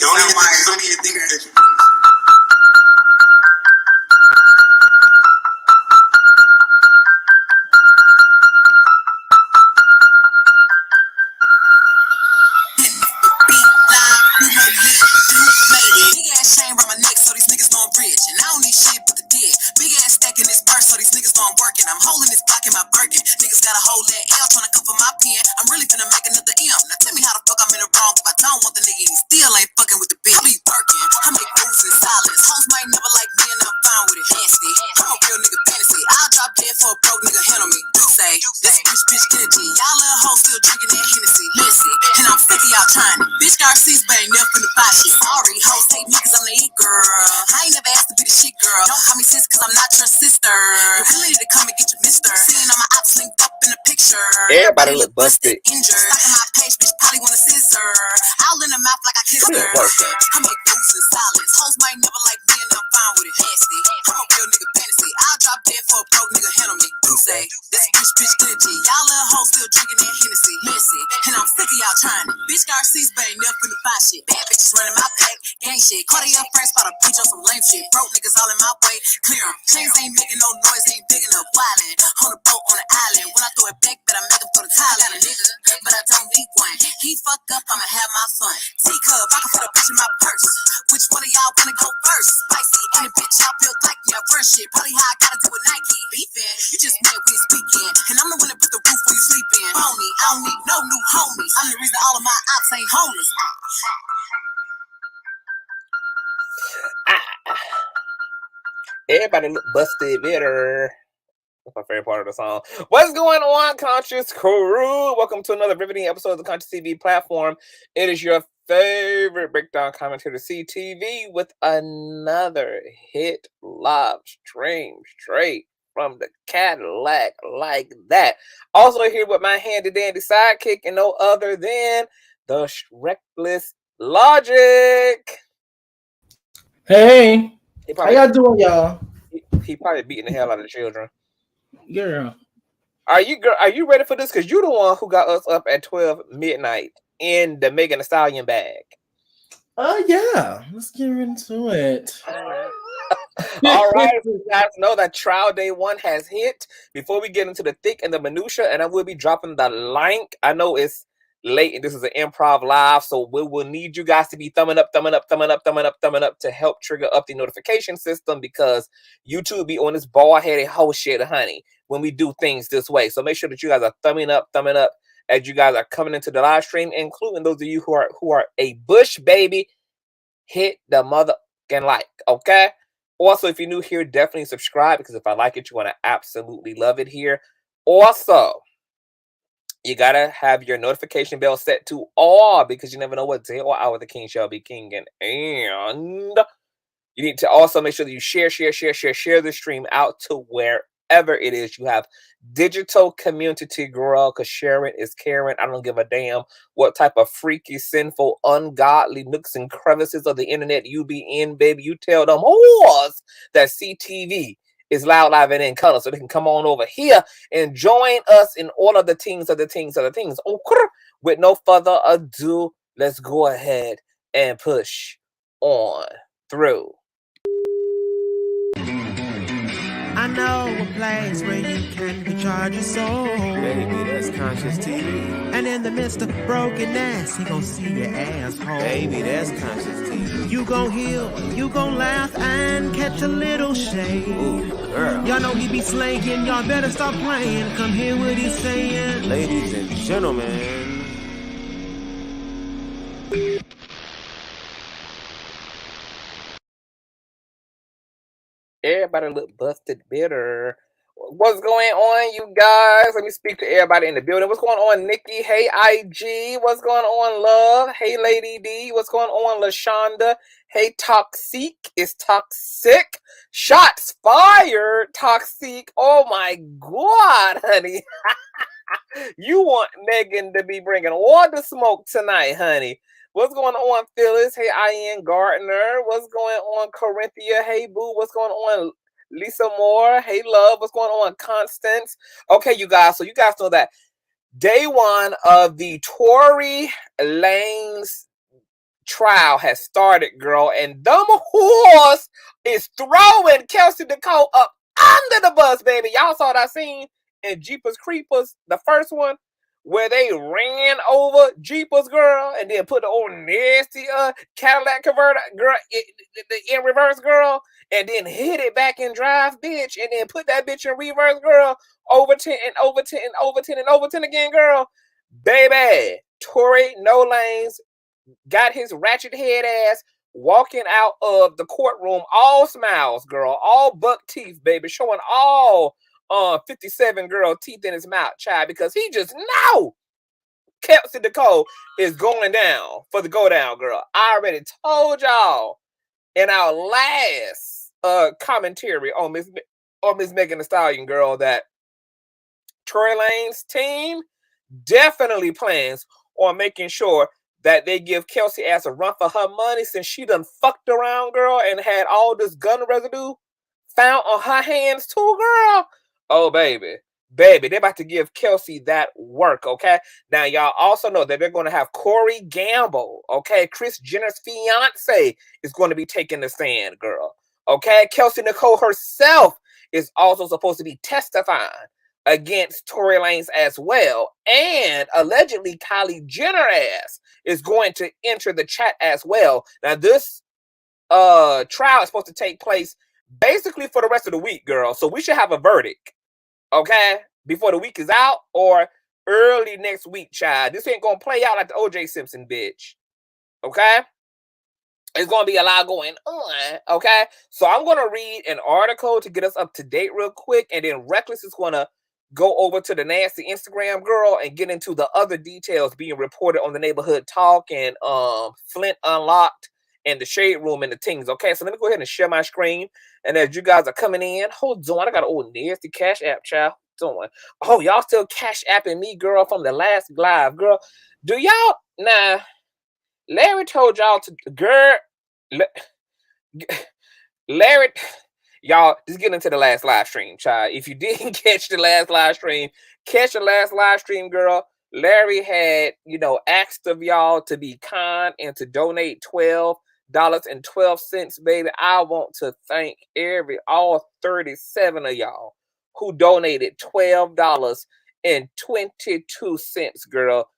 Don't even think that you big ass chain around my neck, so these niggas know I'm rich. And I don't need shit but the dick. Big ass stack in this purse, so these niggas know I'm working. I'm holding this block in my Birkin. Niggas gotta hold that L, tryna come for my pen. I'm really finna make another M. Now tell me how the fuck I'm in the wrong if I don't want the nigga and he still ain't fucking with the bitch. I be working, I make moves in silence. Hoes might never like me and I'm fine with it. Nasty, I'm a real nigga fantasy. I'll drop dead for a broke nigga handle me. You say, this bitch energy. Y'all little hoes still drinking that Hennessy. Messy, and I'm sick of y'all trying it. Bitch got receipts, but ain't never finna buy shit. Sorry, hoes take me cause I'm the it girl. I ain't never asked to be the shit girl. Don't call me sis cause I'm not your sister. You really need to come and get your mister. Seeing all my ops linked up in the picture. Everybody look busted. Injured. Stuck in my page, bitch probably want a scissor. I'll in the mouth like I kissed her. I make moves in silence. Hoes might never like me and I'm fine with it. Nasty, I'm a real nigga fantasy. I'll drop dead for a broke nigga handle me. You say, this bitch energy. Y'all little hoes still drinking that Hennessy. Messy, and I'm sick of y'all trying it. Bitch got receipts, but ain't never finna buy shit. Bad bitches running my pack, gang shit. Cardi up friends, spot a bitch on some lame shit. Broke niggas all in my way, clear 'em. Chains ain't making no noise, ain't big enough wildin'. On a boat on an island, when I throw it back, bet I make him throw the tile at a nigga, but I don't need one. He fuck up, I'ma have my fun. T-Cub, I can put a bitch in my purse. Which one of y'all wanna go first? Spicy, and a bitch y'all built like me, I run shit. Probably how I gotta do with Nike. Beefin', you just met with this weekend, and I'm the one that put the roof where you sleep in. Phony, I don't need no new homies. I'm the reason all of my ops ain't homeless. Everybody look busted better. That's my favorite part of the song. What's going on, Conscious Crew? Welcome to another riveting episode of the Consciouztv platform. It is your favorite breakdown commentator, CTV, with another hit live stream straight from the Cadillac like that. Also here with my handy dandy sidekick and no other than the Shrekless Logic. Hey, how y'all doing, y'all? He probably beating the hell out of the children. Girl, are you ready for this? Because you're the one who got us up at 12 midnight in the Megan Thee Stallion bag. Yeah, let's get into it. All right, so you guys know that trial day 1 has hit. Before we get into the thick and the minutia, and I will be dropping the link. I know it's late and this is an improv live, so we will need you guys to be thumbing up to help trigger up the notification system, because YouTube be on this bald-headed whole shit, honey, when we do things this way. So make sure that you guys are thumbing up as you guys are coming into the live stream, including those of you who are a Bush baby. Hit the motherfucking like, okay? Also, if you're new here, definitely subscribe, because if I like it, you want to absolutely love it here. Also, you gotta have your notification bell set to all, because you never know what day or hour the king shall be kinging. And you need to also make sure that you share the stream out to wherever it is you have digital community, girl, because sharing is caring. I don't give a damn what type of freaky, sinful, ungodly nooks and crevices of the internet you be in, baby. You tell them whores that CTV is loud, live, and in color, so they can come on over here and join us in all of the things. Oh, with no further ado, let's go ahead and push on through. I know a place where you can recharge your soul. Baby, that's Consciouztv. And in the midst of brokenness, he gon' see your asshole. Baby, that's Consciouztv. You gon' heal, you gon' laugh and catch a little shade. Ooh, girl. Y'all know he be slaying, y'all better stop playing. Come hear what he's saying. Ladies and gentlemen. Everybody look busted bitter. What's going on, you guys? Let me speak to everybody in the building. What's going on, Nikki? Hey, IG. What's going on, Love? Hey, Lady D. What's going on, LaShonda? Hey, Toxic. It's Toxic. Shots fired, Toxic. Oh, my God, honey. You want Megan to be bringing water smoke tonight, honey. What's going on, Phyllis? Hey, Ian Gardner. What's going on, Corinthia? Hey, Boo. What's going on, Lisa Moore? Hey, Love. What's going on, Constance? Okay, you guys. So you guys know that day 1 of the Tory Lanez trial has started, girl, and them whores is throwing Kelsey Nicole up under the bus, baby. Y'all saw that scene in Jeepers Creepers, the first one, where they ran over Jeepers, girl, and then put the old nasty Cadillac converter, girl, in reverse, girl, and then hit it back in drive, bitch, and then put that bitch in reverse, girl, over 10 and over 10 and over 10 and over 10 again, girl. Baby, Tory Lanez got his ratchet head ass walking out of the courtroom, all smiles, girl, all buck teeth, baby, showing all 57 girl teeth in his mouth, child, because he just know Kelsey Nicole is going down for the go down, girl. I already told y'all in our last commentary on Miss Megan Thee Stallion, girl, that Tory Lanez team definitely plans on making sure that they give Kelsey ass a run for her money, since she done fucked around, girl, and had all this gun residue found on her hands too, girl. Oh, baby, they're about to give Kelsey that work, okay? Now, y'all also know that they're going to have Corey Gamble, okay? Kris Jenner's fiance is going to be taking the stand, girl, okay? Kelsey Nicole herself is also supposed to be testifying against Tory Lanez as well. And allegedly, Kylie Jenner ass is going to enter the chat as well. Now, this trial is supposed to take place basically for the rest of the week, girl. So we should have a verdict, okay, before the week is out or early next week, child. This ain't gonna play out like the O.J. Simpson, bitch, okay? It's gonna be a lot going on, okay? So I'm gonna read an article to get us up to date real quick, and then Reckless is gonna go over to the nasty Instagram, girl, and get into the other details being reported on the Neighborhood Talk and Flint Unlocked and the Shade Room and the things, okay? So let me go ahead and share my screen. And as you guys are coming in, hold on, I got an old nasty Cash App, child. Hold on. Oh, y'all still Cash Apping me, girl, from the last live, girl. Do y'all, nah, Larry told y'all to, girl, Larry, y'all, just get into the last live stream, child. If you didn't catch the last live stream, catch the last live stream, girl. Larry had, asked of y'all to be kind and to donate $12.12, baby. I want to thank all 37 of y'all who donated $12.22, girl.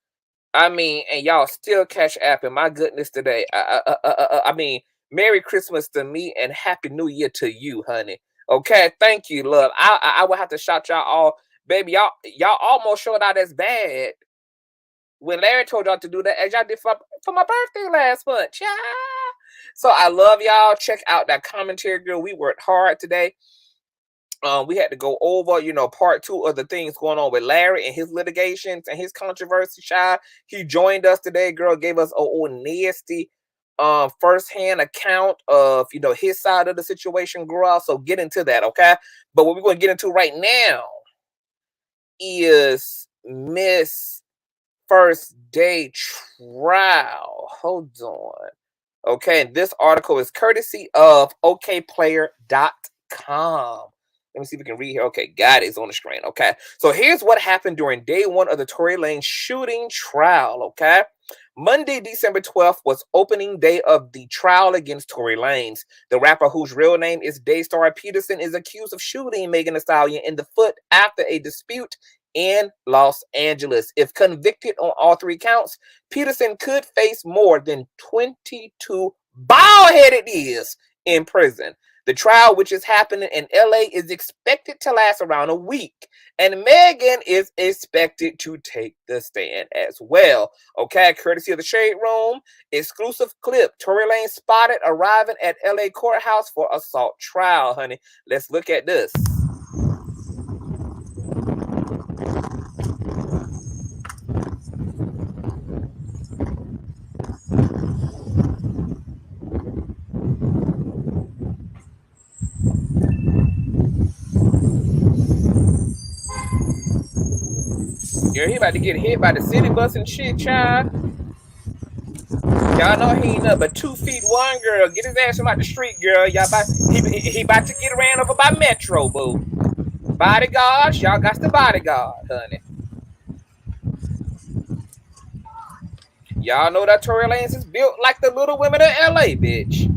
I mean, and y'all still Cash Apping. My goodness, today. I mean, Merry Christmas to me and Happy New Year to you, honey. Okay, thank you, love. I will have to shout y'all all, baby. Y'all almost showed out as bad when Larry told y'all to do that, as y'all did for my birthday last month. Yeah. So I love y'all. Check out that commentary, girl. We worked hard today. We had to go over, part 2 of the things going on with Larry and his litigations and his controversy, child. He joined us today, girl, gave us a nasty first-hand account of, his side of the situation, girl. So get into that, okay? But what we're going to get into right now is Miss First Day Trial. Hold on. Okay, and this article is courtesy of okplayer.com. Let me see if we can read here. Okay, got it. It's on the screen. Okay, so here's what happened during day 1 of the Tory Lanez shooting trial. Okay, Monday, December 12th was opening day of the trial against Tory Lanez. The rapper, whose real name is Daystar Peterson, is accused of shooting Megan Thee Stallion in the foot after a dispute in Los Angeles. If convicted on all 3 counts, Peterson could face more than 22 bald-headed years in prison. The trial, which is happening in LA, is expected to last around a week, and Megan is expected to take the stand as well. Okay, courtesy of the Shade Room, exclusive clip. Tory Lanez spotted arriving at LA courthouse for assault trial, honey. Let's look at this. Girl, he about to get hit by the city bus and shit, child. Y'all know he ain't nothing but 2'1", girl. Get his ass from out the street, girl. Y'all he about to get ran over by Metro, boo. Bodyguards, y'all got the bodyguard, honey. Y'all know that Tory Lanez is built like the Little Women of LA, bitch.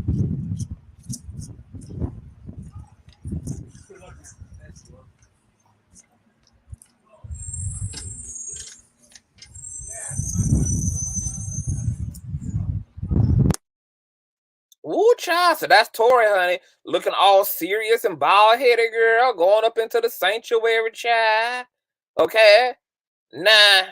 Woo, child. So that's Tory, honey, looking all serious and bald-headed, girl, going up into the sanctuary, child. Okay. Now,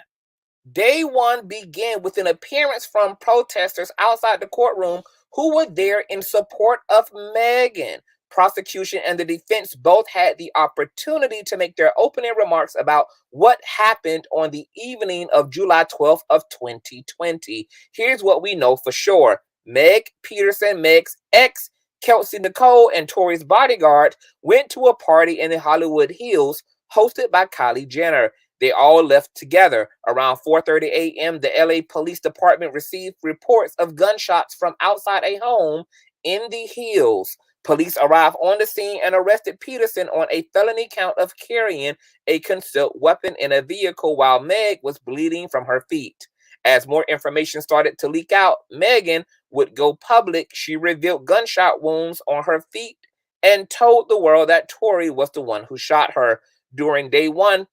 day one began with an appearance from protesters outside the courtroom who were there in support of Meghan. Prosecution and the defense both had the opportunity to make their opening remarks about what happened on the evening of July 12th of 2020. Here's what we know for sure. Meg Peterson, Meg's ex, Kelsey Nicole, and Tory's bodyguard went to a party in the Hollywood Hills hosted by Kylie Jenner. They all left together. Around 4:30 a.m., the LA Police Department received reports of gunshots from outside a home in the Hills. Police arrived on the scene and arrested Peterson on a felony count of carrying a concealed weapon in a vehicle while Meg was bleeding from her feet. As more information started to leak out, Meghan would go public. She revealed gunshot wounds on her feet and told the world that Tory was the one who shot her. During day one,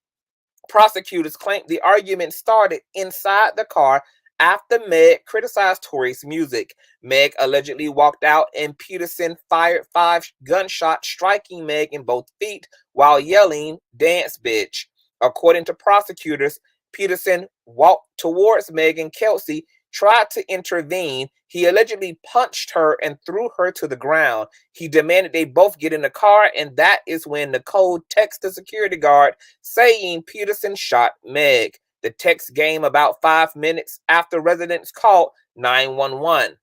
prosecutors claimed the argument started inside the car after Meg criticized Tory's music. Meg allegedly walked out and Peterson fired 5 gunshots, striking Meg in both feet while yelling, "Dance, bitch." According to prosecutors, Peterson walked towards Meg and Kelsey, tried to intervene. He allegedly punched her and threw her to the ground. He demanded they both get in the car, and that is when Nicole texted the security guard saying Peterson shot Meg. The text came about 5 minutes after residents called 911.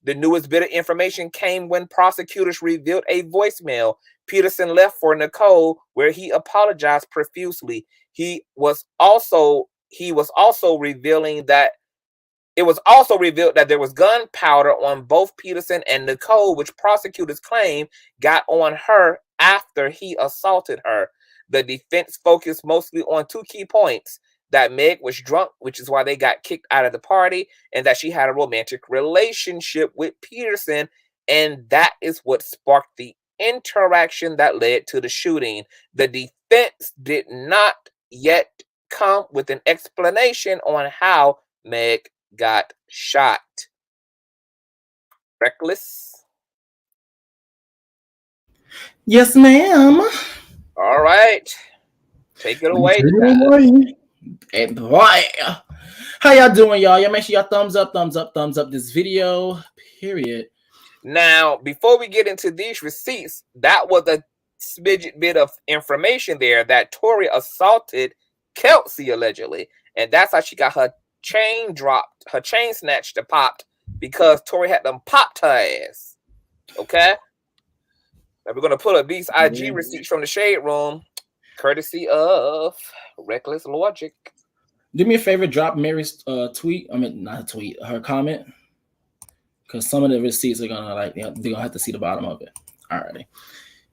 The newest bit of information came when prosecutors revealed a voicemail Peterson left for Nicole, where he apologized profusely. It was also revealed that there was gunpowder on both Peterson and Nicole, which prosecutors claim got on her after he assaulted her. The defense focused mostly on 2 key points: that Meg was drunk, which is why they got kicked out of the party, and that she had a romantic relationship with Peterson, and that is what sparked the interaction that led to the shooting. The defense did not yet come with an explanation on how Meg got shot. Reckless? Yes, ma'am. All right. Take it away. Hey, boy. How y'all doing, y'all? Y'all make sure y'all thumbs up this video, period. Now, before we get into these receipts, that was a smidget bit of information there that Tory assaulted Kelsey allegedly, and that's how she got her chain dropped, her chain snatched and popped, because Tory had them popped her ass. Okay? Now we're gonna pull up these IG receipts from the Shade Room, courtesy of Reckless Logic. Do me a favor, drop Mary's tweet. I mean, not a tweet, her comment, because some of the receipts are gonna they're gonna have to see the bottom of it.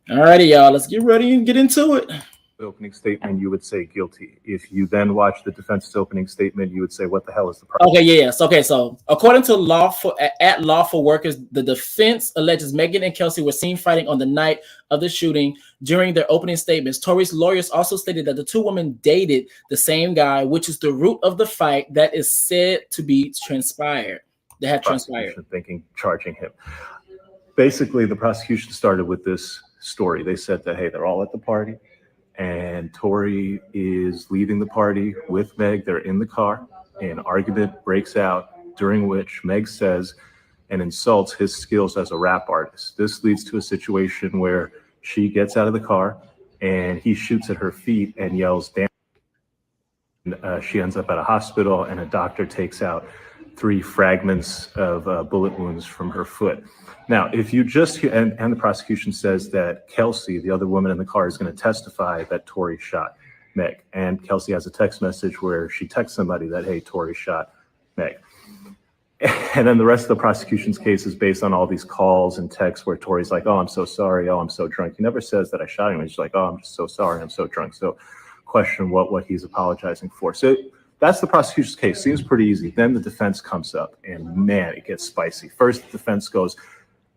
Alrighty, y'all. Let's get ready and get into it. The opening statement, you would say guilty. If you then watch the defense's opening statement, you would say, "What the hell is the problem?" Okay, yes. Okay, so according to Lawful Workers, the defense alleges Meghan and Kelsey were seen fighting on the night of the shooting. During their opening statements, Tory's lawyers also stated that the 2 women dated the same guy, which is the root of the fight that is said to be transpired. They have transpired. Charging him. Basically, the prosecution started with this story. They said that, hey, they're all at the party, and Tory is leaving the party with Meg. They're in the car. An argument breaks out, during which Meg says and insults his skills as a rap artist. This leads to a situation where she gets out of the car and he shoots at her feet and yells, "Damn." She ends up at a hospital, and a doctor takes out 3 fragments of bullet wounds from her foot. Now, if you just hear, and the prosecution says that Kelsey, the other woman in the car, is going to testify that Tory shot Meg. And Kelsey has a text message where she texts somebody that, hey, Tory shot Meg. And then the rest of the prosecution's case is based on all these calls and texts where Tory's like, "Oh, I'm so sorry. Oh, I'm so drunk." He never says that I shot him. He's like, "Oh, I'm just so sorry. I'm so drunk." So question what he's apologizing for. So That's the prosecution's case. Seems pretty easy. Then the defense comes up, and man, it gets spicy. First, the defense goes,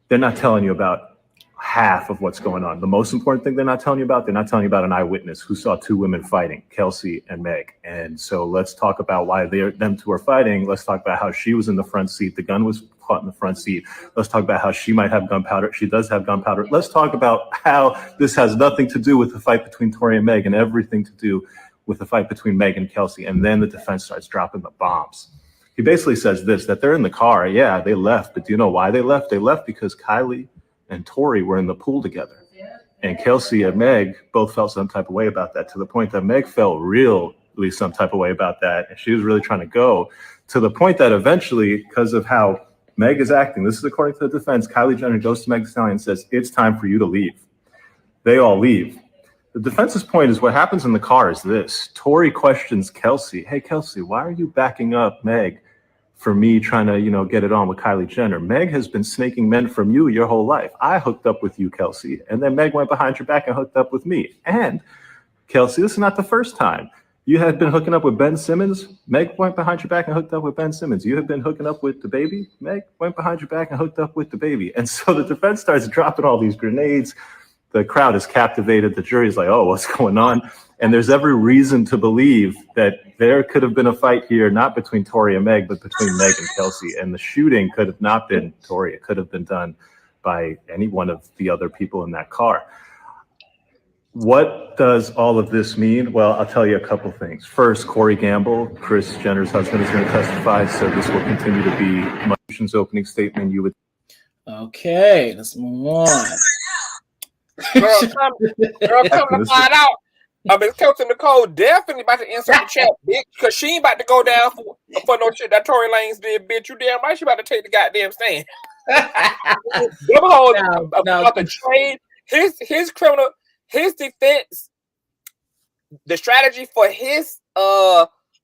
they're not telling you about half of what's going on. The most important thing they're not telling you about an eyewitness who saw two women fighting, Kelsey and Meg. And so let's talk about why them two are fighting. Let's talk about how she was in the front seat. The gun was caught in the front seat. Let's talk about how she might have gunpowder. She does have gunpowder. Let's talk about how this has nothing to do with the fight between Tory and Meg and everything to do with the fight between Meg and Kelsey. And then the defense starts dropping the bombs. He basically says this, that they're in the car. Yeah, they left. But do you know why they left? They left because Kylie and Tory were in the pool together. And Kelsey and Meg both felt some type of way about that, to the point that Meg felt really some type of way about that. And she was really trying to go, to the point that eventually, because of how Meg is acting, this is according to the defense, Kylie Jenner goes to Meg Thee Stallion and says, it's time for you to leave. They all leave. The defense's point is what happens in the car is this. Tory questions Kelsey, hey, Kelsey, why are you backing up Meg for me trying to, get it on with Kylie Jenner? Meg has been snaking men from you your whole life. I hooked up with you, Kelsey, and then Meg went behind your back and hooked up with me. And Kelsey, this is not the first time. You had been hooking up with Ben Simmons. Meg went behind your back and hooked up with Ben Simmons. You had been hooking up with the baby. Meg went behind your back and hooked up with the baby. And so the defense starts dropping all these grenades. The crowd is captivated. The jury is like, oh, what's going on? And there's every reason to believe that there could have been a fight here, not between Tory and Meg, but between Meg and Kelsey. And the shooting could have not been Tory. It could have been done by any one of the other people in that car. What does all of this mean? Well, I'll tell you a couple things. First, Corey Gamble, Kris Jenner's husband, is going to testify. So this will continue to be Consciouztv's opening statement. Okay, let's move on. Girl, come to find out. Kelsey Nicole definitely about to insert the chat, bitch, because she ain't about to go down for no shit that Tory Lanez did, bitch. You damn right she about to take the goddamn stand. About the trade, his criminal, his defense, the strategy for his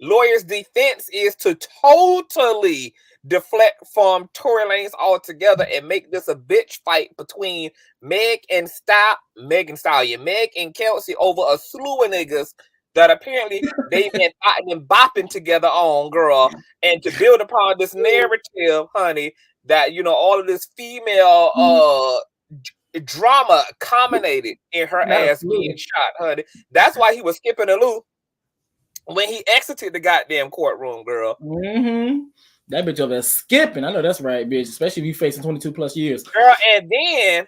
lawyer's defense is to totally deflect from Tory Lanez altogether and make this a bitch fight between Meg and Stallion, Meg and Kelsey over a slew of niggas that apparently they've been fighting and bopping together on, girl, and to build upon this narrative, honey, that all of this female drama culminated in her ass being shot, honey. That's why he was skipping a loop when he exited the goddamn courtroom, girl. Mm-hmm. That bitch over there skipping. I know that's right, bitch. Especially if you facing 22 plus years. Girl, and then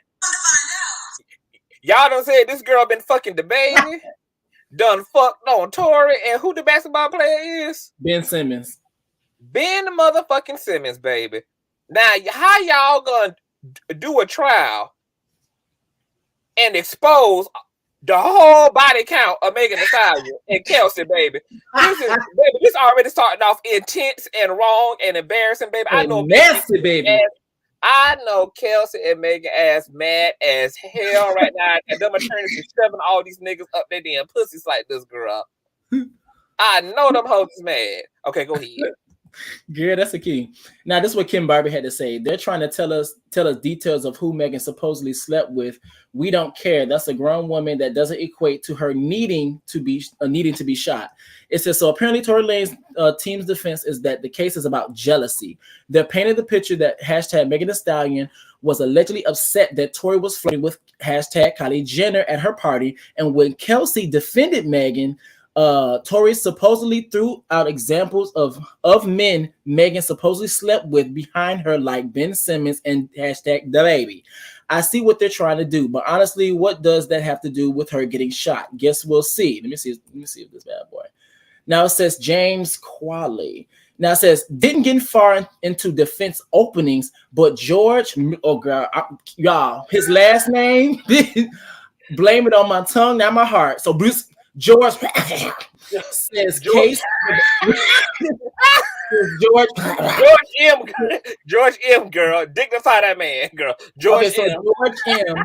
y'all done said this girl been fucking the baby. Done fucked on Tory. And who the basketball player is? Ben Simmons. Ben motherfucking Simmons, baby. Now, how y'all gonna do a trial and expose the whole body count of Megan Thee Stallion and Kelsey, baby? This already starting off intense and wrong and embarrassing, baby. I know nasty, baby. I know Kelsey and Megan ass mad as hell right now, and them attorneys is shoving all these niggas up their damn pussies like this, girl. I know them hoes is mad. Okay, go ahead. Girl, that's the key. Now, this is what Kim Barbie had to say. They're trying to tell us details of who Megan supposedly slept with. We don't care. That's a grown woman. That doesn't equate to her needing to be shot. It says, so apparently Tory Lanez team's defense is that the case is about jealousy. They're painting the picture that hashtag Megan Thee Stallion was allegedly upset that Tory was flirting with hashtag Kylie Jenner at her party. And when Kelsey defended Megan, Tory supposedly threw out examples of men Megan supposedly slept with behind her, like Ben Simmons and hashtag the baby. I see what they're trying to do, but honestly, what does that have to do with her getting shot? Guess we'll see. Let me see if this bad boy. Now it says James Qualley. Now it says didn't get far into defense openings, but George, oh girl, y'all, his last name, blame it on my tongue, not my heart. So Bruce. George says case. George M, girl. Dignify that man, girl. George M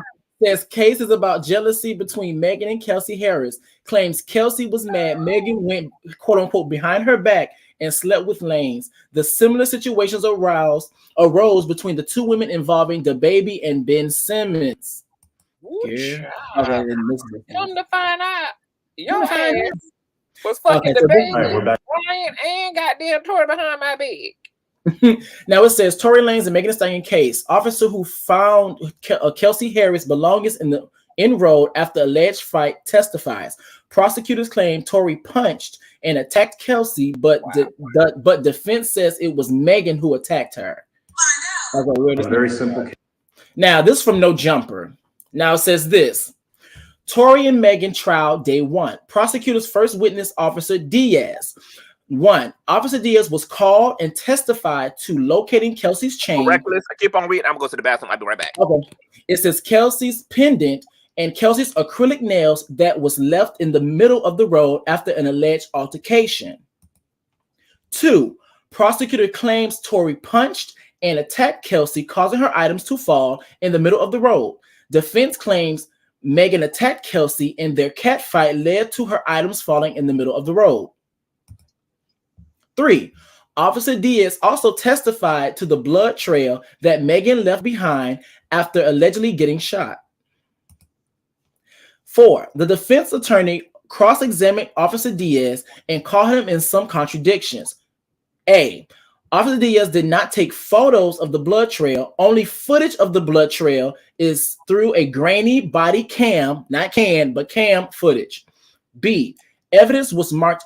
says case is about jealousy between Megan and Kelsey Harris. Claims Kelsey was mad Megan went, quote unquote, behind her back and slept with Lanez. The similar situations arose between the two women involving the baby and Ben Simmons. Come to find out. Your ass. Was fucking Okay, the so baby, All right, we're back. Ryan, and goddamn Tory behind my back. now it says Tory Lanez and Megan Thee Stallion case. Officer who found Kelsey Harris belongings in road after alleged fight testifies. Prosecutors claim Tory punched and attacked Kelsey, but but defense says it was Megan who attacked her. A very simple case. Now this from No Jumper. Now it says this. Tory and Megan trial day 1. Prosecutors first witness Officer Diaz. 1. Officer Diaz was called and testified to locating Kelsey's chain. Reckless. I keep on reading. I'm going to go to the bathroom. I'll be right back. Okay. It says Kelsey's pendant and Kelsey's acrylic nails that was left in the middle of the road after an alleged altercation. 2. Prosecutor claims Tory punched and attacked Kelsey, causing her items to fall in the middle of the road. Defense claims Megan attacked Kelsey and their cat fight led to her items falling in the middle of the road. 3. Officer Diaz also testified to the blood trail that Megan left behind after allegedly getting shot. 4. The defense attorney cross-examined Officer Diaz and caught him in some contradictions. A. Officer Diaz did not take photos of the blood trail. Only footage of the blood trail is through a grainy body cam, not can, but cam footage. B. Evidence was marked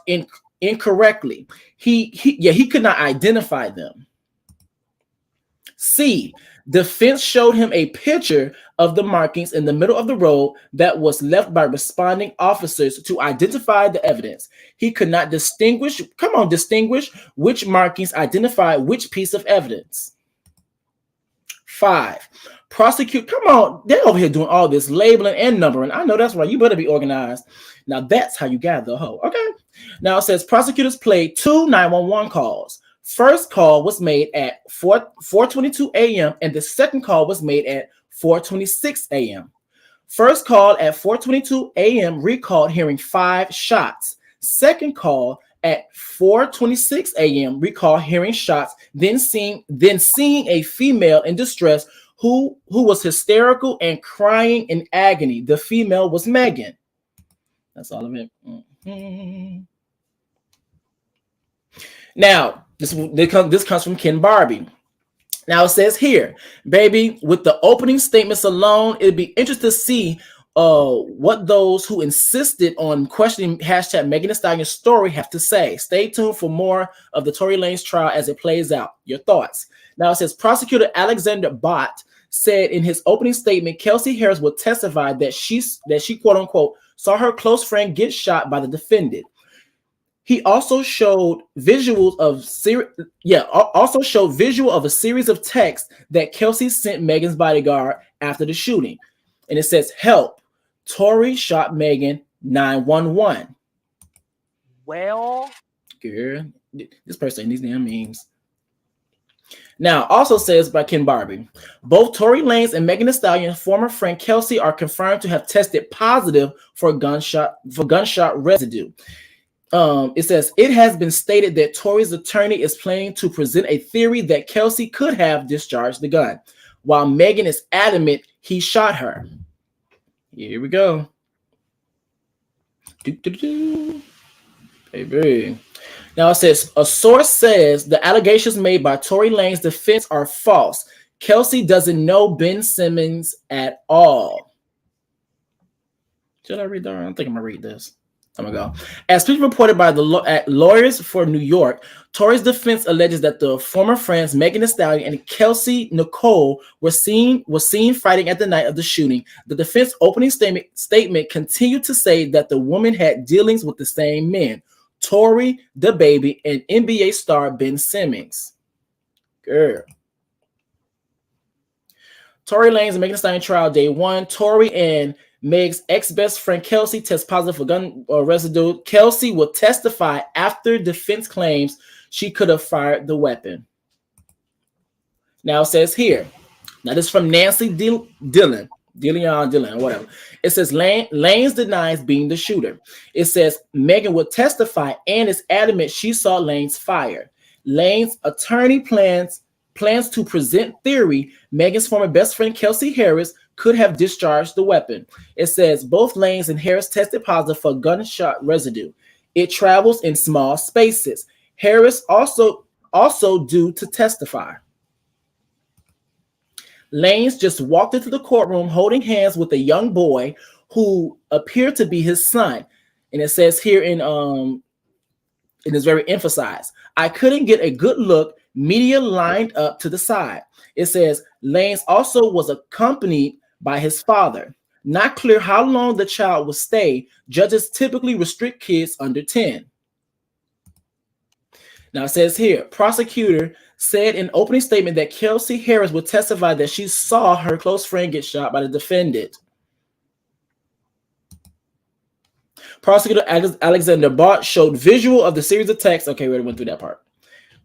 incorrectly. He could not identify them. C. Defense showed him a picture of the markings in the middle of the road that was left by responding officers to identify the evidence. He could not distinguish which markings identify which piece of evidence. 5. They're over here doing all this labeling and numbering. I know that's right. You better be organized. Now that's how you gather a hoe. Okay. Now it says prosecutors played 2 911 calls. First call was made at 4:22 a.m. and the second call was made at 4:26 a.m. First call at 4:22 a.m. recalled hearing 5 shots. Second call at 4:26 a.m. recalled hearing shots, then seeing a female in distress who was hysterical and crying in agony. The female was Megan. That's all of it. Mm-hmm. Now, this comes from Ken Barbie. Now it says here, baby, with the opening statements alone, it'd be interesting to see what those who insisted on questioning hashtag Megan Thee Stallion's story have to say. Stay tuned for more of the Tory Lanez trial as it plays out. Your thoughts. Now it says prosecutor Alexander Bott said in his opening statement, Kelsey Harris will testify that she quote unquote saw her close friend get shot by the defendant. He also showed visuals of a series of texts that Kelsey sent Megan's bodyguard after the shooting. And it says, help, Tory shot Megan, 911. Well, girl, this person needs damn memes. Now, also says by Ken Barbie, both Tory Lanez and Megan Thee Stallion's former friend Kelsey are confirmed to have tested positive for gunshot residue. It says it has been stated that Tory's attorney is planning to present a theory that Kelsey could have discharged the gun, while Megan is adamant he shot her. Here we go. Baby. Now it says a source says the allegations made by Tory Lanez's defense are false. Kelsey doesn't know Ben Simmons at all. Should I read that? I don't think I'm gonna read this. I'm gonna go. As people reported by the lawyers for New York, Tory's defense alleges that the former friends Megan Thee Stallion and Kelsey Nicole were seen fighting at the night of the shooting. The defense opening statement continued to say that the woman had dealings with the same men, Tory, the baby, and NBA star Ben Simmons. Girl. Tory Lanez and Megan Thee Stallion trial day 1. Tory and Meg's ex-best friend Kelsey tests positive for gun residue. Kelsey will testify after defense claims she could have fired the weapon. Now it says here. Now this is from Nancy Dillon, whatever. It says Lanez denies being the shooter. It says Megan will testify and is adamant she saw Lanez fire. Lanez's attorney plans to present theory Megan's former best friend Kelsey Harris could have discharged the weapon. It says both Lanez and Harris tested positive for gunshot residue. It travels in small spaces. Harris also due to testify. Lanez just walked into the courtroom holding hands with a young boy who appeared to be his son. And it says here it is very emphasized. I couldn't get a good look. Media lined up to the side. It says Lanez also was accompanied by his father. Not clear how long the child will stay. Judges typically restrict kids under 10. Now it says here, prosecutor said in opening statement that Kelsey Harris would testify that she saw her close friend get shot by the defendant. Prosecutor Alexander Bart showed visual of the series of texts. Okay, we already went through that part.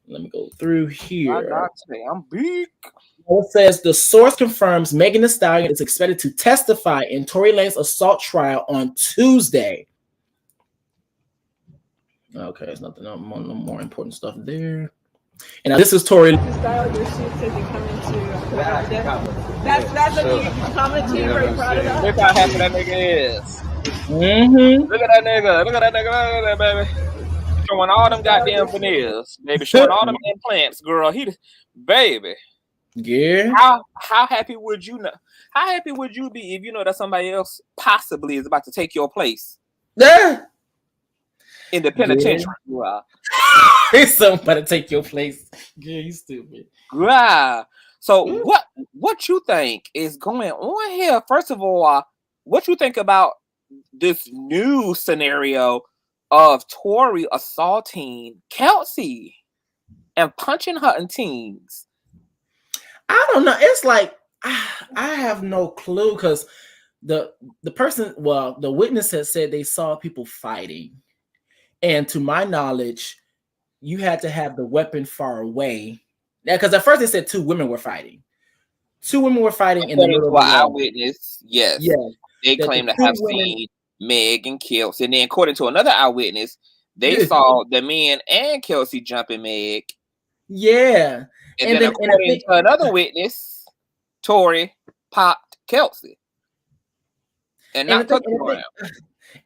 Let me go through here. I'm big. It says the source confirms Megan Thee Stallion is expected to testify in Tory Lanez assault trial on Tuesday. Okay, there's nothing no more important stuff there. And now this is Tory. Style your suit says you come into that's a new comment to you. Very proud of that. Look how happy that nigga is. Mm-hmm. Look at that nigga. Look at that nigga. Look at that baby. Showing all them goddamn veneers, baby. Showing all them implants, girl. Baby. Yeah. How happy would you know? How happy would you be if you know that somebody else possibly is about to take your place? Yeah. In the penitentiary, you are. There's somebody to take your place. Yeah, you stupid. Wow. So what you think is going on here? First of all, what you think about this new scenario of Tory assaulting Kelsey and punching her in teens? I don't know. It's like I have no clue because the person, well, the witness has said they saw people fighting, and to my knowledge, you had to have the weapon far away. Yeah, because at first they said two women were fighting. Two women were fighting in the middle of the eyewitness. Yes. Yeah. They claim to have seen Meg and Kelsey. And then according to another eyewitness, they saw the men and Kelsey jumping Meg. Yeah. And then according to another witness, Tory popped Kelsey. And not touched around.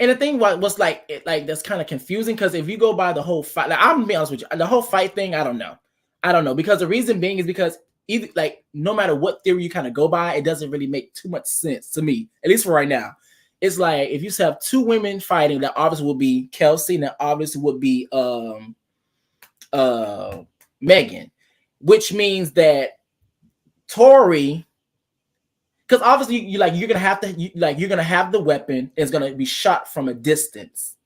And the thing was like that's kind of confusing because if you go by the whole fight, like I'm gonna be honest with you, the whole fight thing, I don't know because the reason being is because either like no matter what theory you kind of go by, it doesn't really make too much sense to me, at least for right now. It's like if you have two women fighting, that obviously would be Kelsey, and that obviously would be Megan, which means that Tory. Because obviously, you're gonna have the weapon. It's gonna be shot from a distance.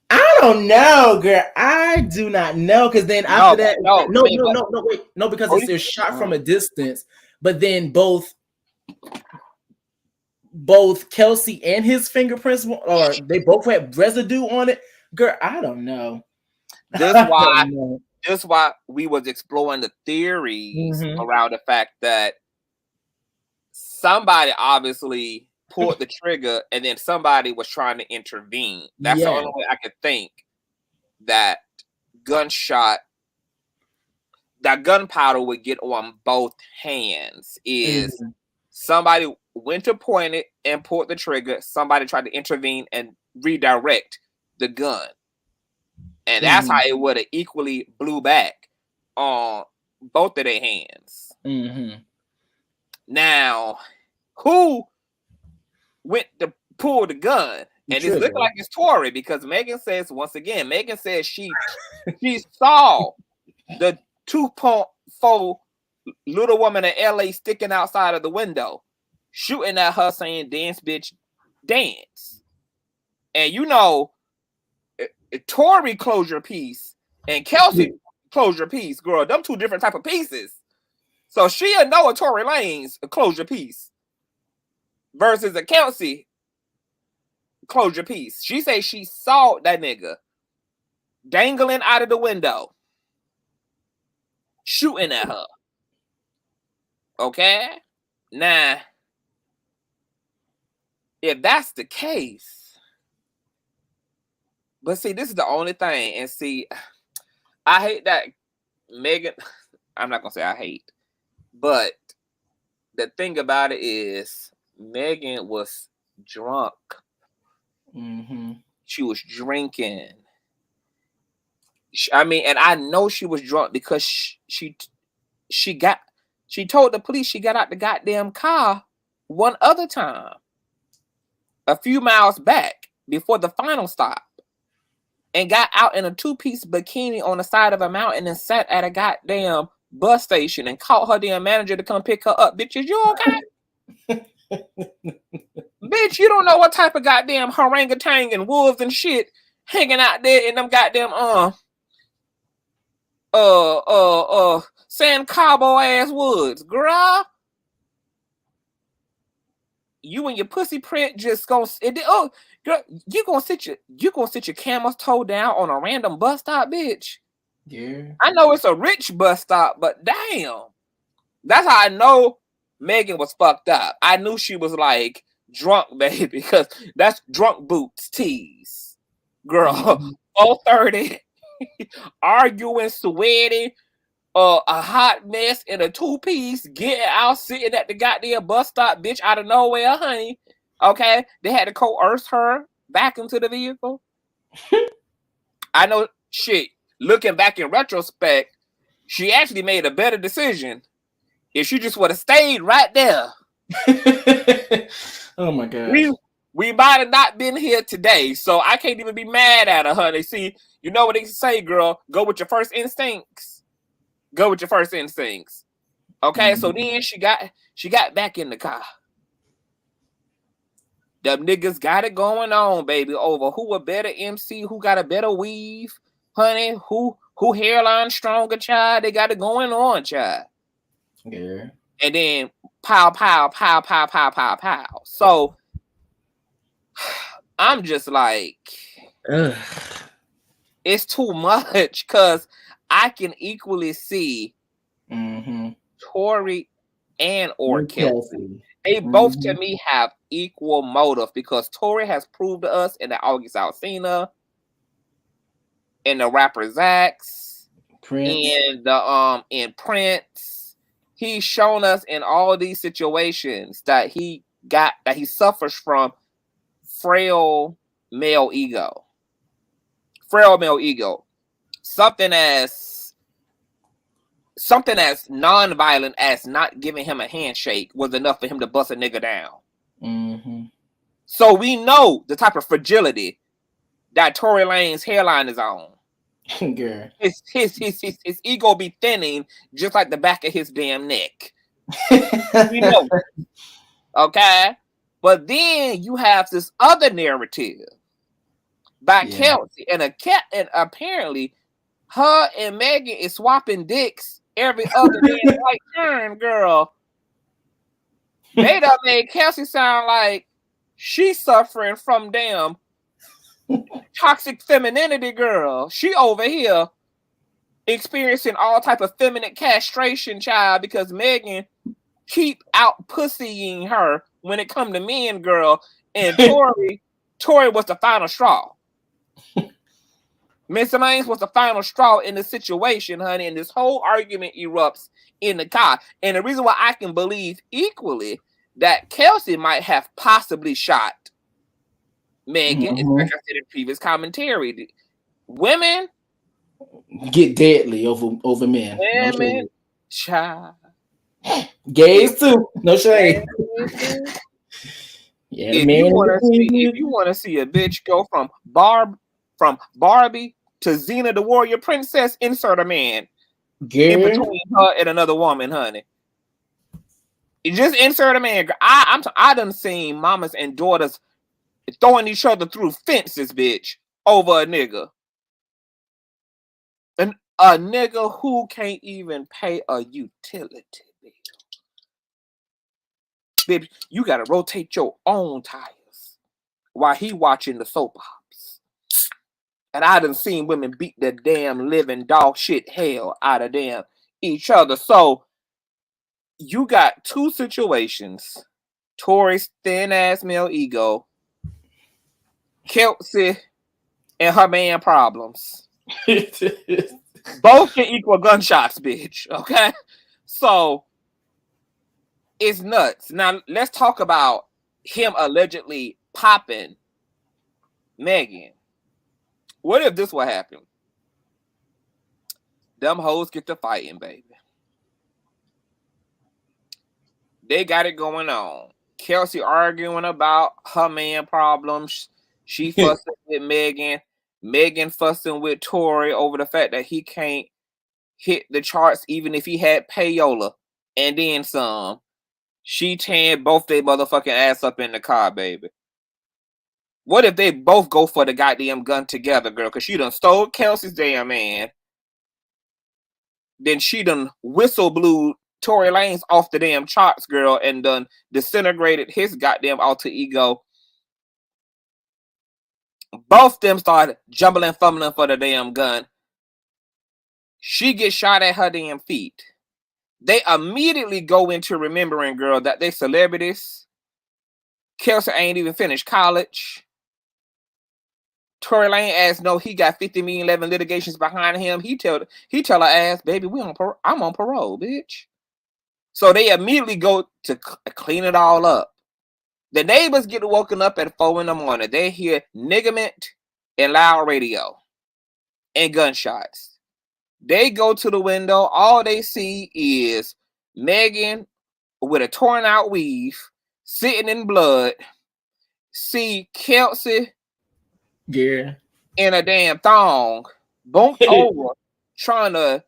I don't know, girl. I do not know. Because then after that, no, because it's shot from a distance. But then both Kelsey and his fingerprints, or they both had residue on it. Girl, I don't know. That's why we was exploring the theories around the fact that somebody obviously pulled the trigger and then somebody was trying to intervene. That's the only way I could think that gunpowder would get on both hands is somebody went to point it and pulled the trigger. Somebody tried to intervene and redirect the gun. And that's how it would have equally blew back on both of their hands. Now, who went to pull the gun? And it's looking like it's Tory because Megan says, once again, she saw the 2.4 little woman in LA sticking outside of the window, shooting at her saying, "Dance, bitch, dance." And you know, Tory close your piece and Kelsey close your piece, girl. Them two different type of pieces. So she'll know a Tory Lanez close your piece versus a Kelsey close your piece. She say she saw that nigga dangling out of the window, shooting at her. Okay? Now, if that's the case, but see, this is the only thing, and see, I hate that Megan, I'm not gonna say I hate, but the thing about it is Megan was drunk. She was drinking. I mean, and I know she was drunk because she told the police she got out the goddamn car one other time, a few miles back before the final stop, and got out in a 2-piece bikini on the side of a mountain and sat at a goddamn bus station and called her damn manager to come pick her up. Bitch, is you okay? Bitch, you don't know what type of goddamn orangutan and wolves and shit hanging out there in them goddamn San Cabo ass woods, girl. You and your pussy print just gonna girl, you gonna sit your camel's toe down on a random bus stop, bitch. Yeah. I know it's a rich bus stop, but damn, that's how I know Megan was fucked up. I knew she was like drunk, baby, because that's drunk boots tease, girl. 4:30, arguing, sweaty. A hot mess in a 2-piece, getting out, sitting at the goddamn bus stop, bitch, out of nowhere, honey. Okay, they had to coerce her back into the vehicle. I know, shit. Looking back in retrospect, she actually made a better decision if she just would have stayed right there. Oh my god. We might have not been here today, so I can't even be mad at her, honey. See, you know what they say, girl? Go with your first instincts. Go with your first instincts. Okay, so then she got back in the car. Them niggas got it going on, baby, over who a better MC, who got a better weave, honey, who hairline stronger, child. They got it going on, child. Yeah. And then pow, pow, pow, pow, pow, pow, pow. So I'm just like, it's too much, because I can equally see Tory and or Kelsey. They both to me have equal motive, because Tory has proved to us in the August Alsina, in the rapper Zax, in the in Prince. He's shown us in all these situations that he suffers from frail male ego. Something as non-violent as not giving him a handshake was enough for him to bust a nigga down. So we know the type of fragility that Tory Lanez hairline is on. Girl. His ego be thinning just like the back of his damn neck. We know. Okay? But then you have this other narrative by Kelsey, and apparently her and Megan is swapping dicks every other damn right turn, girl. They done made Kelsey sound like she's suffering from damn toxic femininity, girl. She over here experiencing all type of feminine castration, child, because Megan keep out pussying her when it come to men, girl. And Tory was the final straw. Mr. Lanez was the final straw in the situation, honey, and this whole argument erupts in the car. And the reason why I can believe equally that Kelsey might have possibly shot Megan, is like I said in previous commentary. Women get deadly over men. Women, child. Gays too. No shade. Yeah, if you want to see a bitch go from Barbie to Xena the Warrior Princess, insert a man in between her and another woman, honey. You just insert a man. I done seen mamas and daughters throwing each other through fences, bitch, over a nigga. And a nigga who can't even pay a utility bill. Baby, you gotta rotate your own tires while he watching the soap operas. And I done seen women beat the damn living dog shit hell out of them each other. So you got two situations. Tory's thin ass male ego, Kelsey and her man problems. Both can equal gunshots, bitch. Okay? So it's nuts. Now let's talk about him allegedly popping Megan. What if this what happened? Them hoes get to fighting, baby. They got it going on. Kelsey arguing about her man problems. She fussing with Megan. Megan fussing with Tory over the fact that he can't hit the charts even if he had payola and then some. She tearing both their motherfucking ass up in the car, baby. What if they both go for the goddamn gun together, girl? Because she done stole Kelsey's damn man. Then she done whistle blew Tory Lanez off the damn charts, girl, and done disintegrated his goddamn alter ego. Both them started jumbling, fumbling for the damn gun. She gets shot at her damn feet. They immediately go into remembering, girl, that they celebrities. Kelsey ain't even finished college. Tory Lanez ass no, he got 50 million 11 litigations behind him. He tell her ass, baby, I'm on parole, bitch. So they immediately go to clean it all up. The neighbors get woken up at 4 in the morning. They hear niggerment and loud radio and gunshots. They go to the window. All they see is Megan with a torn out weave, sitting in blood. See Kelsey in a damn thong, bumped over, trying to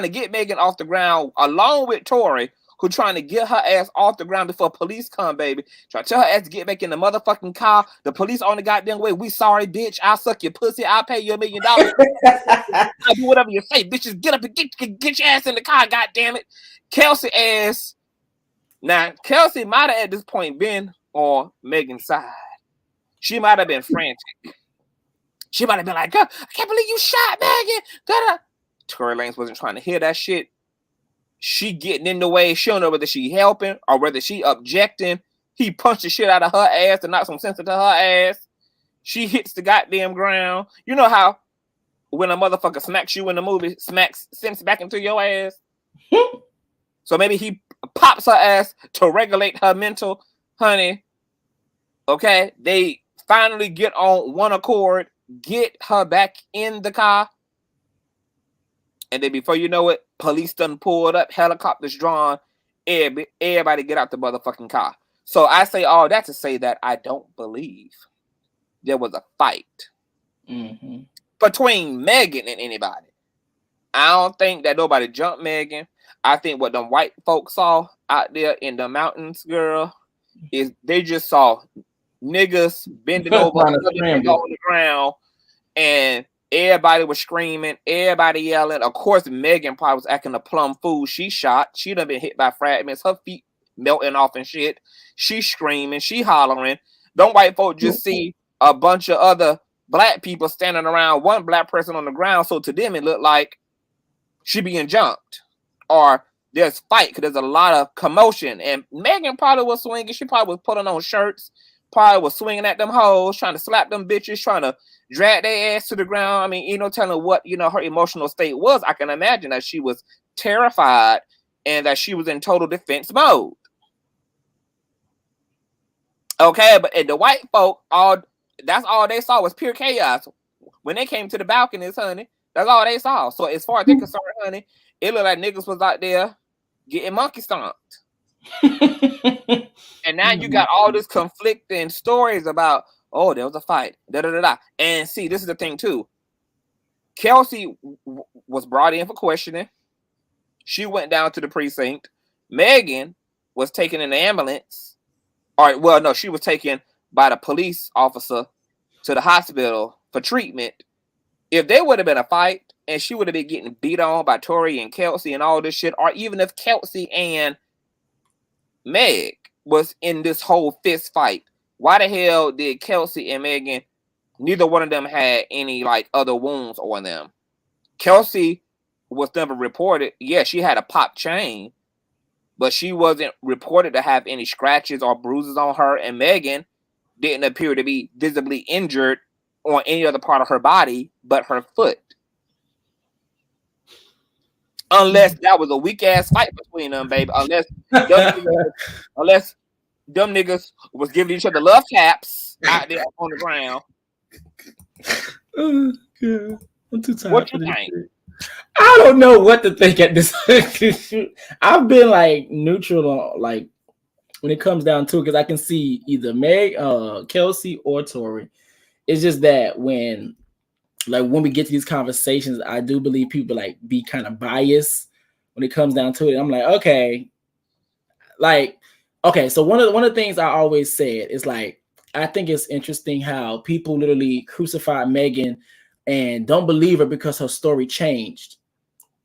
get Megan off the ground, along with Tory, who trying to get her ass off the ground before police come, baby. Trying to tell her ass to get back in the motherfucking car. The police on the goddamn way. We sorry, bitch. I'll suck your pussy. I'll pay you $1 million. I'll do whatever you say, bitches. Get up and get your ass in the car, goddamn it. Kelsey ass. Now, Kelsey might have at this point been on Megan's side. She might have been frantic. She might have been like, girl, I can't believe you shot Megan. Da-da. Tory Lanez wasn't trying to hear that shit. She getting in the way. She don't know whether she helping or whether she objecting. He punched the shit out of her ass to knock some sense into her ass. She hits the goddamn ground. You know how when a motherfucker smacks you in the movie, sinks back into your ass? So maybe he pops her ass to regulate her mental, honey. Okay, they finally get on one accord, get her back in the car. And then before you know it, police done pulled up, helicopters drawn, everybody get out the motherfucking car. So I say all that to say that I don't believe there was a fight between Megan and anybody. I don't think that nobody jumped Megan. I think what them white folks saw out there in the mountains, girl, is they just saw niggas bending over on the ground, and everybody was screaming, everybody yelling. Of course, Megan probably was acting a plum fool. She shot. She done been hit by fragments. Her feet melting off and shit. She screaming. She hollering. Them white folk just see a bunch of other black people standing around one black person on the ground. So to them, it looked like she being jumped. Or there's fight because there's a lot of commotion. And Megan probably was swinging. She probably was putting on shirts. Probably was swinging at them hoes, trying to slap them bitches, trying to drag their ass to the ground. I mean, telling what, her emotional state was. I can imagine that she was terrified and that she was in total defense mode. Okay, but the white folk, that's all they saw was pure chaos. When they came to the balconies, honey, that's all they saw. So as far as they're concerned, honey, it looked like niggas was out there getting monkey stomped. And now you got all this conflicting stories about, oh, there was a fight, da-da-da-da. And see, this is the thing too. Kelsey was brought in for questioning. She went down to the precinct. Megan was taken in the ambulance. Or, well, no, she was taken by the police officer to the hospital for treatment. If there would have been a fight and she would have been getting beat on by Tory and Kelsey and all this shit, or even if Kelsey and Meg was in this whole fist fight, why the hell did Kelsey and Megan, neither one of them had any like other wounds on them? Kelsey was never reported. Yeah, she had a pop chain, but she wasn't reported to have any scratches or bruises on her. And Megan didn't appear to be visibly injured on any other part of her body but her foot. Unless that was a weak ass fight between them, baby. Unless them niggas was giving each other love taps out there on the ground. Oh, God. I'm too tired. What for you this think? shit. I don't know what to think at this. I've been like neutral on like when it comes down to it because I can see either Meg, Kelsey, or Tory. It's just that when we get to these conversations, I do believe people like be kind of biased when it comes down to it. I'm like, okay, so one of the things I always said is like, I think it's interesting how people literally crucify Megan and don't believe her because her story changed.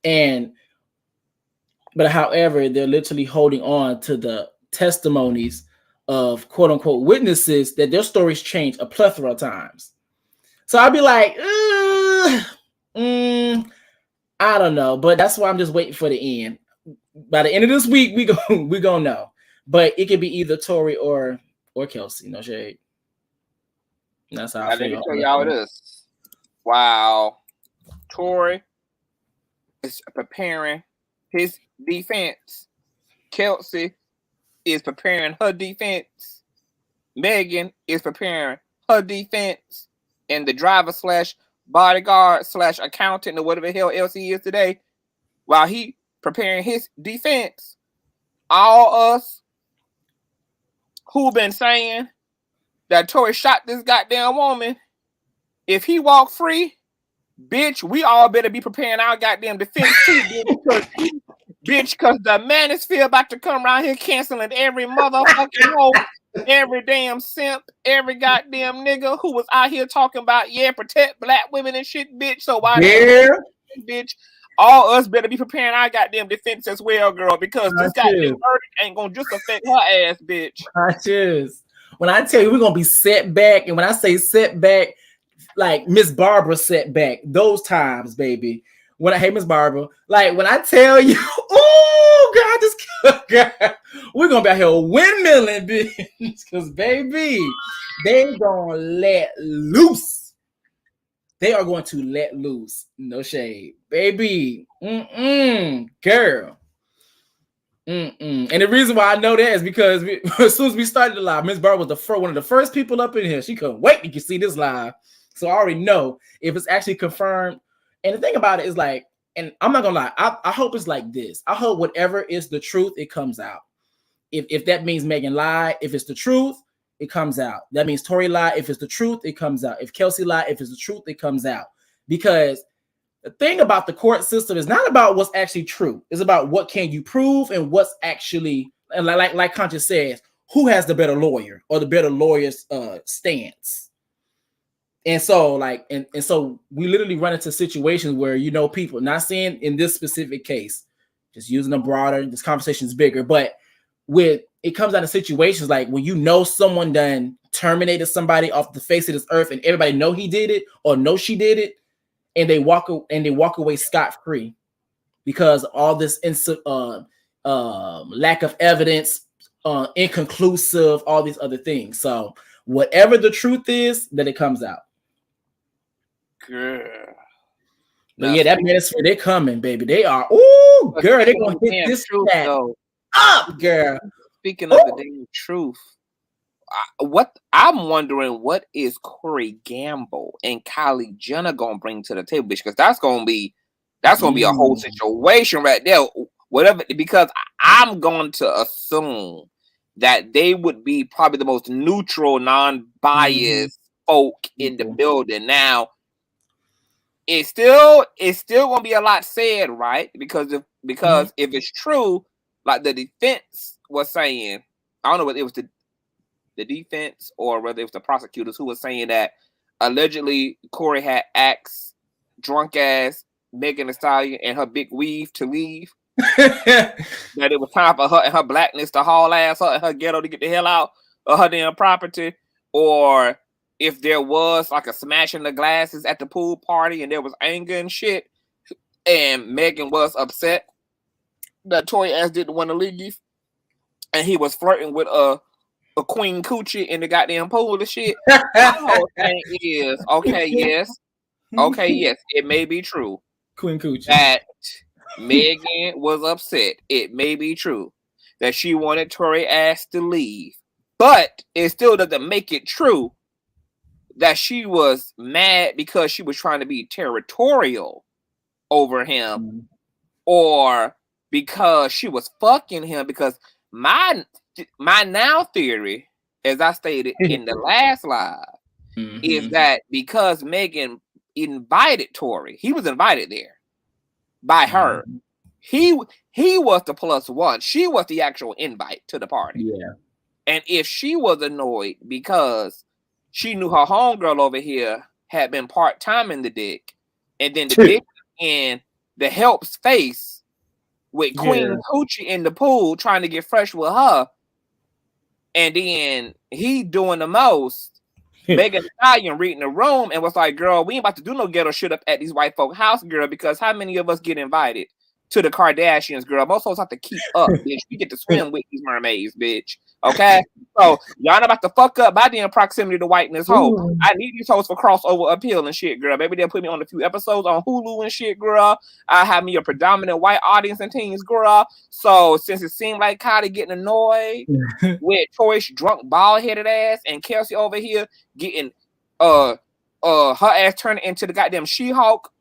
But however, they're literally holding on to the testimonies of quote unquote witnesses that their stories changed a plethora of times. So I'd be like, I don't know, but that's why I'm just waiting for the end. By the end of this week, we gonna know. But it could be either Tory or Kelsey. No shade. That's how I Let me feel. tell y'all this. While Tory is preparing his defense, Kelsey is preparing her defense, Megan is preparing her defense, and the driver / bodyguard / accountant or whatever the hell else he is today, while he preparing his defense, all us who been saying that Tory shot this goddamn woman, if he walk free, bitch, we all better be preparing our goddamn defense too, bitch, because the manosphere about to come around here canceling every motherfucking hoe, every damn simp, every goddamn nigga who was out here talking about, protect black women and shit, bitch. So why bitch, all us better be preparing our goddamn defense as well, girl, because this goddamn verdict ain't gonna just affect her ass, bitch. Conscious. When I tell you we're gonna be set back, and when I say set back, like Miss Barbara set back, those times, baby. When I hate Miss Barbara, like when I tell you, oh God, we're gonna be out here windmilling, bitch, because baby, they gonna let loose. They are going to let loose. No shade, baby. Girl. And the reason why I know that is because as soon as we started the live, Miss Barbara was one of the first people up in here. She couldn't wait to see this live. So I already know if it's actually confirmed. And the thing about it is like, and I'm not gonna lie, I hope it's like this. I hope whatever is the truth, it comes out. If that means Megan lied, if it's the truth, it comes out. That means Tory lied. If it's the truth, it comes out. If Kelsey lied, if it's the truth, it comes out. Because the thing about the court system is not about what's actually true. It's about what can you prove and what's actually, and like Conscious says, who has the better lawyer or the better lawyer's stance. And so and so we literally run into situations where, people, not saying in this specific case, just using a broader, this conversation is bigger, but with it comes out of situations like when someone done terminated somebody off the face of this earth and everybody know he did it or know she did it, and they walk away scot-free because all this lack of evidence, inconclusive, all these other things. So whatever the truth is, that it comes out. Girl. But yeah, that manosphere, they're coming, baby. They are. Ooh, girl, they're gonna hit this truth up, girl. Speaking of the damn truth, what I'm wondering, what is Corey Gamble and Kylie Jenner gonna bring to the table, bitch? Because that's gonna be a whole situation right there. Whatever, because I'm going to assume that they would be probably the most neutral, non-biased folk in the building. Now, it's still gonna be a lot said, right? Because if it's true, like the defense was saying, I don't know whether it was the defense or whether it was the prosecutors who was saying that allegedly Corey had asked drunk ass Megan Thee Stallion and her big weave to leave. That it was time for her and her blackness to haul ass, her and her ghetto to get the hell out of her damn property. Or if there was like a smashing the glasses at the pool party and there was anger and shit, and Megan was upset that Tory ass didn't want to leave, and he was flirting with a Queen Coochie in the goddamn pool and shit. My whole thing is, okay, yes, it may be true. Queen Coochie. That Megan was upset. It may be true that she wanted Tory ass to leave, but it still doesn't make it true that she was mad because she was trying to be territorial over him, or because she was fucking him. Because my now theory, as I stated in the last live, is that because Megan invited Tory, he was invited there by her. He was the plus one. She was the actual invite to the party. Yeah. And if she was annoyed because she knew her homegirl over here had been part-time in the dick, and then the dick in the help's face with Queen Hoochie in the pool trying to get fresh with her, and then he doing the most, Megan Thee Stallion reading the room and was like, girl, we ain't about to do no ghetto shit up at these white folk house, girl, because how many of us get invited to the Kardashians, girl? Most of us have to keep up, bitch. We get to swim with these mermaids, bitch. Okay? So, y'all not about to fuck up by being proximity to whiteness hoe. I need these hoes for crossover appeal and shit, girl. Maybe they'll put me on a few episodes on Hulu and shit, girl. I have me a predominant white audience and teens, girl. So, since it seemed like Kylie getting annoyed with Tory's drunk, bald-headed ass and Kelsey over here getting her ass turned into the goddamn She-Hulk,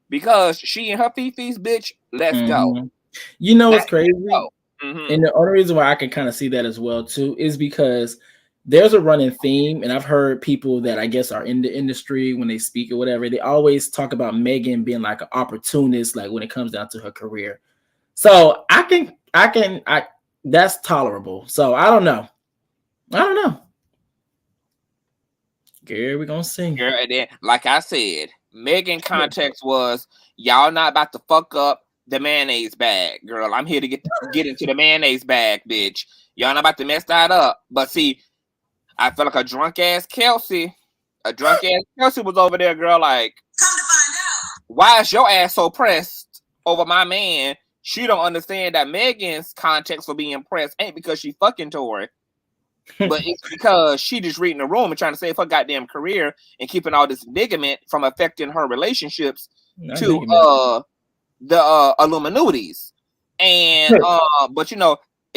because she and her fifis, bitch, let's go. You know what's crazy? And the only reason why I can kind of see that as well too is because there's a running theme, and I've heard people that I guess are in the industry when they speak or whatever, they always talk about Megan being like an opportunist, like when it comes down to her career. So I that's tolerable. So I don't know. Girl, we're gonna see. Girl, and then, like I said, Megan context was y'all not about to fuck up the mayonnaise bag, girl. I'm here to get into the mayonnaise bag, bitch. Y'all not about to mess that up. But see, I feel like a drunk ass Kelsey was over there, girl. Like, Come to find out, why is your ass so pressed over my man? She don't understand that Megan's context for being pressed ain't because she fucking Tory, but it's because she just reading the room and trying to save her goddamn career and keeping all this ligament from affecting her relationships to the Illuminati's. And but you know,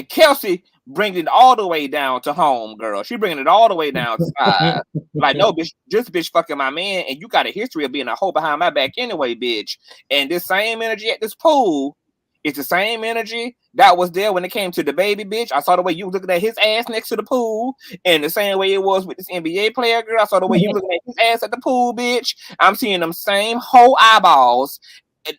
Kelsey bringing it all the way down to home, girl. She bringing it all the way down to side. Like, no, bitch, this bitch fucking my man, and you got a history of being a hoe behind my back anyway, bitch. And this same energy at this pool, it's the same energy that was there when it came to the baby, bitch. I saw the way you was looking at his ass next to the pool, and the same way it was with this NBA player, girl. I saw the way you looking at his ass at the pool, bitch. I'm seeing them same whole eyeballs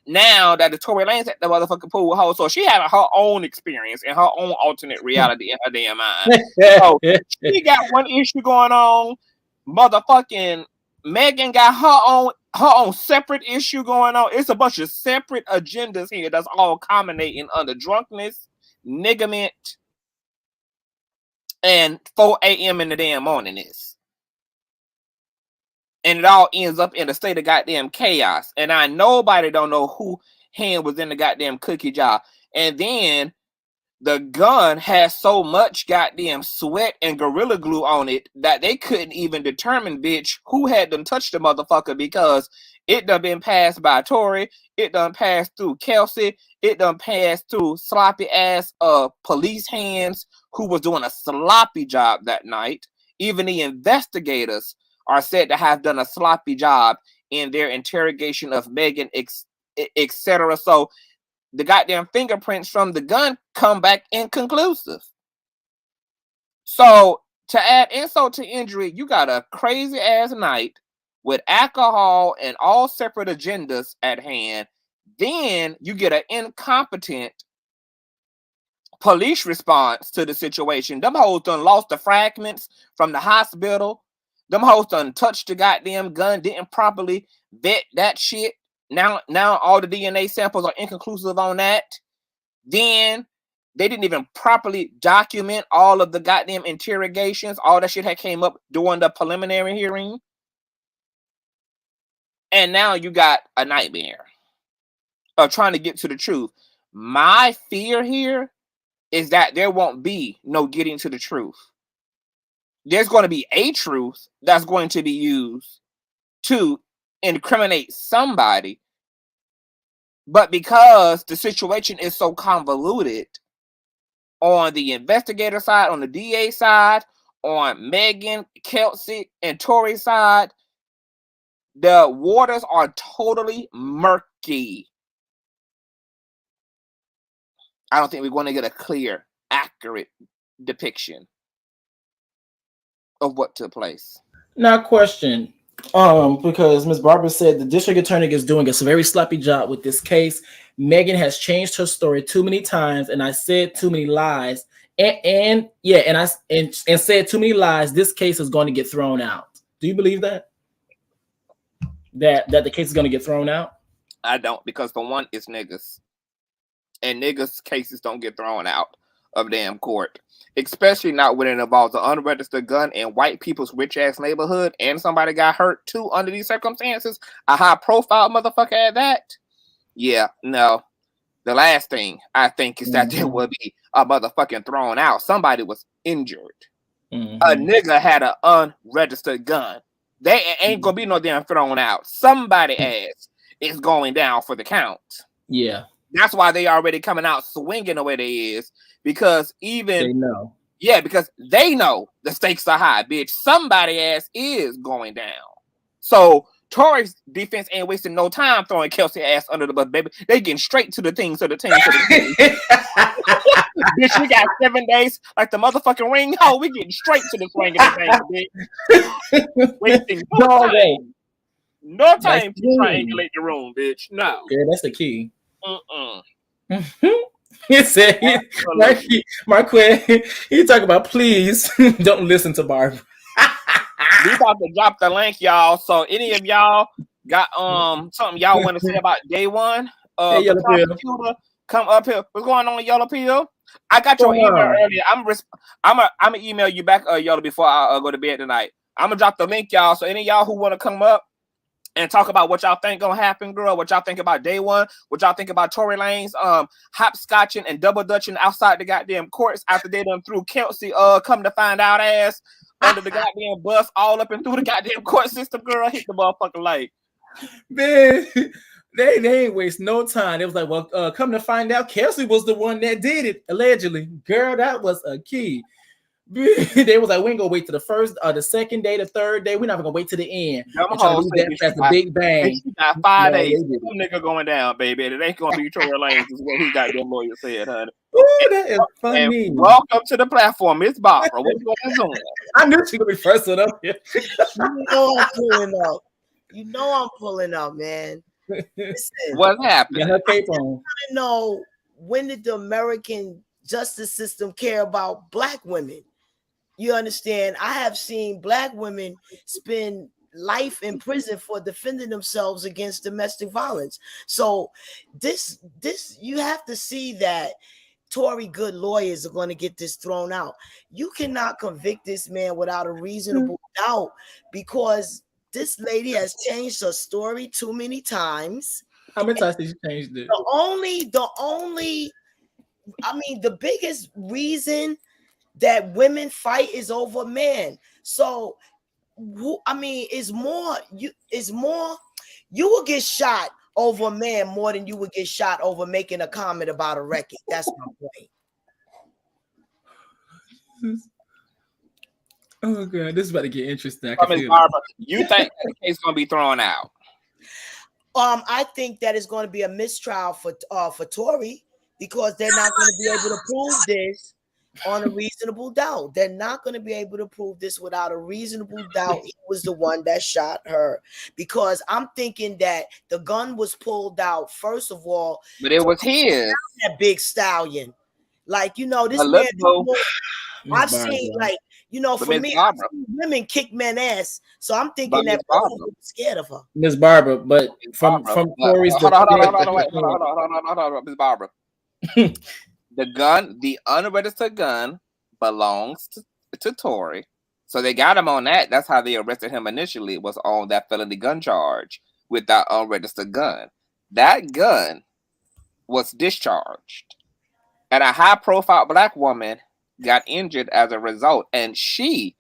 now that the Tory Lanez at the motherfucking pool hole. So she having her own experience and her own alternate reality in her damn mind. So she got one issue going on. Motherfucking Megan got her own separate issue going on. It's a bunch of separate agendas here that's all culminating under drunkenness, nigament, and 4 a.m. in the damn morningness. And it all ends up in a state of goddamn chaos. And nobody don't know who hand was in the goddamn cookie jar. And then the gun has so much goddamn sweat and Gorilla Glue on it that they couldn't even determine, bitch, who had them touched the motherfucker, because it done been passed by Tory, it done passed through Kelsey, it done passed through sloppy ass police hands who was doing a sloppy job that night. Even the investigators are said to have done a sloppy job in their interrogation of Megan, etc. So the goddamn fingerprints from the gun come back inconclusive. So to add insult to injury, you got a crazy ass night with alcohol and all separate agendas at hand. Then you get an incompetent police response to the situation. Them hoes done lost the fragments from the hospital. Them hoes done touched the goddamn gun, didn't properly vet that shit. Now all the DNA samples are inconclusive on that. Then they didn't even properly document all of the goddamn interrogations. All that shit had came up during the preliminary hearing. And now you got a nightmare of trying to get to the truth. My fear here is that there won't be no getting to the truth. There's going to be a truth that's going to be used to incriminate somebody. But because the situation is so convoluted on the investigator side, on the DA side, on Megan, Kelsey, and Tory's side, the waters are totally murky. I don't think we're going to get a clear, accurate depiction of what took place. Now, question. Because Ms. Barbara said the district attorney is doing a very sloppy job with this case. Megan has changed her story too many times, and I said too many lies. And said too many lies. This case is going to get thrown out. Do you believe that? That the case is going to get thrown out? I don't, because for one, it's niggas. And niggas' cases don't get thrown out of damn court. Especially not when it involves an unregistered gun in white people's rich-ass neighborhood and somebody got hurt too under these circumstances. A high-profile motherfucker at that. Yeah, no. The last thing I think is that there will be a motherfucking thrown out. Somebody was injured. A nigga had an unregistered gun. They ain't gonna be no damn thrown out. Somebody ass is going down for the count. Yeah. That's why they already coming out swinging the way they is, because They know. Yeah, because they know the stakes are high, bitch. Somebody ass is going down. So Tory's defense ain't wasting no time throwing Kelsey ass under the bus, baby. They getting straight to the things of the team. Bitch, we got 7 days like the motherfucking ring. Oh, we getting straight to the swing of the thing, bitch. Wasting no time to triangulate the room, bitch. No. Yeah, that's the key. He said, Marquette, he talk about, please don't listen to Barbara. We about to drop the link, y'all. So any of y'all got something y'all want to say about day one? Hey, Yellow Pill. Come up here. What's going on, Yellow Pill? I got your email earlier. I'm gonna email you back, Yellow, before I go to bed tonight. I'm gonna drop the link, y'all. So any of y'all who want to come up and talk about what y'all think gonna happen, girl, what y'all think about day one, what y'all think about Tory Lanez hopscotching and double dutching outside the goddamn courts after they done threw Kelsey come to find out ass under the goddamn bus all up and through the goddamn court system, girl. Hit the motherfucking light. Man, they ain't waste no time. It was like, well, come to find out, Kelsey was the one that did it, allegedly. Girl, that was a key. They was like, we ain't gonna wait to the first, the second day, the third day. We're not gonna wait to the end. That's the big bang. She got 5 days. Some nigga going down, baby. It ain't gonna be Tory Lanez, is what his goddamn lawyer said, honey. Ooh, that is funny. And welcome to the platform, Miss Barbara. What's going on? I knew she would be first one up here. You know I'm pulling up. You know I'm pulling up, man. Listen, what happened? I want to know, when did the American justice system care about black women? You understand? I have seen black women spend life in prison for defending themselves against domestic violence. So this you have to see that Tory good lawyers are going to get this thrown out. You cannot convict this man without a reasonable doubt, because this lady has changed her story too many times. How many times did she change it? The biggest reason that women fight is over men. So, it's more. You will get shot over a man more than you would get shot over making a comment about a record. That's my point. Oh god, this is about to get interesting. Barbara, you think the case is gonna be thrown out? I think that it's going to be a mistrial for Tory, because they're not going to be able to prove this on a reasonable doubt. They're not going to be able to prove this without a reasonable doubt he was the one that shot her, because I'm thinking that the gun was pulled out, first of all, but it was his. That big stallion. Like, this man, I've seen, like, for me, I've seen women kick men ass. So I'm thinking that Barbara was scared of her. Miss Barbara, but from Tory's hold on, Miss Barbara. The gun, the unregistered gun, belongs to Tory. So they got him on that. That's how they arrested him initially, was on that felony gun charge with that unregistered gun. That gun was discharged. And a high-profile black woman got injured as a result. And she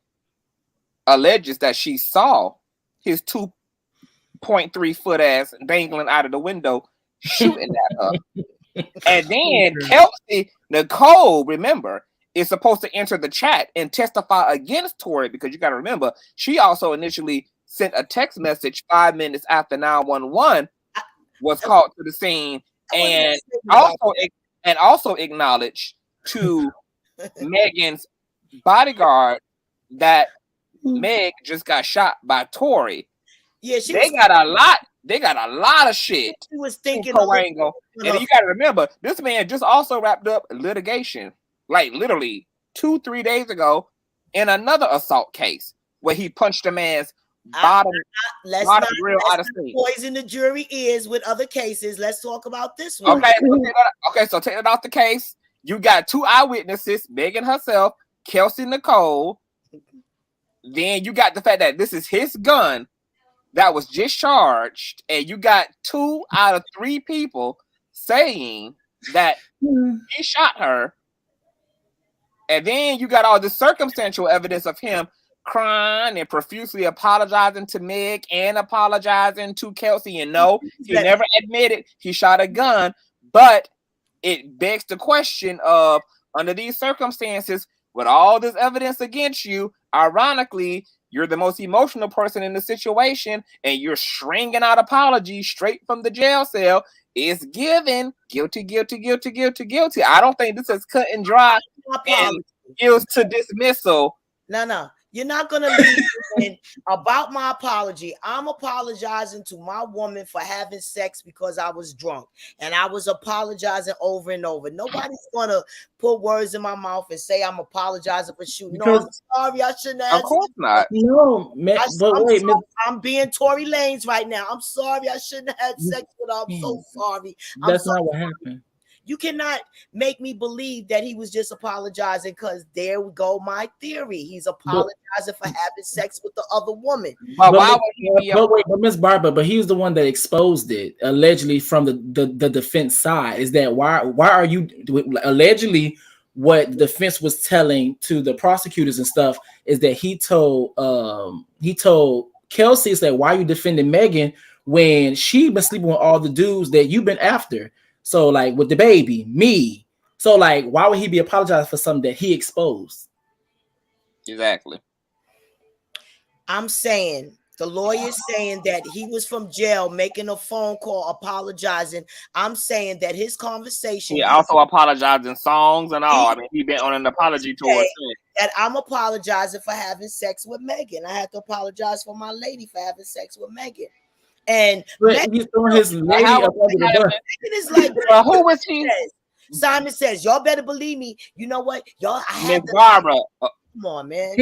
alleges that she saw his 2.3 foot ass dangling out of the window shooting at her. And then Kelsey Nicole, remember, is supposed to enter the chat and testify against Tory, because you got to remember, she also initially sent a text message 5 minutes after 911 was called to the scene, and also acknowledged to Megan's bodyguard that Meg just got shot by Tory. Yeah, they got a lot of shit. She was thinking Coango. And you got to remember, this man just also wrapped up litigation, like literally 2-3 days ago, in another assault case where he punched a man's bottom grill out of state. Poison the jury ears with other cases. Let's talk about this one. So take it off the case. You got 2 eyewitnesses, Megan herself, Kelsey Nicole. Then you got the fact that this is his gun that was discharged, and you got 2 out of 3 people saying that he shot her. And then you got all the circumstantial evidence of him crying and profusely apologizing to Meg and apologizing to Kelsey. And no, he never admitted he shot a gun, but it begs the question of, under these circumstances, with all this evidence against you, ironically, you're the most emotional person in the situation, and you're stringing out apologies straight from the jail cell. It's given guilty. I don't think this is cut and dry and gives to dismissal. No. You're not going to leave in about my apology. I'm apologizing to my woman for having sex because I was drunk. And I was apologizing over and over. Nobody's going to put words in my mouth and say I'm apologizing for shooting. No, I'm sorry. I shouldn't have. Of course not. No, I'm being Tory Lanez right now. I'm sorry. I shouldn't have had sex with her. I'm so sorry. That's not what happened. You cannot make me believe that he was just apologizing, because there we go, my theory. He's apologizing for having sex with the other woman. But Miss Barbara, but he was the one that exposed it, allegedly, from the defense side. Is that why are you allegedly what the defense was telling to the prosecutors and stuff is that he told Kelsey, said, why are you defending Megan when she been sleeping with all the dudes that you've been after? So, like, with the baby, me. So, like, why would he be apologizing for something that he exposed? Exactly. I'm saying, the lawyer's saying that he was from jail making a phone call, apologizing. I'm saying that his conversation. He also apologized in songs and all. I mean, he been on an apology tour. That I'm apologizing for having sex with Megan. I had to apologize for my lady for having sex with Megan. And he's throwing his lady up under the bus. Is like, who was he? Simon says, y'all better believe me. You know what? Y'all, Miss Barbara. Come on, man.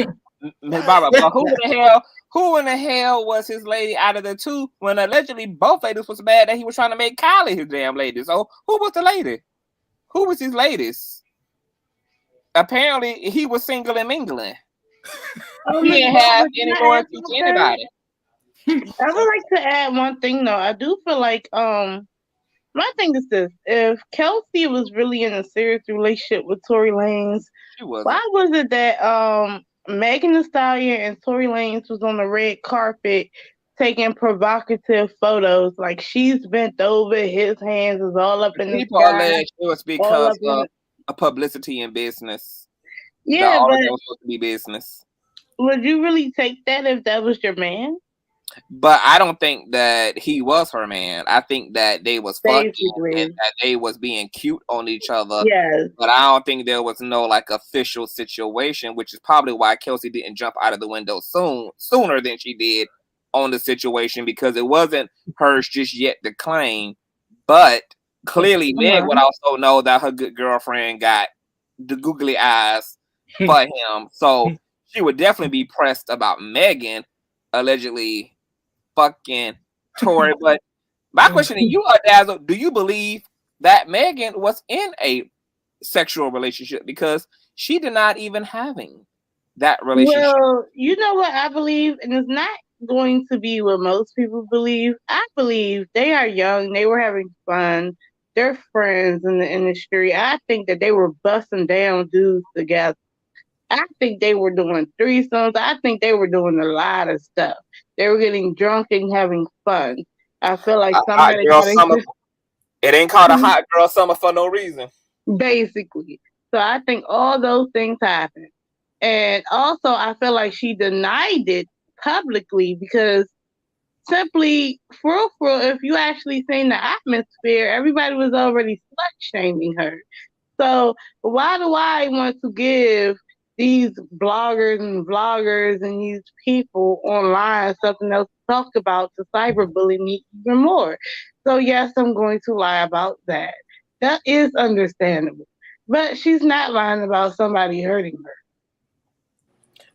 Miss Barbara. But who in the hell was his lady out of the 2 when allegedly both ladies was mad that he was trying to make Kylie his damn lady? So who was the lady? Who was his ladies? Apparently he was single and mingling. He didn't have any loyalty to anybody. I would like to add one thing though. I do feel like my thing is this: if Kelsey was really in a serious relationship with Tory Lanez, why was it that Megan Thee Stallion and Tory Lanez was on the red carpet taking provocative photos? Like, she's bent over, his hands is all up in the people allege it was because of a publicity in business. Yeah, but it was supposed to be business. Would you really take that if that was your man? But I don't think that he was her man. I think that they was fucking and that they was being cute on each other. Yes. But I don't think there was no like official situation, which is probably why Kelsey didn't jump out of the window sooner than she did on the situation, because it wasn't hers just yet to claim. But clearly Meg would also know that her good girlfriend got the googly eyes for him. So she would definitely be pressed about Megan allegedly fucking Tory. But my question to you, Dazzle, do you believe that Megan was in a sexual relationship? Because she denied even having that relationship. Well, you know what I believe, and it's not going to be what most people believe. I believe they are young, they were having fun, they're friends in the industry. I think that they were busting down dudes together. I think they were doing threesomes. I think they were doing a lot of stuff. They were getting drunk and having fun. I feel like somebody it ain't called a hot girl summer for no reason. Basically. So I think all those things happened. And also, I feel like she denied it publicly because simply, for real, if you actually seen the atmosphere, everybody was already slut shaming her. So why do I want to give these bloggers and vloggers and these people online something else to talk about to cyberbully me even more? So yes, I'm going to lie about that. That is understandable. But she's not lying about somebody hurting her.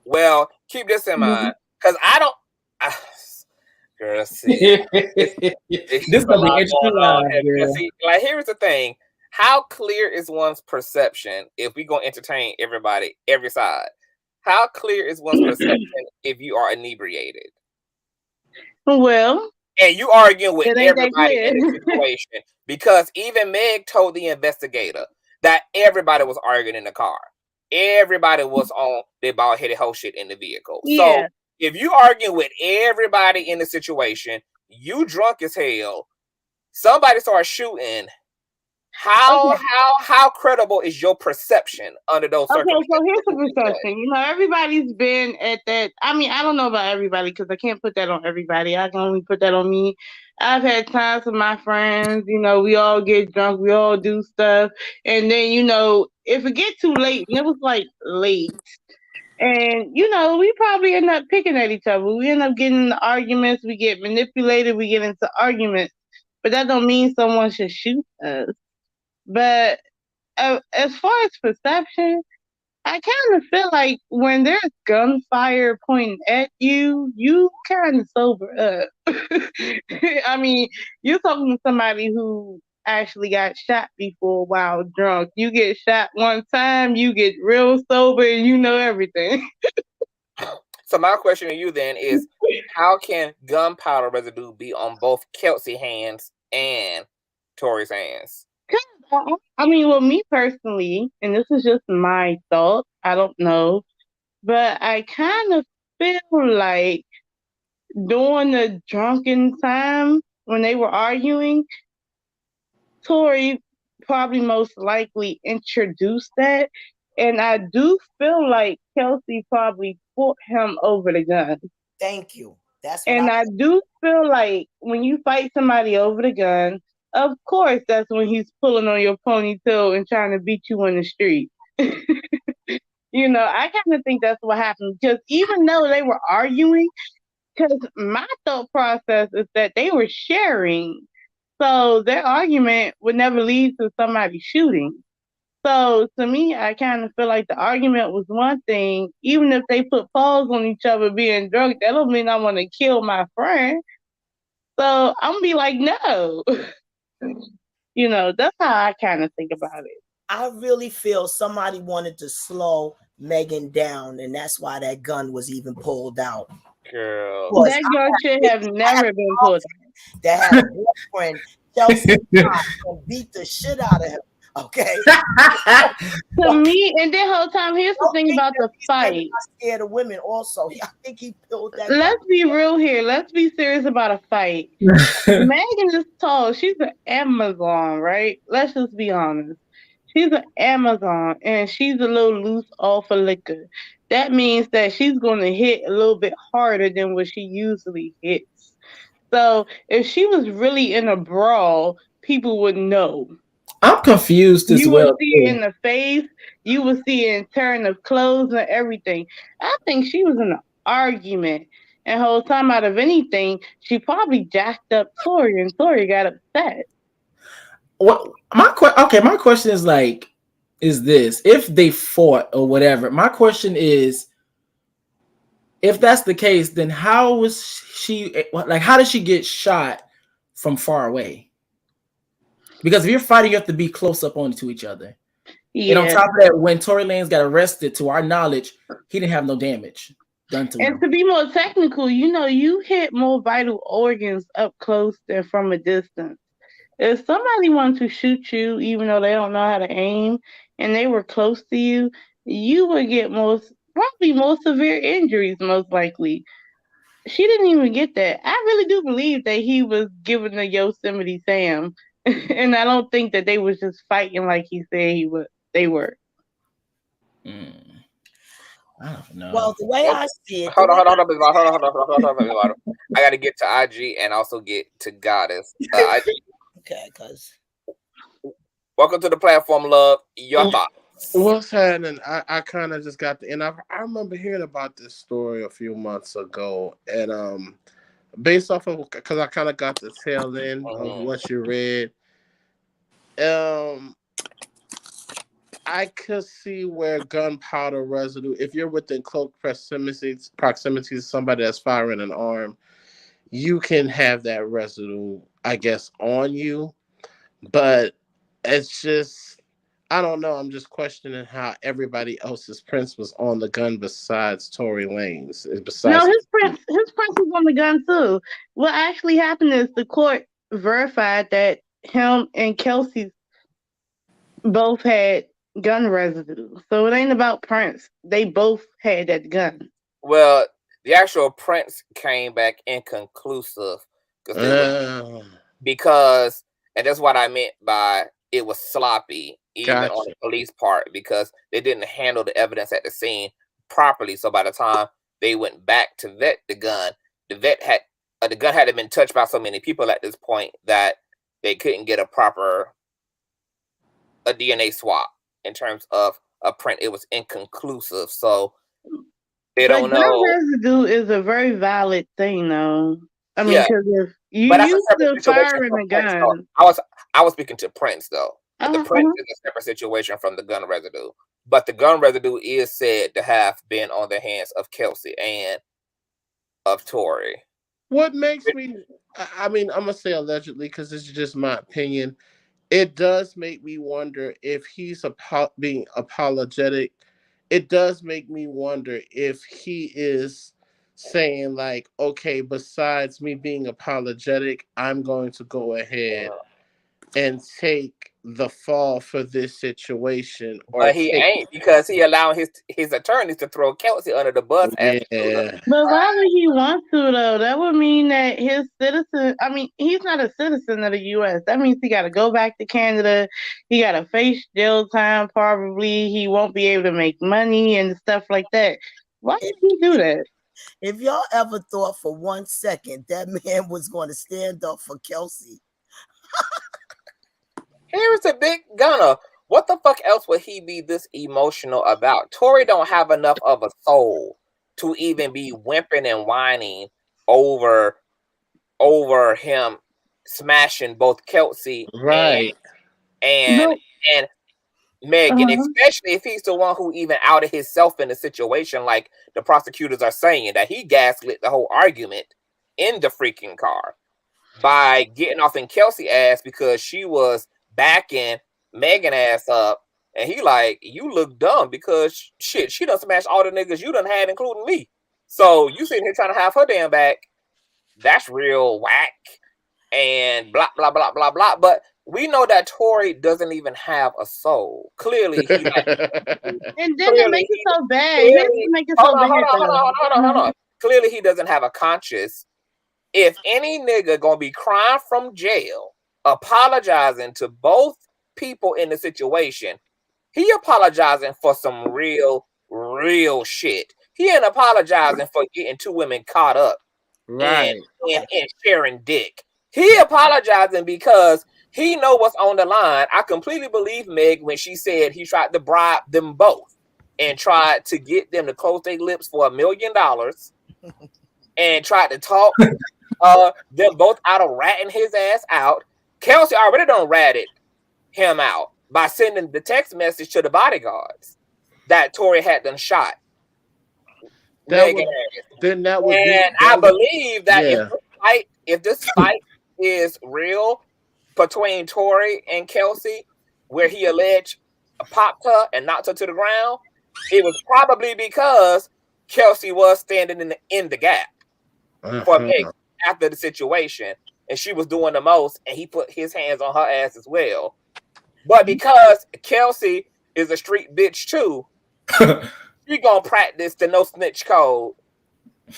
Well, keep this in mind, because I don't. Girl, see, This gonna be interesting live, girl. see, like, here's the thing: how clear is one's perception if we gonna entertain everybody, every side? How clear is one's perception if you are inebriated? Well, and you arguing with it ain't that everybody in the clear. situation, because even Meg told the investigator that everybody was arguing in the car. Everybody was on their bald-headed hoe shit in the vehicle. Yeah. So if you arguing with everybody in the situation, you drunk as hell, somebody starts shooting. How credible is your perception under those circumstances? Okay, so here's the perception. You know, everybody's been at that. I mean, I don't know about everybody because I can't put that on everybody. I can only put that on me. I've had times with my friends, you know, we all get drunk, we all do stuff. And then, you know, if it get too late, and it was like late, and, you know, we probably end up picking at each other. We end up getting into arguments, we get manipulated, we get into arguments. But that don't mean someone should shoot us. But as far as perception, I kind of feel like when there's gunfire pointing at you, you kind of sober up. I mean, you're talking to somebody who actually got shot before while drunk. You get shot one time, you get real sober, and you know everything. So my question to you then is, how can gunpowder residue be on both Kelsey hands and Tory's hands? I mean, well, me personally, and this is just my thought, I don't know, but I kind of feel like during the drunken time when they were arguing, Tory probably most likely introduced that. And I do feel like Kelsey probably put him over the gun. Thank you. That's what and I do feel like when you fight somebody over the gun, of course, that's when he's pulling on your ponytail and trying to beat you in the street. You know, I kind of think that's what happened, because even though they were arguing, because my thought process is that they were sharing, so their argument would never lead to somebody shooting. So to me, I kind of feel like the argument was one thing. Even if they put paws on each other being drunk, that don't mean I want to kill my friend. So I'm gonna be like, no. You know, that's how I kind of think about it. I really feel somebody wanted to slow Megan down, and that's why that gun was even pulled out. Girl. That gun should have never been pulled out. That had a boyfriend, Kelsey, and beat the shit out of him. Okay. To me, and that whole time, here's the thing about the fight. Scared of women also. I think he pulled that. Let's be real here. Let's be serious about a fight. Megan is tall. She's an Amazon, right? Let's just be honest. She's an Amazon, and she's a little loose off of liquor. That means that she's going to hit a little bit harder than what she usually hits. So if she was really in a brawl, people would know. I'm confused as well. You would see it in the face. You would see it in turn of clothes and everything. I think she was in an argument. And whole time out of anything, she probably jacked up Tory, and Tory got upset. Well, my question is like, is this, if they fought or whatever? My question is, if that's the case, then how was she, like, how did she get shot from far away? Because if you're fighting, you have to be close up onto each other. Yeah. And on top of that, when Tory Lanez got arrested, to our knowledge, he didn't have no damage done to him. And to be more technical, you know, you hit more vital organs up close than from a distance. If somebody wanted to shoot you, even though they don't know how to aim, and they were close to you, you would get probably more severe injuries, most likely. She didn't even get that. I really do believe that he was giving the Yosemite Sam. And I don't think that they was just fighting like he said they were. I don't know. Well, the way I see it, hold on. I got to get to IG and also get to Goddess. IG. Okay, cause welcome to the platform, love. Your thoughts. What's happening? I kind of just got the, and I remember hearing about this story a few months ago, and based off of, because I kind of got the tail end of what you read, I could see where gunpowder residue, if you're within close proximity to somebody that's firing an arm, you can have that residue, I guess, on you. But it's just, I don't know. I'm just questioning how everybody else's prints was on the gun besides Tory Lanez. No, his prints was on the gun too. What actually happened is the court verified that him and Kelsey both had gun residue. So it ain't about prints. They both had that gun. Well, the actual prints came back inconclusive because, and that's what I meant by it was sloppy, even on the police part, because they didn't handle the evidence at the scene properly. So by the time they went back to vet the gun had been touched by so many people at this point that they couldn't get a proper DNA swap in terms of a print. It was inconclusive, so they don't know. Gun residue is a very valid thing, though. I mean, because if you use the firing a gun, I was speaking to prints though. The print is a separate situation from the gun residue, but the gun residue is said to have been on the hands of Kelsey and of Tory. What makes me, I mean, I'm gonna say allegedly because this is just my opinion. It does make me wonder if he's being apologetic. It does make me wonder if he is saying like, okay, besides me being apologetic, I'm going to go ahead and take the fall for this situation. But he ain't, because he allowed his attorneys to throw Kelsey under the bus. Yeah. But why would he want to, though? That would mean that his citizen, I mean, he's not a citizen of the U.S. That means he got to go back to Canada. He got to face jail time, probably. He won't be able to make money and stuff like that. Why would he do that? If y'all ever thought for 1 second that man was going to stand up for Kelsey. Here's a big gunner. What the fuck else would he be this emotional about? Tory don't have enough of a soul to even be whimpering and whining over him smashing both Kelsey and Megan, especially if he's the one who even outed himself in the situation, like the prosecutors are saying, that he gaslit the whole argument in the freaking car by getting off in Kelsey ass because she was backing Megan ass up, and he like, you look dumb because shit, she done smashed all the niggas you done had, including me. So you sitting here trying to have her damn back. That's real whack. And blah blah blah blah blah. But we know that Tory doesn't even have a soul. Clearly, he like, and then it makes it so bad. Hold on. Clearly, he doesn't have a conscience. If any nigga gonna be crying from jail, apologizing to both people in the situation, he apologizing for some real shit. He ain't apologizing for getting two women caught up and sharing dick. He apologizing because he know what's on the line. I completely believe Meg when she said he tried to bribe them both and tried to get them to close their lips for $1 million and tried to talk them both out of ratting his ass out. Kelsey already done ratted him out by sending the text message to the bodyguards that Tory had done shot. I believe that if this fight is real between Tory and Kelsey, where he alleged popped her and knocked her to the ground, it was probably because Kelsey was standing in the gap for Meg after the situation, and she was doing the most, and he put his hands on her ass as well. But because Kelsey is a street bitch too, she gonna practice the no snitch code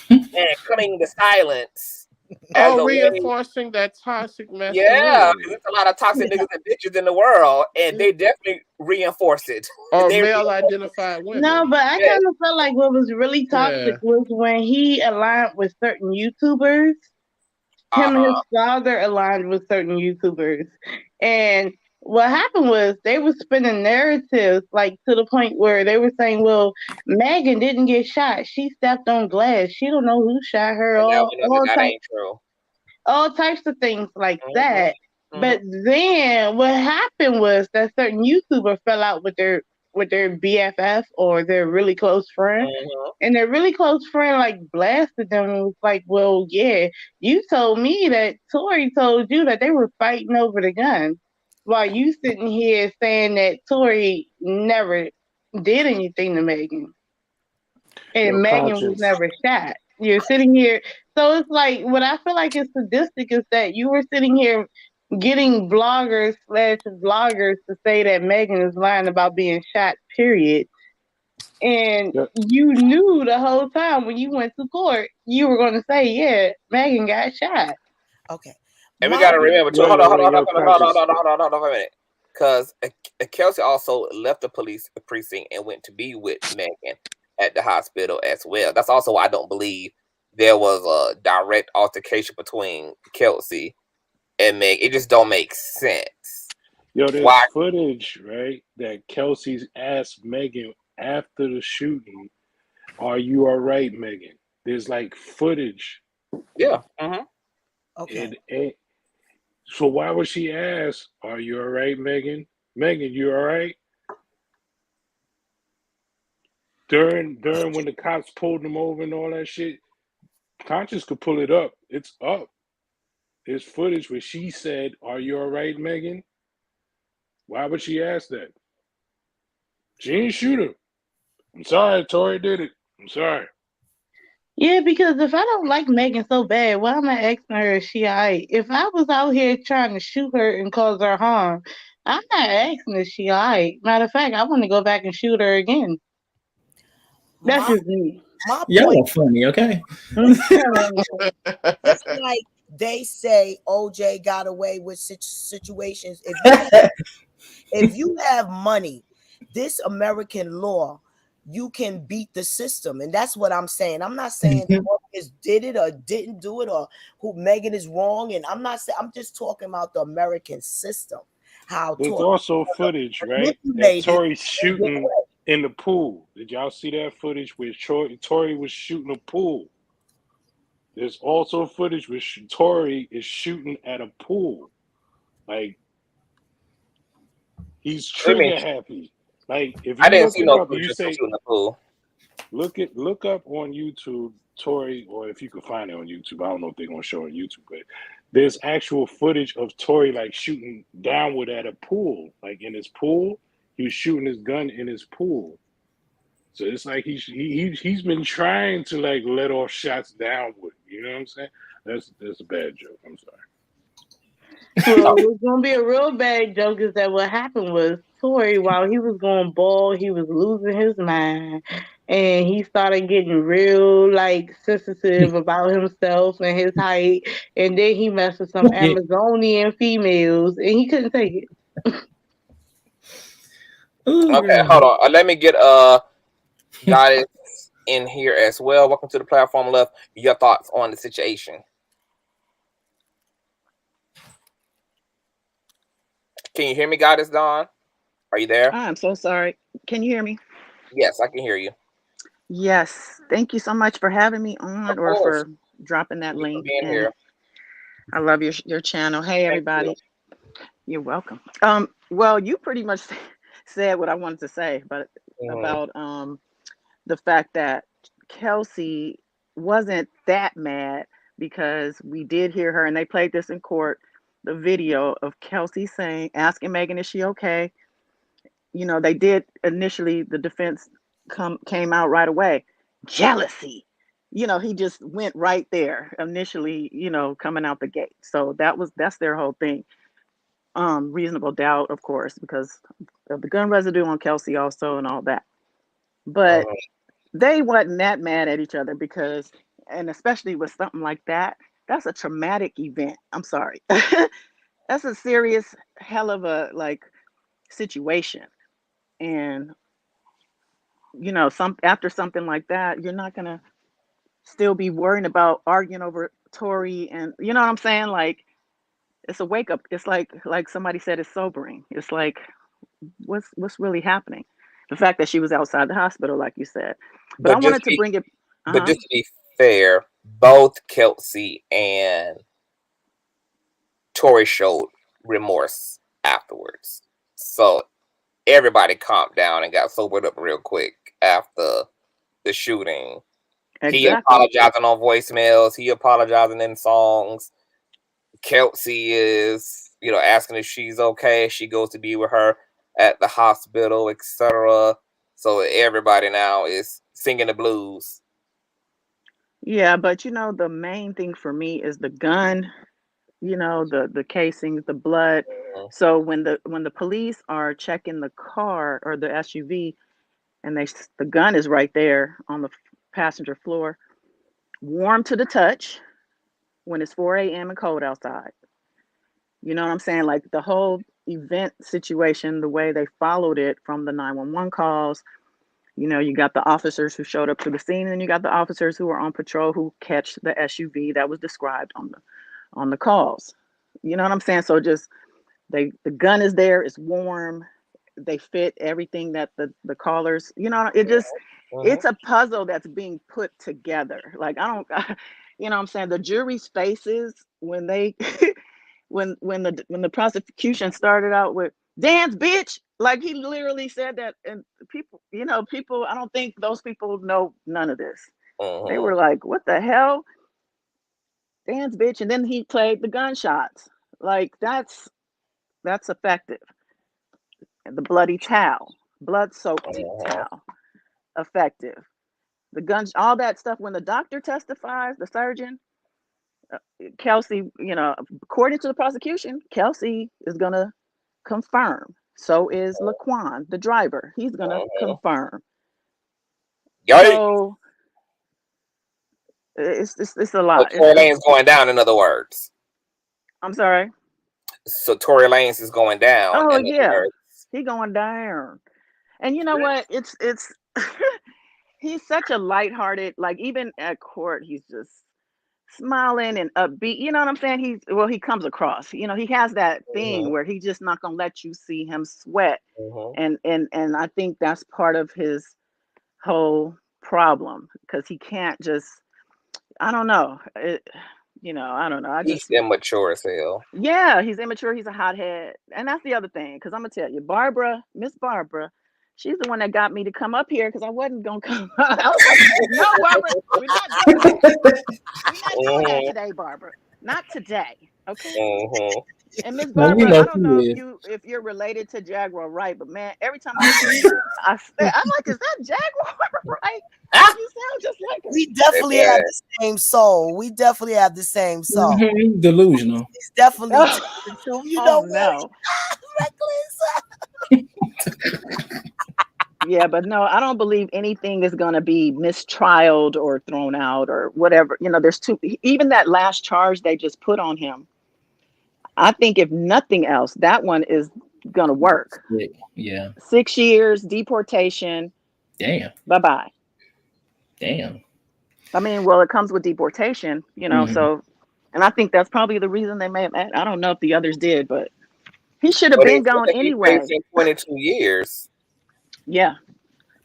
and cling the silence as a way. Reinforcing that toxic Yeah, masculinity. there's a lot of toxic niggas and bitches in the world, and they definitely reinforce it. Or They male reinforce it. identified women. No, but I Yeah. kind of felt like what was really toxic was when he aligned with certain YouTubers. Him and his father aligned with certain YouTubers. And what happened was they were spinning narratives like to the point where they were saying, well, Megan didn't get shot. She stepped on glass. She don't know who shot her. And now we know that ain't true. All types of things like that. But then what happened was that certain YouTuber fell out with their BFF or their really close friend. And their really close friend like blasted them and was like, well, yeah, you told me that Tory told you that they were fighting over the gun. While you sitting here saying that Tory never did anything to Megan. And Megan was never shot. You're sitting here. So it's like, what I feel like is sadistic is that you were sitting here getting bloggers/vloggers to say that Megan is lying about being shot, period. And you knew the whole time when you went to court, you were going to say, yeah, Megan got shot. Okay. And we got to remember, too, hold on a minute. Because Kelsey also left the police precinct and went to be with Megan at the hospital as well. That's also why I don't believe there was a direct altercation between Kelsey and Meg. It just don't make sense. Yo, there's footage, right, that Kelsey's asked Megan after the shooting, "Are you all right, Megan?" There's like footage. Yeah. Okay. And so why would she ask, "Are you all right, Megan? Megan, you all right?" During when the cops pulled them over and all that shit, Conscious could pull it up. It's up. There's footage where she said, "Are you all right, Megan?" Why would she ask that? She didn't shoot him. I'm sorry, Tory did it. I'm sorry. Yeah, because if I don't like Megan so bad, why am I asking her if she alright? If I was out here trying to shoot her and cause her harm, I'm not asking if she alright. Matter of fact, I want to go back and shoot her again. That's just me. Y'all are funny, okay? Just like they say OJ got away with situations. If you have money, this American law, you can beat the system. And that's what I'm saying. I'm not saying Marcus did it or didn't do it or who Megan is wrong. And I'm not saying, I'm just talking about the American system. How there's also footage, right? That Tory shooting in the pool. Did y'all see that footage where Tory was shooting a pool? There's also footage where Tory is shooting at a pool. Like, he's trigger happy. Like, if you I didn't see no up, you say, shooting the pool. Look up on YouTube, Tory, or if you can find it on YouTube. I don't know if they're gonna show it on YouTube, but there's actual footage of Tory like shooting downward at a pool, like in his pool. He was shooting his gun in his pool. So it's like he's been trying to like let off shots downward. You know what I'm saying? That's a bad joke. I'm sorry. Well, it was gonna be a real bad joke. Is that what happened was Tory, while he was going bald, he was losing his mind, and he started getting real like sensitive about himself and his height, and then he messed with some Amazonian females, and he couldn't take it. Okay, hold on. Let me get Goddess in here as well. Welcome to the platform, Love. Your thoughts on the situation? Can you hear me, Goddess Dawn? Are you there? I'm so sorry. Can you hear me? Yes, I can hear you. Yes. Thank you so much for having me on or for dropping that link. Being here. I love your channel. Hey, everybody. You're welcome. Well, you pretty much said what I wanted to say, but about the fact that Kelsey wasn't that mad because we did hear her, and they played this in court, the video of Kelsey asking Megan, is she okay? You know, they did initially, the defense came out right away. Jealousy. You know, he just went right there initially, you know, coming out the gate. So that's their whole thing. Reasonable doubt, of course, because of the gun residue on Kelsey also and all that. But they wasn't that mad at each other because, and especially with something like that, that's a traumatic event. I'm sorry. That's a serious hell of a like situation. And after something like that, you're not gonna still be worrying about arguing over Tory, and you know what I'm saying? Like it's a wake up. It's like somebody said, it's sobering. It's like what's really happening? The fact that she was outside the hospital, like you said. But I wanted to bring it. But just to be fair, both Kelsey and Tory showed remorse afterwards. So everybody calmed down and got sobered up real quick after the shooting. Exactly. He apologizing on voicemails. He apologizing in songs. Kelsey is, asking if she's okay. She goes to be with her at the hospital, etc. So everybody now is singing the blues. Yeah, but the main thing for me is the gun, the casings, the blood. So when the police are checking the car or the SUV, and the gun is right there on the passenger floor, warm to the touch, when it's 4 a.m. and cold outside. You know what I'm saying? Like the whole event situation, the way they followed it from the 911 calls. You got the officers who showed up to the scene, and you got the officers who were on patrol who catch the SUV that was described on the calls. You know what I'm saying? So just the gun is there, it's warm, they fit everything that the callers, it's a puzzle that's being put together. Like I don't you know what I'm saying? The jury's faces when they when the prosecution started out with dance bitch, like he literally said that, and people, I don't think those people know none of this. They were like, what the hell? Dance bitch. And then he played the gunshots. Like that's effective. And the bloody towel, blood-soaked towel, effective. The guns, all that stuff. When the doctor testifies, the surgeon, Kelsey, according to the prosecution, Kelsey is gonna confirm. So is Laquan, the driver. He's gonna confirm. So it's a lot. So Tory Lanez going down, in other words. I'm sorry. So Tory Lanez is going down. Oh yeah, he going down. And you know what? It's he's such a lighthearted. Like even at court, he's just smiling and upbeat. You know what I'm saying? He comes across. He has that thing where he's just not gonna let you see him sweat. And I think that's part of his whole problem, because he can't just. I don't know. I don't know. He's immature as hell. Yeah, he's immature. He's a hothead. And that's the other thing, because I'm going to tell you, Miss Barbara, she's the one that got me to come up here, because I wasn't going to come. I was like, no, Barbara, we're not doing that. We're not doing that today, Barbara. Not today, okay? And Miss Barbara, I don't know if you're related to Jaguar Wright, but man, every time I see you, I'm like, is that Jaguar Wright? You sound just like him. We definitely have the same soul. Delusional. It's definitely no. Yeah, but no, I don't believe anything is going to be mistrialed or thrown out or whatever. There's even that last charge they just put on him. I think if nothing else, that one is going to work. Yeah. 6 years, deportation. Damn. Bye-bye. Damn. I mean, well, it comes with deportation, so, and I think that's probably the reason they may have, I don't know if the others did, but he should have been gone anyway. 22 years. Yeah.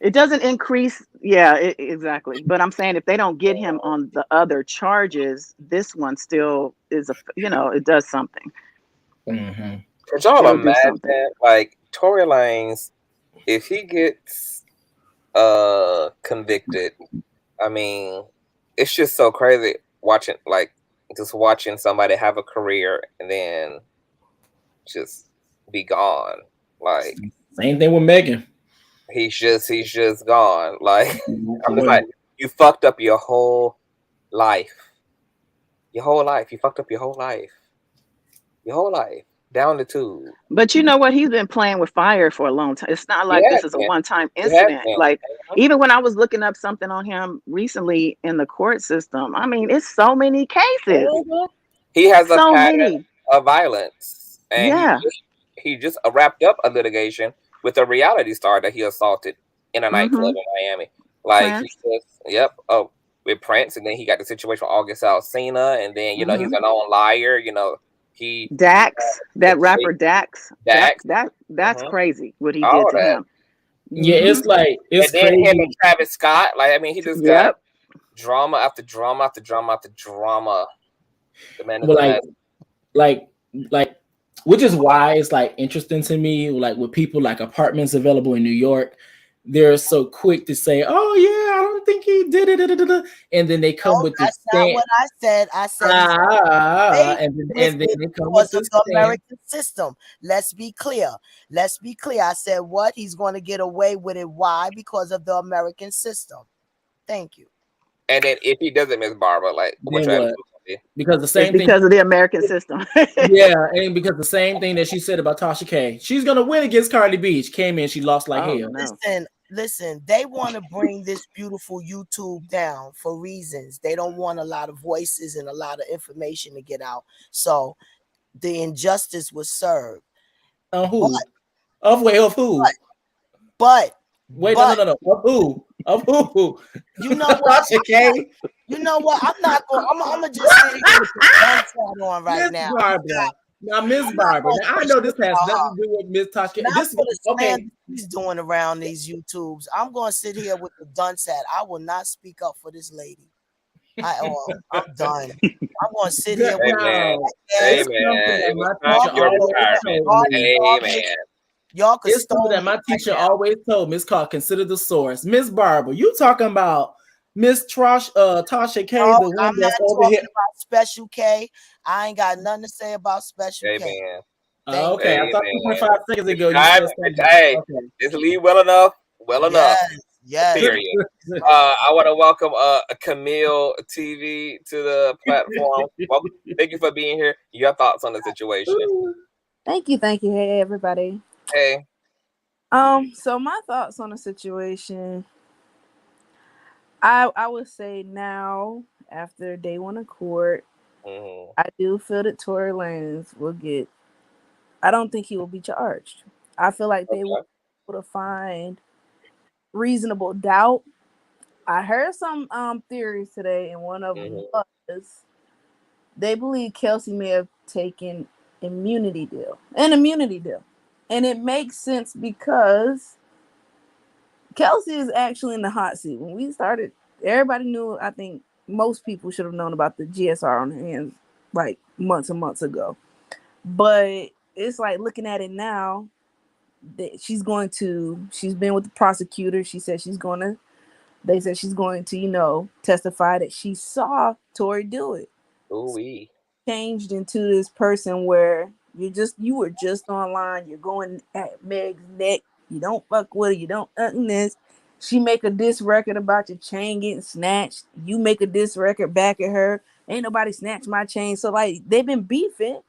It doesn't increase. Yeah, exactly. But I'm saying if they don't get him on the other charges, this one still is it does something. Could y'all imagine, like, Tory Lanez, if he gets convicted? I mean, it's just so crazy watching somebody have a career and then just be gone. Like, same thing with Megan. He's just gone. Like, I'm just like, you fucked up your whole life. You fucked up your whole life. Down the tube. But you know what? He's been playing with fire for a long time. It's not He like has this is a been. one-time He has incident. been. Like even when I was looking up something on him recently in the court system, I mean, it's so many cases. He has a So pattern many. of violence, and Yeah. he just wrapped up a litigation with a reality star that he assaulted in a nightclub Mm-hmm. in Miami. Like he Prince. just, oh, with Prince, and then he got the situation with August Alsina, and then he's a known liar. He Dax, that rapper Dax. Dax. That's crazy what he did All to that. him. Yeah, it's like it's and then crazy. him and Travis Scott. Like he just got drama after drama after drama after drama. The man is Well, like, which is why it's like interesting to me. Like with people like apartments available in New York, they're so quick to say, "Oh yeah, I don't think he did it," and then they come with this. That's not what I said. I said and then they come with because of this the American system. Let's be clear. I said what? He's going to get away with it. Why? Because of the American system. Thank you. And then if he doesn't, Miss Barbara, like what? Because the same thing because of the American system. Yeah, and because the same thing that she said about Tasha K. She's gonna win against Cardi B. She came in, she lost like hell. Listen, they want to bring this beautiful YouTube down for reasons. They don't want a lot of voices and a lot of information to get out. So the injustice was served. Of who? Of who? But wait, no. Of who? Of who? You know what? You know what? I'm not going. I'm gonna just sit here with the gun on right now. Now, Miss Barbara. Now, I know this has nothing to do with Miss Tasha. This is okay. He's doing around these YouTubes. I'm going to sit here with the dunce hat. I will not speak up for this lady. I'm done. I'm going to sit here with y'all could it's something that my teacher always told me. It's called consider the source. Miss Barbara, you talking about Miss Tasha K, the one that's over here about Special K. I ain't got nothing to say about Special K. Okay, I thought 2.5 seconds ago you said something. Just leave well enough. Yes. Period. I want to welcome Camille TV to the platform. Thank you for being here. Your thoughts on the situation? Thank you. Hey, everybody. Hey. So my thoughts on the situation. I would say now, after day one of court, I do feel that Tory Lanez will get. I don't think he will be charged. I feel like they will be able to find reasonable doubt. I heard some theories today, and one of them was they believe Kelsey may have taken an immunity deal, and it makes sense because Kelsey is actually in the hot seat. When we started, everybody knew. I think most people should have known about the GSR on her hands like months and months ago, but it's like looking at it now. She's been with the prosecutor. She said they said she's going to, testify that she saw Tory do it. Ooh-wee. Changed into this person where you were just online. You're going at Meg's neck. You don't fuck with her. You don't this. She make a diss record about your chain getting snatched. You make a diss record back at her. Ain't nobody snatched my chain. So like they've been beefing.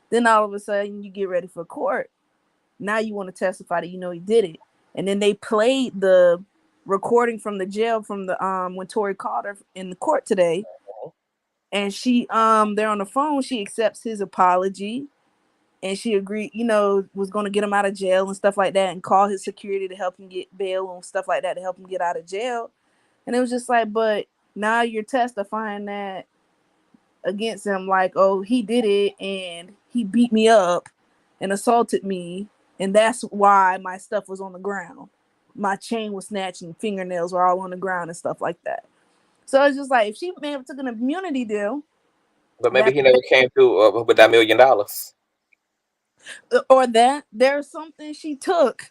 Then all of a sudden you get ready for court. Now you want to testify that he did it. And then they played the recording from the jail from the when Tory called her in the court today. And she they're on the phone, she accepts his apology and she agreed, was going to get him out of jail and stuff like that and call his security to help him get bail and stuff like that to help him get out of jail. And it was just like, but now you're testifying that against him like, oh, he did it and he beat me up and assaulted me. And that's why my stuff was on the ground. My chain was snatched and fingernails were all on the ground and stuff like that. So it's just like, if she may have took an immunity deal. But maybe he never came through with that $1 million. Or that there's something she took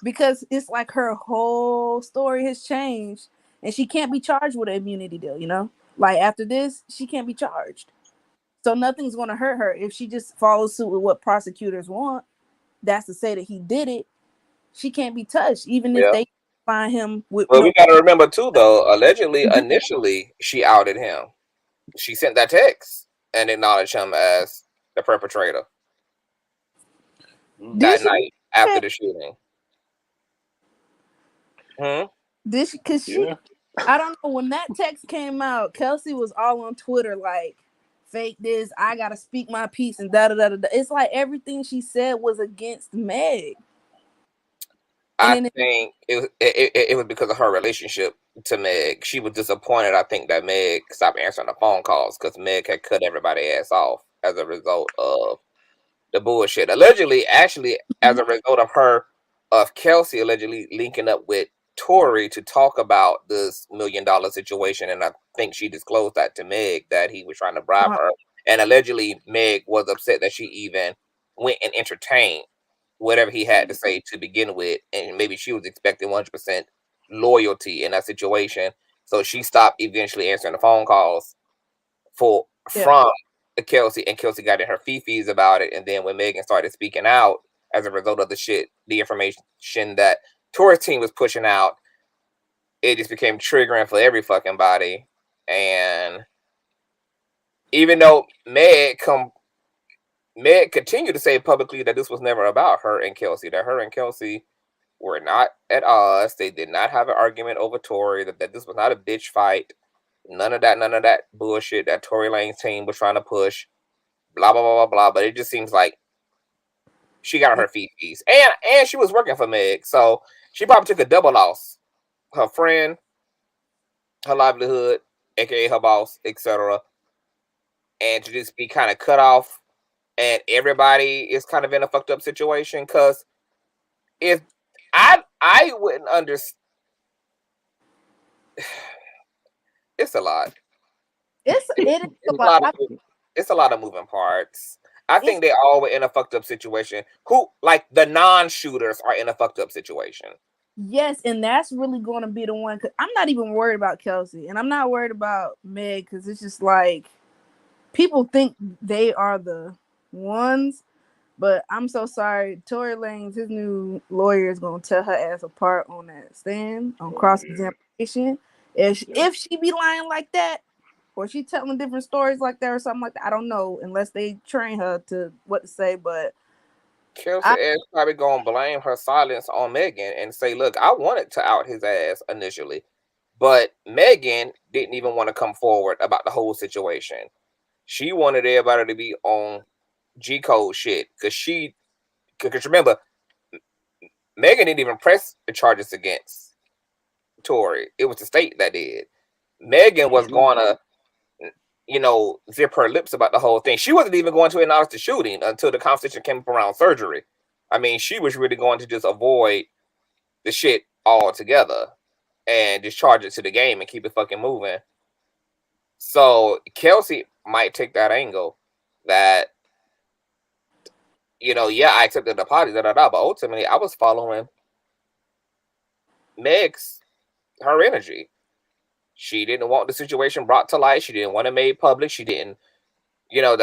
because it's like her whole story has changed and she can't be charged with an immunity deal, Like after this, she can't be charged. So nothing's going to hurt her if she just follows suit with what prosecutors want. That's to say that he did it. She can't be touched, even if they find him with. Well, we got to remember too, though. Allegedly, initially, she outed him. She sent that text and acknowledged him as the perpetrator. that night after the shooting. This because she, I don't know, when that text came out, Kelsey was all on Twitter like, fake this, I gotta speak my piece and da da da da. It's like everything she said was against Meg. I think it was because of her relationship to Meg. She was disappointed, I think, that Meg stopped answering the phone calls because Meg had cut everybody's ass off as a result of the bullshit. Allegedly, actually, as a result of Kelsey allegedly linking up with Tory to talk about this $1 million situation, and I think she disclosed that to Meg that he was trying to bribe her. And allegedly, Meg was upset that she even went and entertained whatever he had to say to begin with, and maybe she was expecting 100% loyalty in that situation, so she stopped eventually answering the phone calls from Kelsey, and Kelsey got in her fifis about it. And then when Megan started speaking out as a result of the information that Tory's team was pushing out, it just became triggering for every fucking body. And even though Meg continued to say publicly that this was never about her and Kelsey, that her and Kelsey were not at odds. They did not have an argument over Tory, that this was not a bitch fight. None of that bullshit that Tory Lanez team was trying to push. Blah, blah, blah, blah, blah. But it just seems like she got her fees. And she was working for Meg. So she probably took a double loss. Her friend, her livelihood, aka her boss, etc. And to just be kind of cut off. And everybody is kind of in a fucked up situation. Because if I wouldn't understand. It's a lot. It's a lot of moving parts. I think they all were in a fucked up situation. Who, like the non-shooters, are in a fucked up situation. Yes, and that's really going to be the one. Cause I'm not even worried about Kelsey, and I'm not worried about Meg, because it's just like people think they are the ones. But I'm so sorry, Tory Lanez, his new lawyer, is going to tear her ass apart on that stand on cross-examination. If she be lying like that, or she telling different stories like that or something like that, I don't know, unless they train her to what to say. But Kelsey is probably going to blame her silence on Megan and say, look, I wanted to out his ass initially, but Megan didn't even want to come forward about the whole situation. She wanted everybody to be on G-code shit because remember, Megan didn't even press the charges against Tory. It was the state that did. Megan was going to, zip her lips about the whole thing. She wasn't even going to acknowledge the shooting until the conversation came up around surgery. I mean, she was really going to just avoid the shit altogether and just charge it to the game and keep it fucking moving. So Kelsey might take that angle that, I accepted the apology, but ultimately I was following her energy. She didn't want the situation brought to light. She didn't want it made public. She didn't, boom,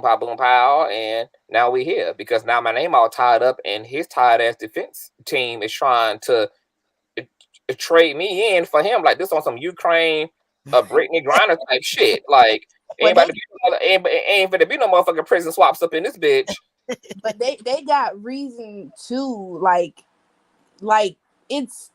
pow, and now we here because now my name all tied up, and his tired ass defense team is trying to trade me in for him, like this on some Ukraine, Brittany Griner type shit. Like ain't gonna be no motherfucking prison swaps up in this bitch. But they got reason to like it's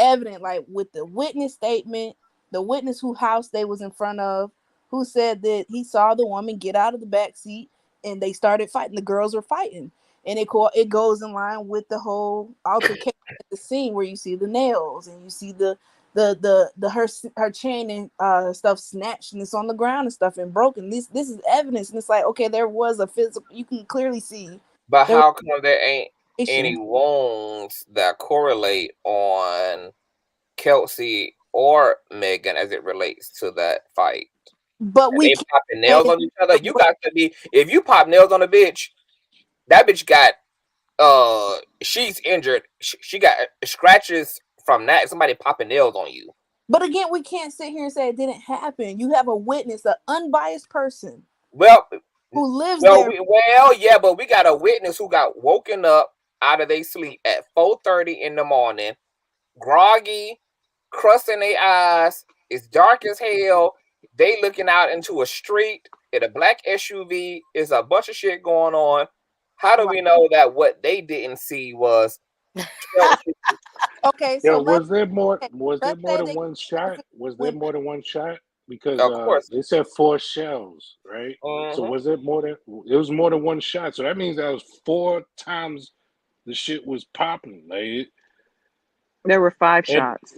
evident, like with the witness statement, the witness whose house they was in front of, who said that he saw the woman get out of the back seat and they started fighting. The girls were fighting, and it goes in line with the whole altercation at the scene where you see the nails and you see the her chain and stuff snatched, and it's on the ground and stuff and broken. This is evidence, and it's like, okay, there was a physical, you can clearly see. But how come there ain't any wounds that correlate on Kelsey or Megan as it relates to that fight? But we popping nails on each other. You got to be, if you pop nails on a bitch, that bitch got she's injured. She got scratches from that. Somebody popping nails on you. But again, we can't sit here and say it didn't happen. You have a witness, an unbiased person. Who lives there. But we got a witness who got woken up out of their sleep at 4:30 in the morning, groggy, crust in their eyes. It's dark as hell. They looking out into a street in a black SUV. There's a bunch of shit going on. how do we know that what they didn't see was Kelsey? Okay, Yeah, so was there more let's say than they one shot? Was there when more than one shot? Because Of course. they said 4 shells, right? So was it more than it was more than one shot? So that means that was 4 times the shit was popping. Like There were 5 and shots.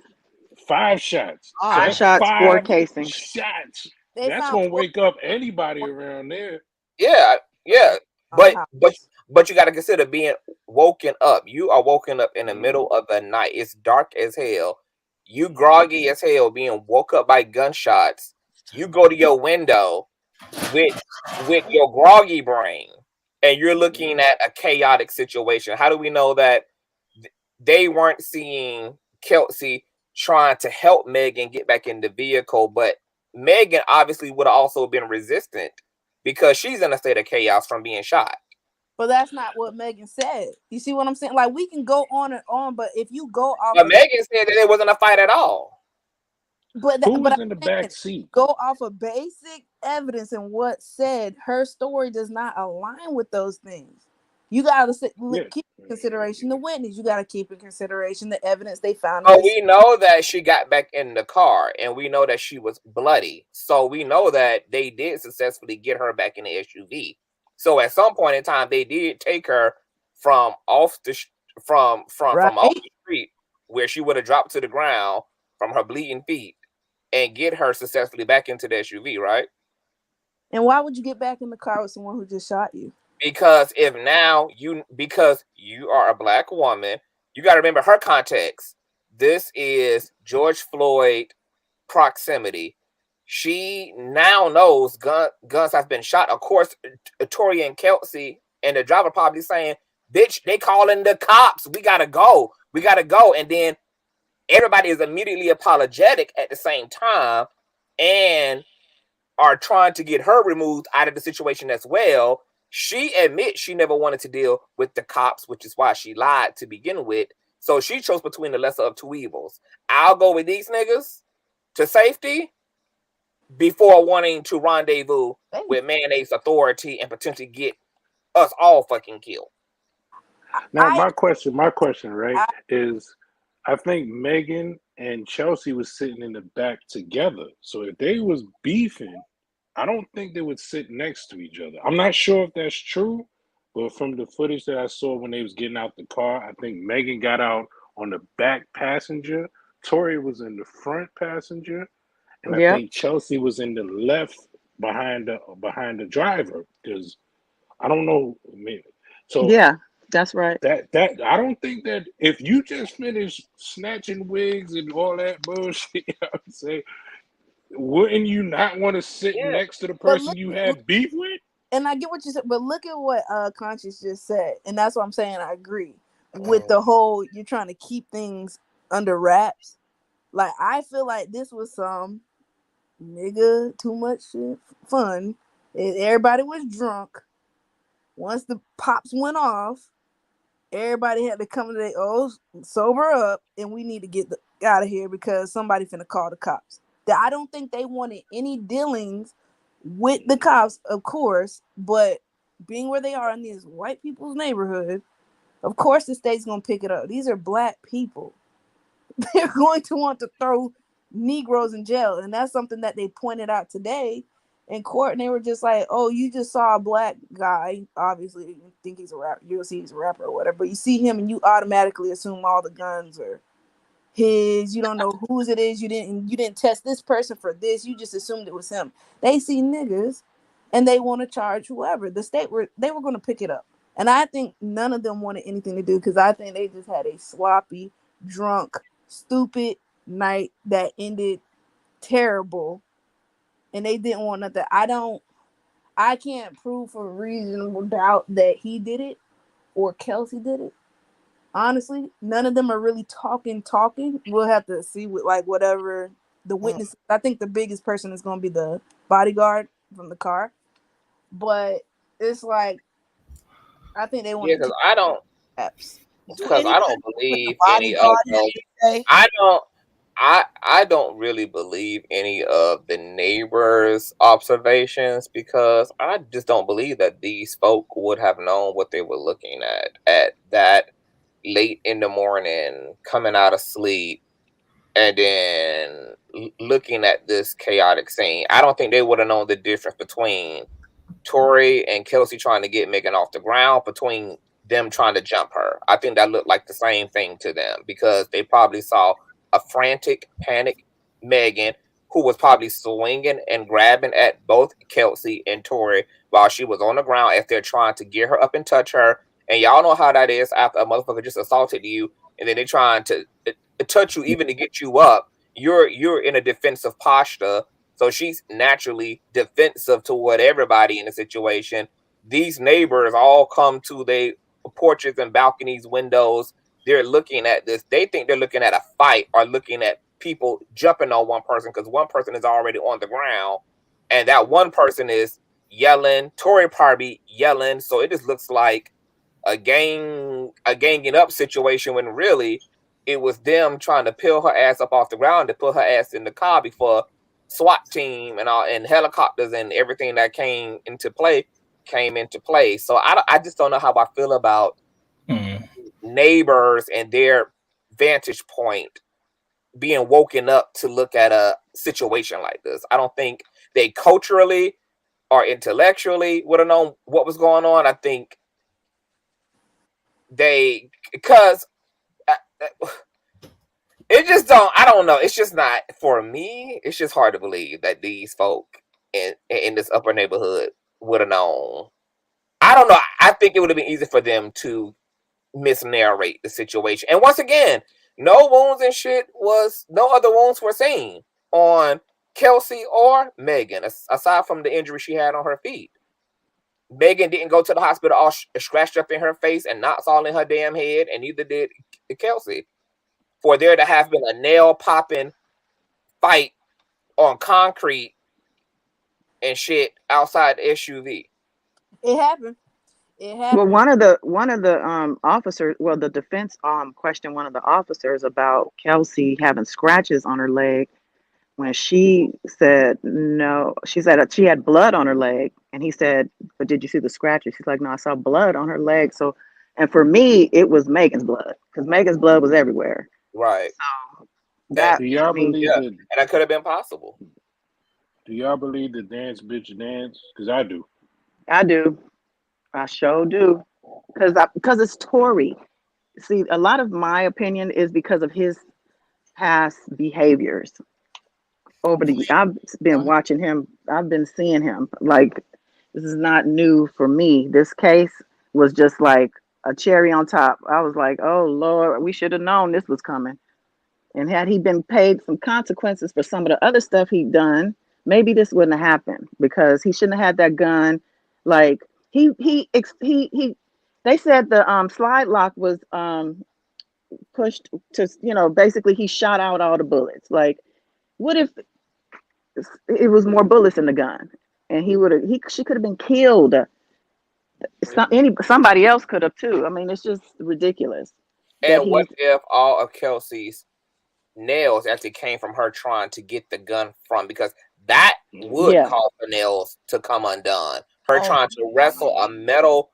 5 shots. So 5 that's shots, 4 5 casings. shots. they That's found gonna 4 wake up anybody around there. Yeah, yeah. house. But you got to consider being woken up. You are woken up in the middle of the night. It's dark as hell. You groggy as hell, being woke up by gunshots. You go to your window with your groggy brain, and you're looking at a chaotic situation. How do we know that they weren't seeing Kelsey trying to help Megan get back in the vehicle, but Megan obviously would have also been resistant because she's in a state of chaos from being shot. But that's not what Megan said. You see what I'm saying? Like, we can go on and on, but if you go off But of Megan said that it wasn't a fight at all. Who was I'm in the saying, back seat? go off of basic evidence and what said. Her story does not align with those things. You gotta keep in consideration the witness. You gotta keep in consideration the evidence they found. But we know that she got back in the car, and we know that she was bloody. So we know that they did successfully get her back in the SUV. So at some point in time, they did take her from off the from off the street where she would have dropped to the ground from her bleeding feet, and get her successfully back into the SUV, right? And why would you get back in the car with someone who just shot you? Because because you are a black woman, you got to remember her context. This is George Floyd proximity. She now knows guns have been shot. Of course, Tori and Kelsey and the driver probably saying, "Bitch, they calling the cops. We gotta go. We gotta go." And then everybody is immediately apologetic at the same time, and are trying to get her removed out of the situation as well. She admits she never wanted to deal with the cops, which is why she lied to begin with. So she chose between the lesser of two evils. I'll go with these niggas to safety before wanting to rendezvous with mayonnaise authority and potentially get us all fucking killed. Now my question, right, is I think Megan and Chelsea was sitting in the back together. So if they was beefing, I don't think they would sit next to each other. I'm not sure if that's true, but from the footage that I saw when they was getting out the car, I think Megan got out on the back passenger. Tori was in the front passenger, and I think Chelsea was in the left behind the driver. Because I don't know, so yeah, that's right. That I don't think that if you just finished snatching wigs and all that bullshit, I would say, wouldn't you not want to sit next to the person you had beef with? And I get what you said, but look at what Conscious just said, and that's what I'm saying. I agree with the whole you're trying to keep things under wraps. Like, I feel like this was some nigga too much fun. Everybody was drunk. Once the pops went off, everybody had to come to their sober up, and we need to get out of here because somebody finna call the cops. I don't think they wanted any dealings with the cops, of course, but being where they are in these white people's neighborhood, of course the state's gonna pick it up. These are black people. They're going to want to throw Negroes in jail, and that's something that they pointed out today in court, and they were just like, "Oh, you just saw a black guy. Obviously, you think he's a rapper. You'll see he's a rapper or whatever. But you see him, and you automatically assume all the guns are his. You don't know whose it is. You didn't test this person for this. You just assumed it was him. They see niggas, and they want to charge whoever. They were going to pick it up, and I think none of them wanted anything to do because I think they just had a sloppy, drunk, stupid night that ended terrible, and they didn't want nothing. I can't prove for reasonable doubt that he did it or Kelsey did it. Honestly, none of them are really talking. We'll have to see with like whatever the witness. I think the biggest person is going to be the bodyguard from the car, but it's like I think they want. Yeah, because I don't believe any of those. I don't really believe any of the neighbors' observations because I just don't believe that these folk would have known what they were looking at that late in the morning, coming out of sleep, and then looking at this chaotic scene. I don't think they would have known the difference between Tory and Kelsey trying to get Megan off the ground, between them trying to jump her. I think that looked like the same thing to them because they probably saw a frantic, panic Megan who was probably swinging and grabbing at both Kelsey and Tory while she was on the ground as they're trying to get her up and touch her. And y'all know how that is after a motherfucker just assaulted you and then they're trying to touch you even to get you up. You're in a defensive posture. So she's naturally defensive toward everybody in the situation. These neighbors all come to their porches and balconies, windows. They're looking at this. They think they're looking at a fight or looking at people jumping on one person because one person is already on the ground. And that one person is yelling. Tory probably yelling. So it just looks like a ganging up situation when really it was them trying to peel her ass up off the ground to put her ass in the car before SWAT team and all and helicopters and everything that came into play. So I just don't know how I feel about neighbors and their vantage point being woken up to look at a situation like this. I don't think they culturally or intellectually would have known what was going on. I think because it just I don't know. It's just not for me. It's just hard to believe that these folk in this upper neighborhood would have known. I don't know. I think it would have been easy for them to misnarrate the situation. And once again, no wounds and shit no other wounds were seen on Kelsey or Megan, aside from the injury she had on her feet. Megan didn't go to the hospital all scratched up in her face and knots all in her damn head, and neither did Kelsey. For there to have been a nail popping fight on concrete and shit outside the SUV. It happened. Well, one of the officers, the defense questioned one of the officers about Kelsey having scratches on her leg when she said no. She said she had blood on her leg, and he said, "But did you see the scratches?" She's like, "No, I saw blood on her leg." So, and for me, it was Megan's blood because Megan's blood was everywhere. Right. So that do y'all believe that? And that could have been possible. Do y'all believe the dance bitch dance? Because I do. I do. I sure do. Because it's Tory. See, a lot of my opinion is because of his past behaviors. I've been watching him. I've been seeing him. Like, this is not new for me. This case was just like a cherry on top. I was like, oh Lord, we should have known this was coming. And had he been paid some consequences for some of the other stuff he'd done, maybe this wouldn't have happened, because he shouldn't have had that gun. Like they said the slide lock was pushed to, basically he shot out all the bullets. Like, what if it was more bullets in the gun and she could have been killed? Somebody else could have too. I mean, it's just ridiculous. And what if all of Kelsey's nails actually came from her trying to get the gun from, because that would cause the nails to come undone. Her trying to wrestle a metal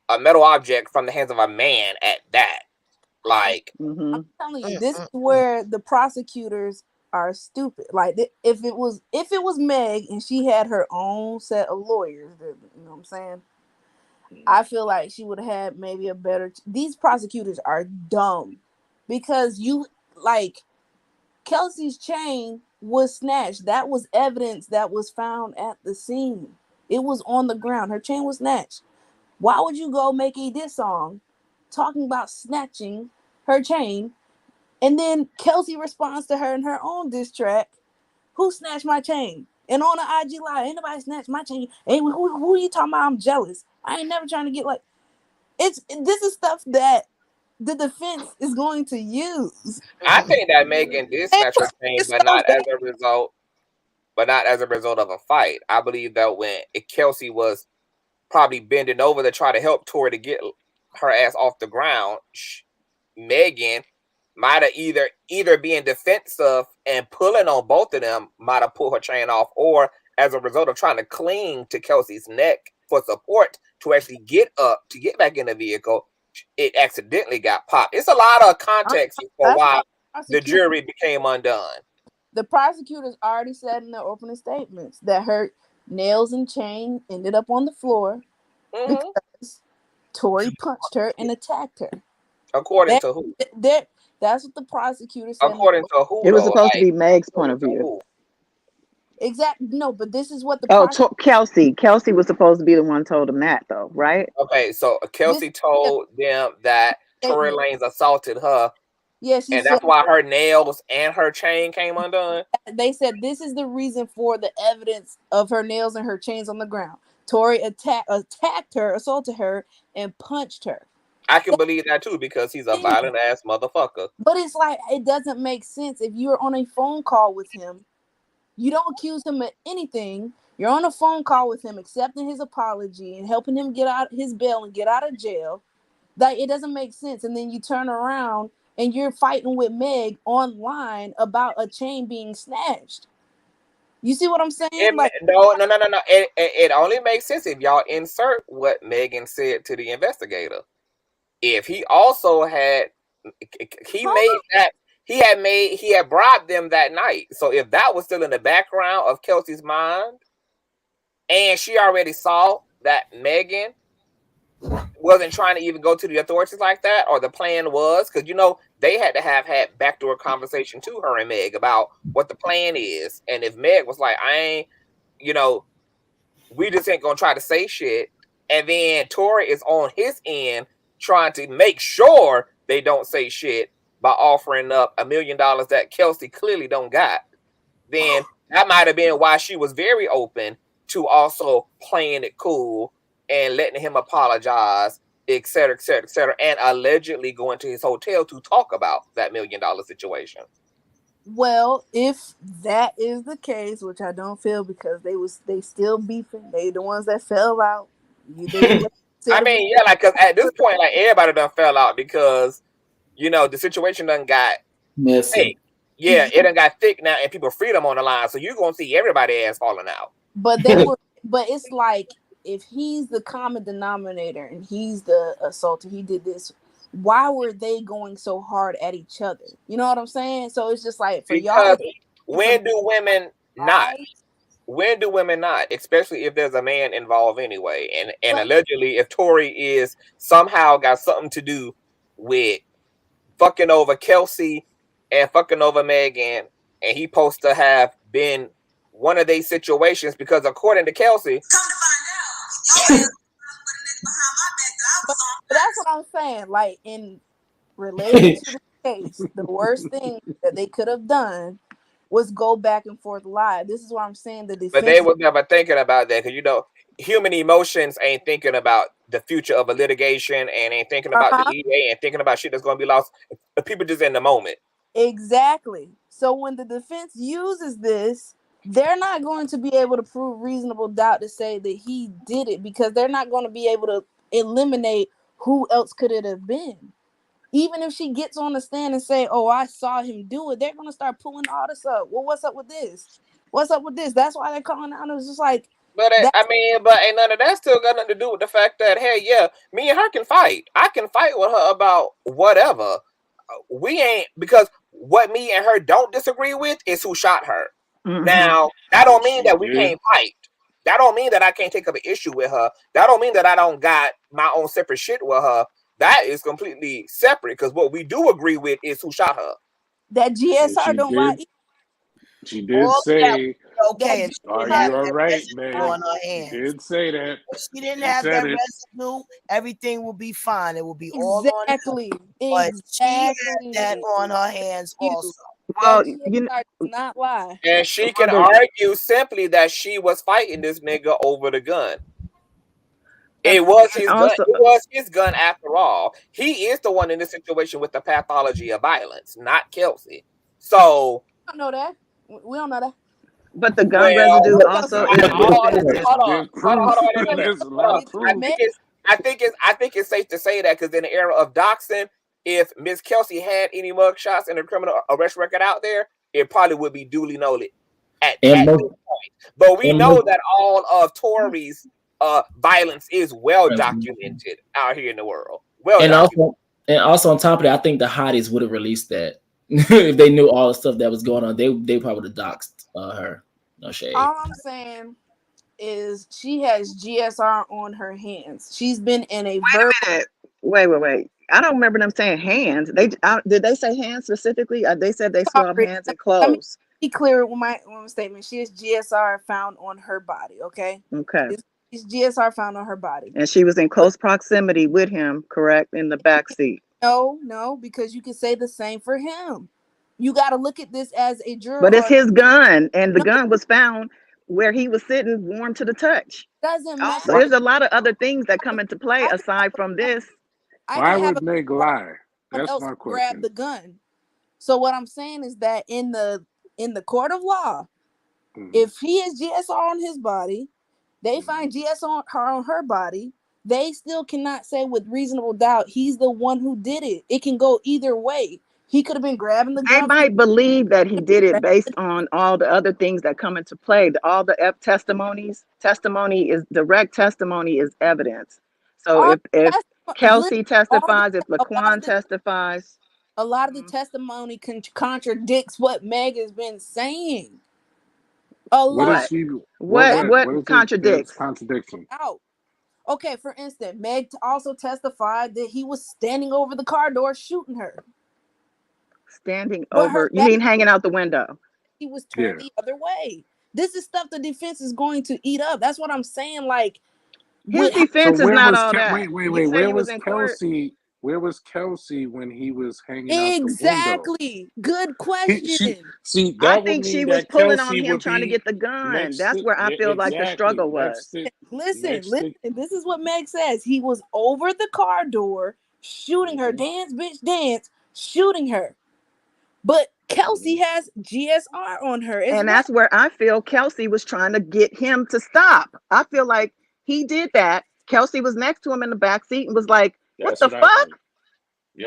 object from the hands of a man at that. Like, I'm telling you, this is where the prosecutors are stupid. Like, if it was Meg and she had her own set of lawyers, you know what I'm saying? I feel like she would have had maybe a better. These prosecutors are dumb, because Kelsey's chain was snatched. That was evidence that was found at the scene. It was on the ground. Her chain was snatched. Why would you go make a diss song talking about snatching her chain, and then Kelsey responds to her in her own diss track, "Who snatched my chain?" And on the IG live, "Ain't nobody snatched my chain. Hey, who are you talking about? I'm jealous. I ain't never trying to get like." This is stuff that the defense is going to use. I think that Megan did snatch her chain, but not as a result of a fight. I believe that when Kelsey was probably bending over to try to help Tory to get her ass off the ground, Megan might have either being defensive and pulling on both of them might have pulled her chain off, or as a result of trying to cling to Kelsey's neck for support to actually get up to get back in the vehicle, it accidentally got popped. It's a lot of context for why the jury became undone. The prosecutors already said in their opening statements that her nails and chain ended up on the floor because Tory punched her and attacked her. According to who? That's what the prosecutor said. According to who? It was supposed to be Meg's point of view. Exactly. No, but this is what the Kelsey. Kelsey was supposed to be the one told him that, though, right? Okay, so Kelsey told them that Tory Lanez assaulted her. Yes, and that's why her nails and her chain came undone. They said this is the reason for the evidence of her nails and her chains on the ground. Tory attacked her, assaulted her, and punched her. I can believe that too because he's a violent ass motherfucker. But it's like it doesn't make sense if you're on a phone call with him. You don't accuse him of anything. You're on a phone call with him, accepting his apology and helping him get out his bail and get out of jail. That it doesn't make sense. And then you turn around and you're fighting with Meg online about a chain being snatched. You see what I'm saying? No. It only makes sense if y'all insert what Megan said to the investigator. If he also had, he had bribed them that night. So if that was still in the background of Kelsey's mind, and she already saw that Megan wasn't trying to even go to the authorities like that, or the plan was, because they had to have had backdoor conversation to her and Meg about what the plan is. And if Meg was like, I ain't, we just ain't gonna try to say shit, and then Tory is on his end trying to make sure they don't say shit by offering up $1 million that Kelsey clearly don't got, then that might have been why she was very open to also playing it cool and letting him apologize, et cetera, and allegedly going to his hotel to talk about that $1 million situation. Well, if that is the case, which I don't feel because they still beefing, they the ones that fell out. I mean, yeah, like, cause at this point, like everybody done fell out because the situation done got messy. Yeah, it done got thick now, and people freedom on the line, so you're gonna see everybody ass falling out. But but it's like, if he's the common denominator and he's the assaulter, he did this, why were they going so hard at each other? You know what I'm saying? So it's just like, for y'all, when do women not? When do women not? Especially if there's a man involved anyway. And allegedly, if Tory is somehow got something to do with fucking over Kelsey and fucking over Megan, and he supposed to have been one of these situations, because according to Kelsey, but that's what I'm saying. Like, in relation to the case, the worst thing that they could have done was go back and forth live. This is what I'm saying. The defense, but they was never thinking about that, because human emotions ain't thinking about the future of a litigation, and ain't thinking about the EA, and thinking about shit that's going to be lost. People just in the moment. Exactly. So when the defense uses this, they're not going to be able to prove reasonable doubt to say that he did it, because they're not going to be able to eliminate who else could it have been. Even if she gets on the stand and say, oh, I saw him do it, they're going to start pulling all this up. Well, what's up with this? What's up with this? That's why they're calling out. It's just like, but ain't none of that still got nothing to do with the fact that, hey, yeah, me and her can fight. I can fight with her about whatever. We ain't, because what me and her don't disagree with is who shot her. Mm-hmm. Now, that don't mean that we can't fight. That don't mean that I can't take up an issue with her. That don't mean that I don't got my own separate shit with her. That is completely separate, because what we do agree with is who shot her. That GSR don't lie. She did say, okay, are you all right, man? On her hands. She did say that. If she didn't have that residue, everything will be fine. It will be all on her. But she had that on her hands also. Well, not lie. And she can argue simply that she was fighting this nigga over the gun. It was his gun. It was his gun after all. He is the one in this situation with the pathology of violence, not Kelsey. So I don't know that. We don't know that. But the gun residue also is. I think it's safe to say that, because in the era of doxing, if Miss Kelsey had any mugshots and a criminal arrest record out there, it probably would be duly noted at this point. But we know that all of Tory's violence is well documented out here in the world. And also on top of that, I think the hotties would have released that if they knew all the stuff that was going on. They probably would have doxed her. No shade. All I'm saying is she has GSR on her hands. She's been in a Wait. I don't remember them saying hands. Did they say hands specifically? They said they swab hands and clothes. Let me be clear with my statement. She has GSR found on her body. Okay. It's GSR found on her body. And she was in close proximity with him, correct, in the back seat. No, because you can say the same for him. You got to look at this as a juror. But it's his gun, and the gun was found where he was sitting, warm to the touch. Doesn't matter. So there's a lot of other things that come into play aside from this. Why would Meg lie? That's my question. Grab the gun. So what I'm saying is that in the court of law, if he has GSR on his body, they find GSR on her body, they still cannot say with reasonable doubt he's the one who did it. It can go either way. He could have been grabbing the gun. They might believe that he did it based on all the other things that come into play. All the testimony is direct testimony is evidence. So if Kelsey testifies, if Laquan testifies, a lot of the testimony contradicts what Meg has been saying. What contradicts? Contradiction. Okay, for instance, Meg also testified that he was standing over the car door shooting her. Standing over? You mean hanging out the window? He was turned the other way. This is stuff the defense is going to eat up. That's what I'm saying. Like, his defense is not all that. Wait. Where was Kelsey? Where was Kelsey when he was hanging out the window? Exactly. Good question. I think she was pulling on him trying to get the gun. That's where I feel like the struggle was. Listen. This is what Meg says. He was over the car door shooting her. Dance, bitch, dance, shooting her. But Kelsey has GSR on her. And that's where I feel Kelsey was trying to get him to stop. I feel like he did that. Kelsey was next to him in the back seat and was like, what the fuck?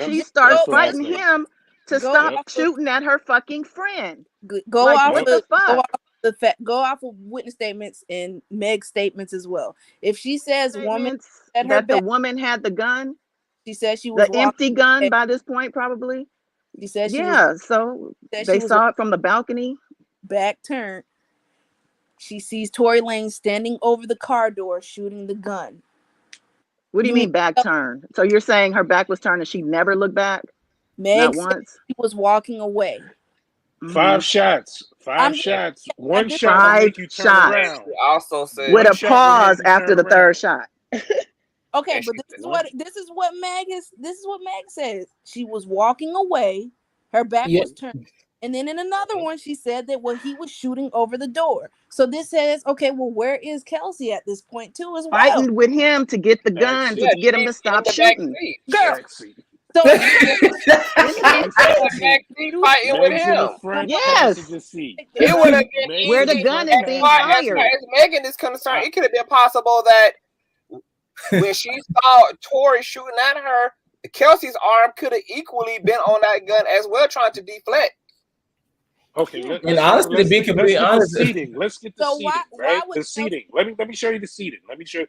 She starts fighting him to stop shooting at her fucking friend. Go off of witness statements and Meg's statements as well. If she says that the woman had the gun, she said she was the empty gun by this point, probably. She said so they saw it from the balcony. Back turn. She sees Tory Lanez standing over the car door shooting the gun. What do you mean back turn? So you're saying her back was turned and she never looked back? Meg Not once? She was walking away. 5 shots. 5 shots. One shot will make you turn around. Also said with a pause after the third shot. Okay, but this is what Meg says. She was walking away, her back was turned, and then in another one she said that he was shooting over the door. So this says, okay, well, where is Kelsey at this point too as well? Fighting with him to get the gun to get him to stop shooting. Girl. So fighting with him. Yes. It would have been where the gun is being fired. As Megan is concerned, it could have been possible that when she saw Tory shooting at her, Kelsey's arm could have equally been on that gun as well, trying to deflect. Okay, honestly, to be completely honest, let's get the seating, right? The seating. Let me show you the seating. Let me show you.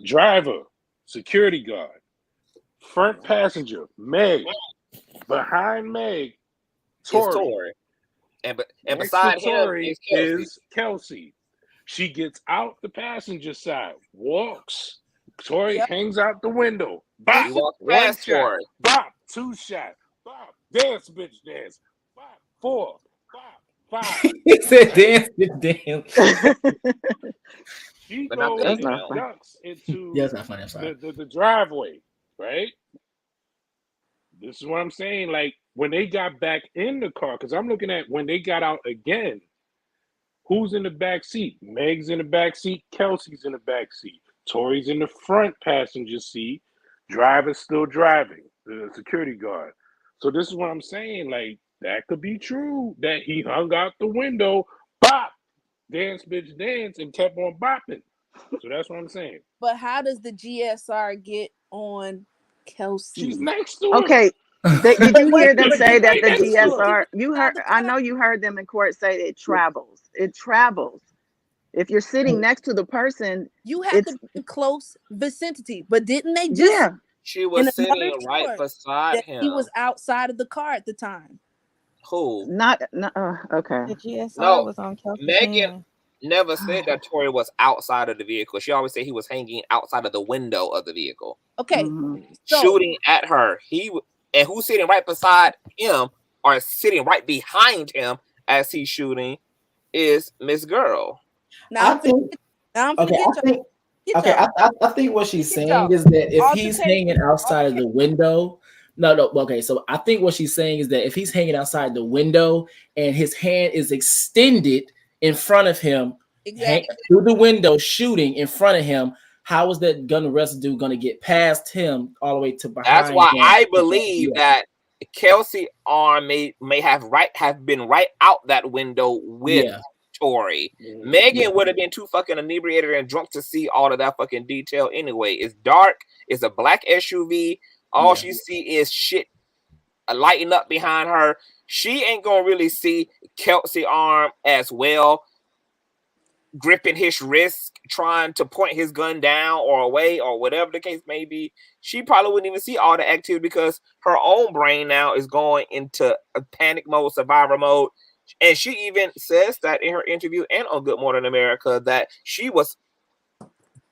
Driver, security guard, front passenger, Meg, behind Meg, Tory. And beside him is Kelsey. She gets out the passenger side, walks. Tory hangs out the window. Bop, one shot. Bop, 2 shots. Bop, dance, bitch, dance. Bop, 4. Bop, 5. He said dance, bitch, dance. She goes and ducks into the driveway, right? This is what I'm saying. Like, when they got back in the car, because I'm looking at when they got out again, who's in the back seat? Meg's in the back seat. Kelsey's in the back seat. Tory's in the front passenger seat. Driver's still driving. The security guard. So this is what I'm saying. Like, that could be true. That he hung out the window, bop, dance, bitch, dance, and kept on bopping. So that's what I'm saying. But how does the GSR get on Kelsey. She's next to her. Okay. Did you hear them say that the Right next to her. DSR? You heard? I know you heard them in court say it travels. It travels. If you're sitting next to the person, You have to be in close vicinity. But didn't they just yeah. She in was another sitting right short beside that he was him. outside of the car at the time? Who? Not okay. The GSR No, was on Kelsey's Megan hand. never said that Tory was outside of the vehicle. She always said he was hanging outside of the window of the vehicle. Okay. So, Shooting at her. And who's sitting right beside him or sitting right behind him as he's shooting is Miss Gworlll. now I'm Okay, I think what she's saying is that if he's hanging outside of the window, okay. So I think what she's saying is that if he's hanging outside the window and his hand is extended in front of him, through the window, shooting in front of him, how is that gun residue going to get past him all the way to behind? That's why him? I believe that Kelsey arm may have been right out that window with Tory. Megan would have been too fucking inebriated and drunk to see all of that fucking detail anyway. It's dark. It's a black SUV. All she see is shit lighting up behind her. She ain't gonna really see Kelsey arm as well, gripping his wrist, trying to point his gun down or away or whatever the case may be. She probably wouldn't even see all the activity because her own brain now is going into a panic mode, survivor mode. And she even says that in her interview and on Good Morning America that she was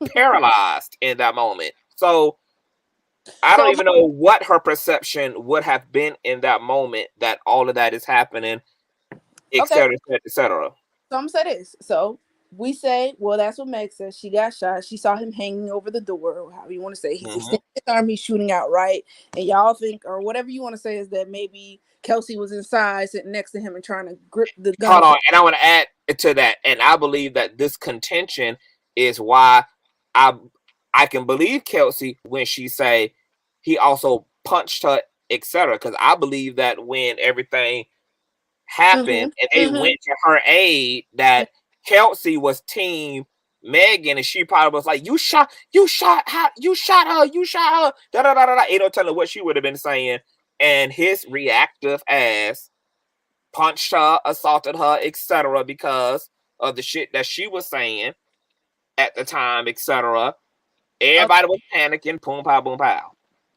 paralyzed in that moment. So I don't even know what her perception would have been in that moment that all of that is happening, et cetera, et cetera. So I'm gonna say this. So we say, well, that's what Meg says. She got shot. She saw him hanging over the door, or however you want to say. He's extending his arm, he's shooting out, right? And y'all think, or whatever you want to say, is that maybe Kelsey was inside, sitting next to him and trying to grip the gun. Hold on, and I want to add to that, and I believe that this contention is why I can believe Kelsey when she say he also punched her, etc. Because I believe that when everything happened and they went to her aid, that Kelsey was team Megan, and she probably was like, you shot her. Da da da da. Ain't no telling what she would have been saying. And his reactive ass punched her, assaulted her, etc. because of the shit that she was saying at the time, etc. Everybody was panicking. Boom, pow, boom, pow.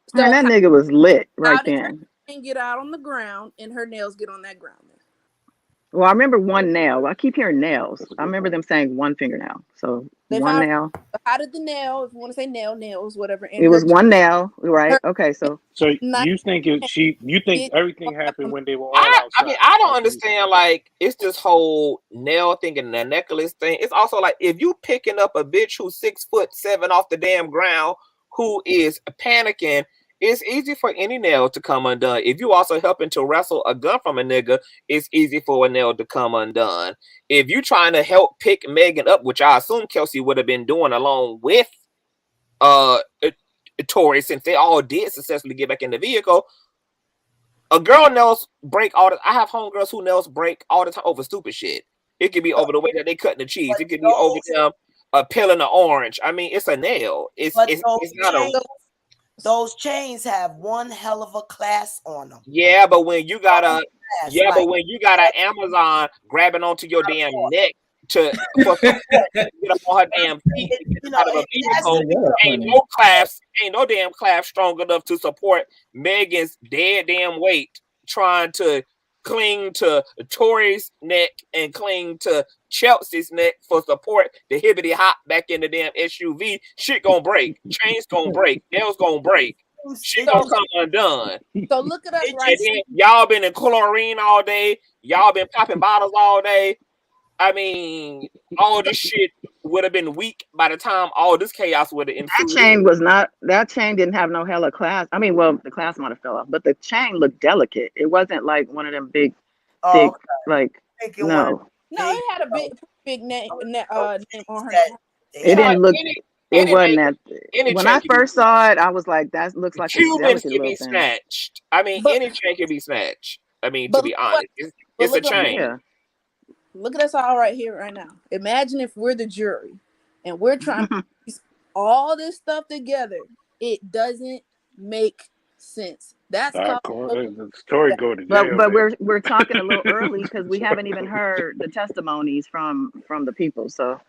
So man, that nigga was lit right then. And get out on the ground, and her nails get on that ground. Well, I remember one nail. I keep hearing nails. I remember them saying one fingernail. So they one nail. How did the nail, if you want to say nails, whatever. It was one nail, right? Okay, so you think everything happened when they were all outside? I mean, I don't understand. Like, it's this whole nail thing and the necklace thing. It's also like if you picking up a bitch who's 6'7" off the damn ground who is panicking. It's easy for any nail to come undone. If you also helping to wrestle a gun from a nigga, it's easy for a nail to come undone. If you trying to help pick Megan up, which I assume Kelsey would have been doing along with Tory, since they all did successfully get back in the vehicle, a girl nails break all the. I have homegirls who nails break all the time over stupid shit. It could be over the way that they cutting the cheese. It could be over them peeling the orange. I mean, it's a nail. It's not a. Those chains have one hell of a class on them. Yeah, but when you got an Amazon grabbing onto your damn neck to get up on her damn feet, out of a vehicle, ain't no damn clasp strong enough to support Megan's dead damn weight trying to cling to Tory's neck and cling to Chelsea's neck for support. The hibbity hop back in the damn SUV. Shit gonna break. Chains gonna break. Nails gonna break. Shit gonna come undone. So look at us right now. Y'all been in chlorine all day. Y'all been popping bottles all day. I mean, all this shit would have been weak by the time all this chaos would have ensued. That chain didn't have no hella class. I mean, well, the class might have fell off, but the chain looked delicate. It wasn't like one of them big like no. No, it had a big name on her. It didn't look. It wasn't that. When I first saw it, I was like, "That looks like Cubans can be snatched." I mean, any chain can be snatched. I mean, to be honest, it's a chain. Yeah. Look at us all right here, right now. Imagine if we're the jury and we're trying to piece all this stuff together. It doesn't make sense. That's called. Tory go to jail. But we're talking a little early because we haven't even heard the testimonies from the people. So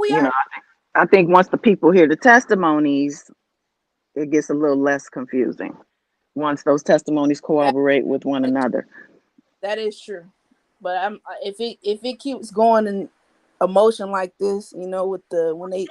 we are. I think once the people hear the testimonies, it gets a little less confusing. Once those testimonies corroborate with one another. That is true. But if it keeps going in emotion like this, with when they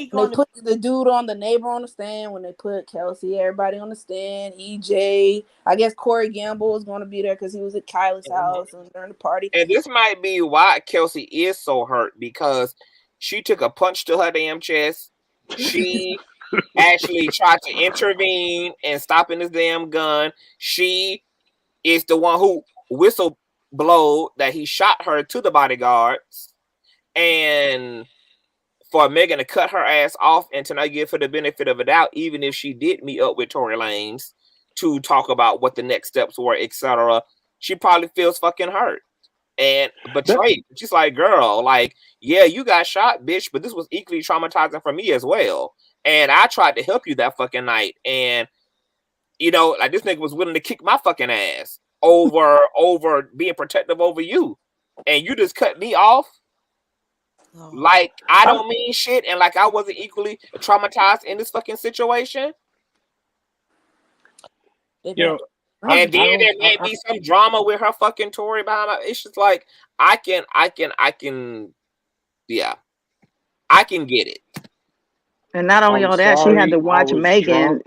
put the dude on the neighbor on the stand, when they put Kelsey, everybody on the stand, EJ, I guess Corey Gamble is going to be there because he was at Kyla's house and during the party. And this might be why Kelsey is so hurt, because she took a punch to her damn chest. She actually tried to intervene and stopping this damn gun. She is the one who whistle blow that he shot her to the bodyguards, and for Megan to cut her ass off and to not give her the benefit of a doubt, even if she did meet up with Tory Lanez to talk about what the next steps were, etc., she probably feels fucking hurt and betrayed. She's like, girl, like, yeah, you got shot, bitch, but this was equally traumatizing for me as well. And I tried to help you that fucking night, and like this nigga was willing to kick my fucking ass over being protective over you, and you just cut me off like I don't mean shit, and like I wasn't equally traumatized in this fucking situation. And then there may be some drama with her fucking Tory behind her. It's just like I can get it. And not only all that, she had to watch Megan.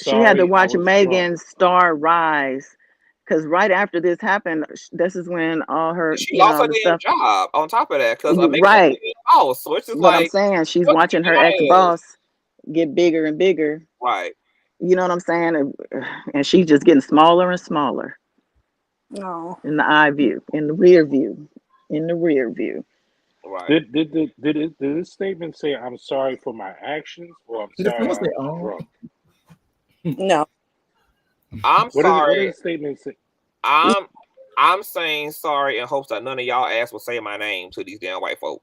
She had to watch Megan's star rise, because right after this happened, this is when all her she lost her damn job. On top of that, because right, boss. So it's just what like I'm saying, she's watching her ex-boss get bigger and bigger. Right. You know what I'm saying? And she's just getting smaller and smaller. No. In the eye view, in the rear view, Right. Did this statement say I'm sorry for my actions, or I'm sorry I was drunk? No. I'm sorry. What does the statement say? I'm saying sorry in hopes that none of y'all ass will say my name to these damn white folk.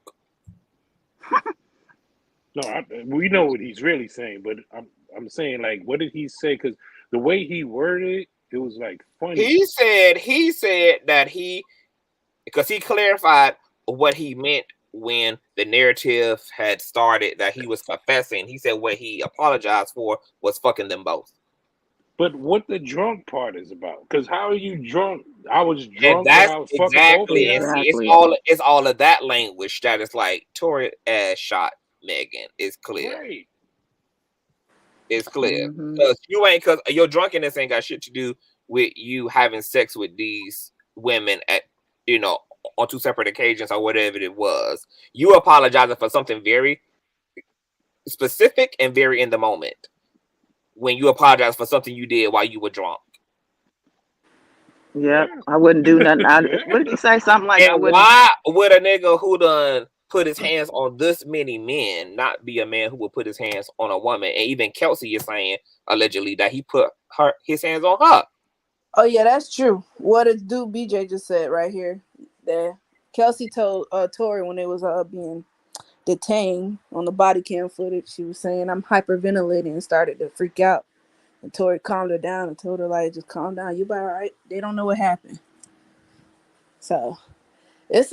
No, we know what he's really saying, but I'm saying, like, what did he say? Because the way he worded it was like funny. He said that because he clarified what he meant when the narrative had started, that he was confessing. He said what he apologized for was fucking them both. But what the drunk part is about? Because how are you drunk? I was drunk when I was fucking both of them. It's all of that language that is like Tory ass shot Megan. It's clear. Right. It's clear because because your drunkenness ain't got shit to do with you having sex with these women at on two separate occasions or whatever it was. You apologizing for something very specific and very in the moment. When you apologize for something you did while you were drunk. Yep, I wouldn't do nothing. What did you say? Something like, and I wouldn't. Why would a nigga who done put his hands on this many men not be a man who would put his hands on a woman? And even Kelsey is saying allegedly that he put his hands on her. Oh yeah, that's true. What did dude BJ just said right here? There, Kelsey told Tory when they was being detained on the body cam footage, she was saying, I'm hyperventilating, and started to freak out. And Tory calmed her down and told her, like, just calm down. You be all right. They don't know what happened. So it's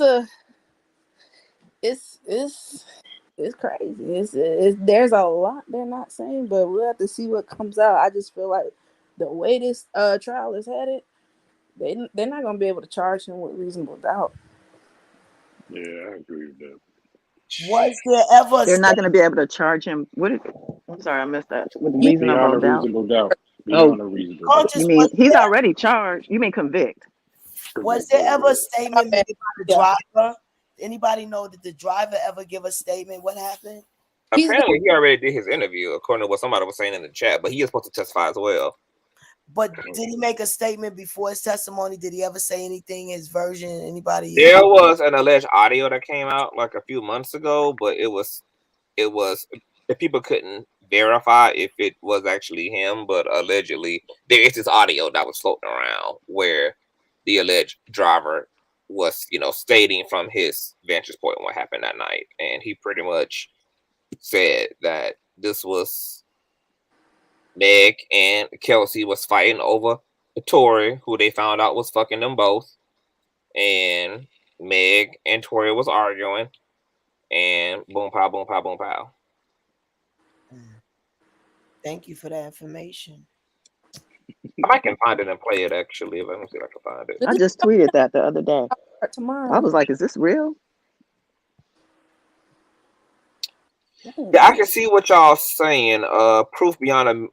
crazy. There's a lot they're not saying, but we'll have to see what comes out. I just feel like the way this trial is headed, they're not gonna be able to charge him with reasonable doubt. Yeah, I agree with that. Was there ever? They're not going to be able to charge him. I'm sorry, I missed that. With reasonable doubt. Beyond a reasonable doubt. You mean he's already charged? You mean convict? Was there ever a statement made by the driver? Anybody know that the driver ever give a statement? What happened? Apparently, he already did his interview, according to what somebody was saying in the chat. But he is supposed to testify as well. But did he make a statement before his testimony? Did he ever say anything? His version? Anybody? There was an alleged audio that came out like a few months ago, but it was the people couldn't verify if it was actually him. But allegedly, there is this audio that was floating around where the alleged driver was, stating from his vantage point what happened that night, and he pretty much said that this was Meg and Kelsey was fighting over Tory, who they found out was fucking them both. And Meg and Tory was arguing. And boom, pow, boom, pow, boom, pow. Thank you for that information. I might can find it and play it actually. Let me see if I can find it. I just tweeted that the other day. Tomorrow. I was like, is this real? Yeah, I can see what y'all saying. Proof beyond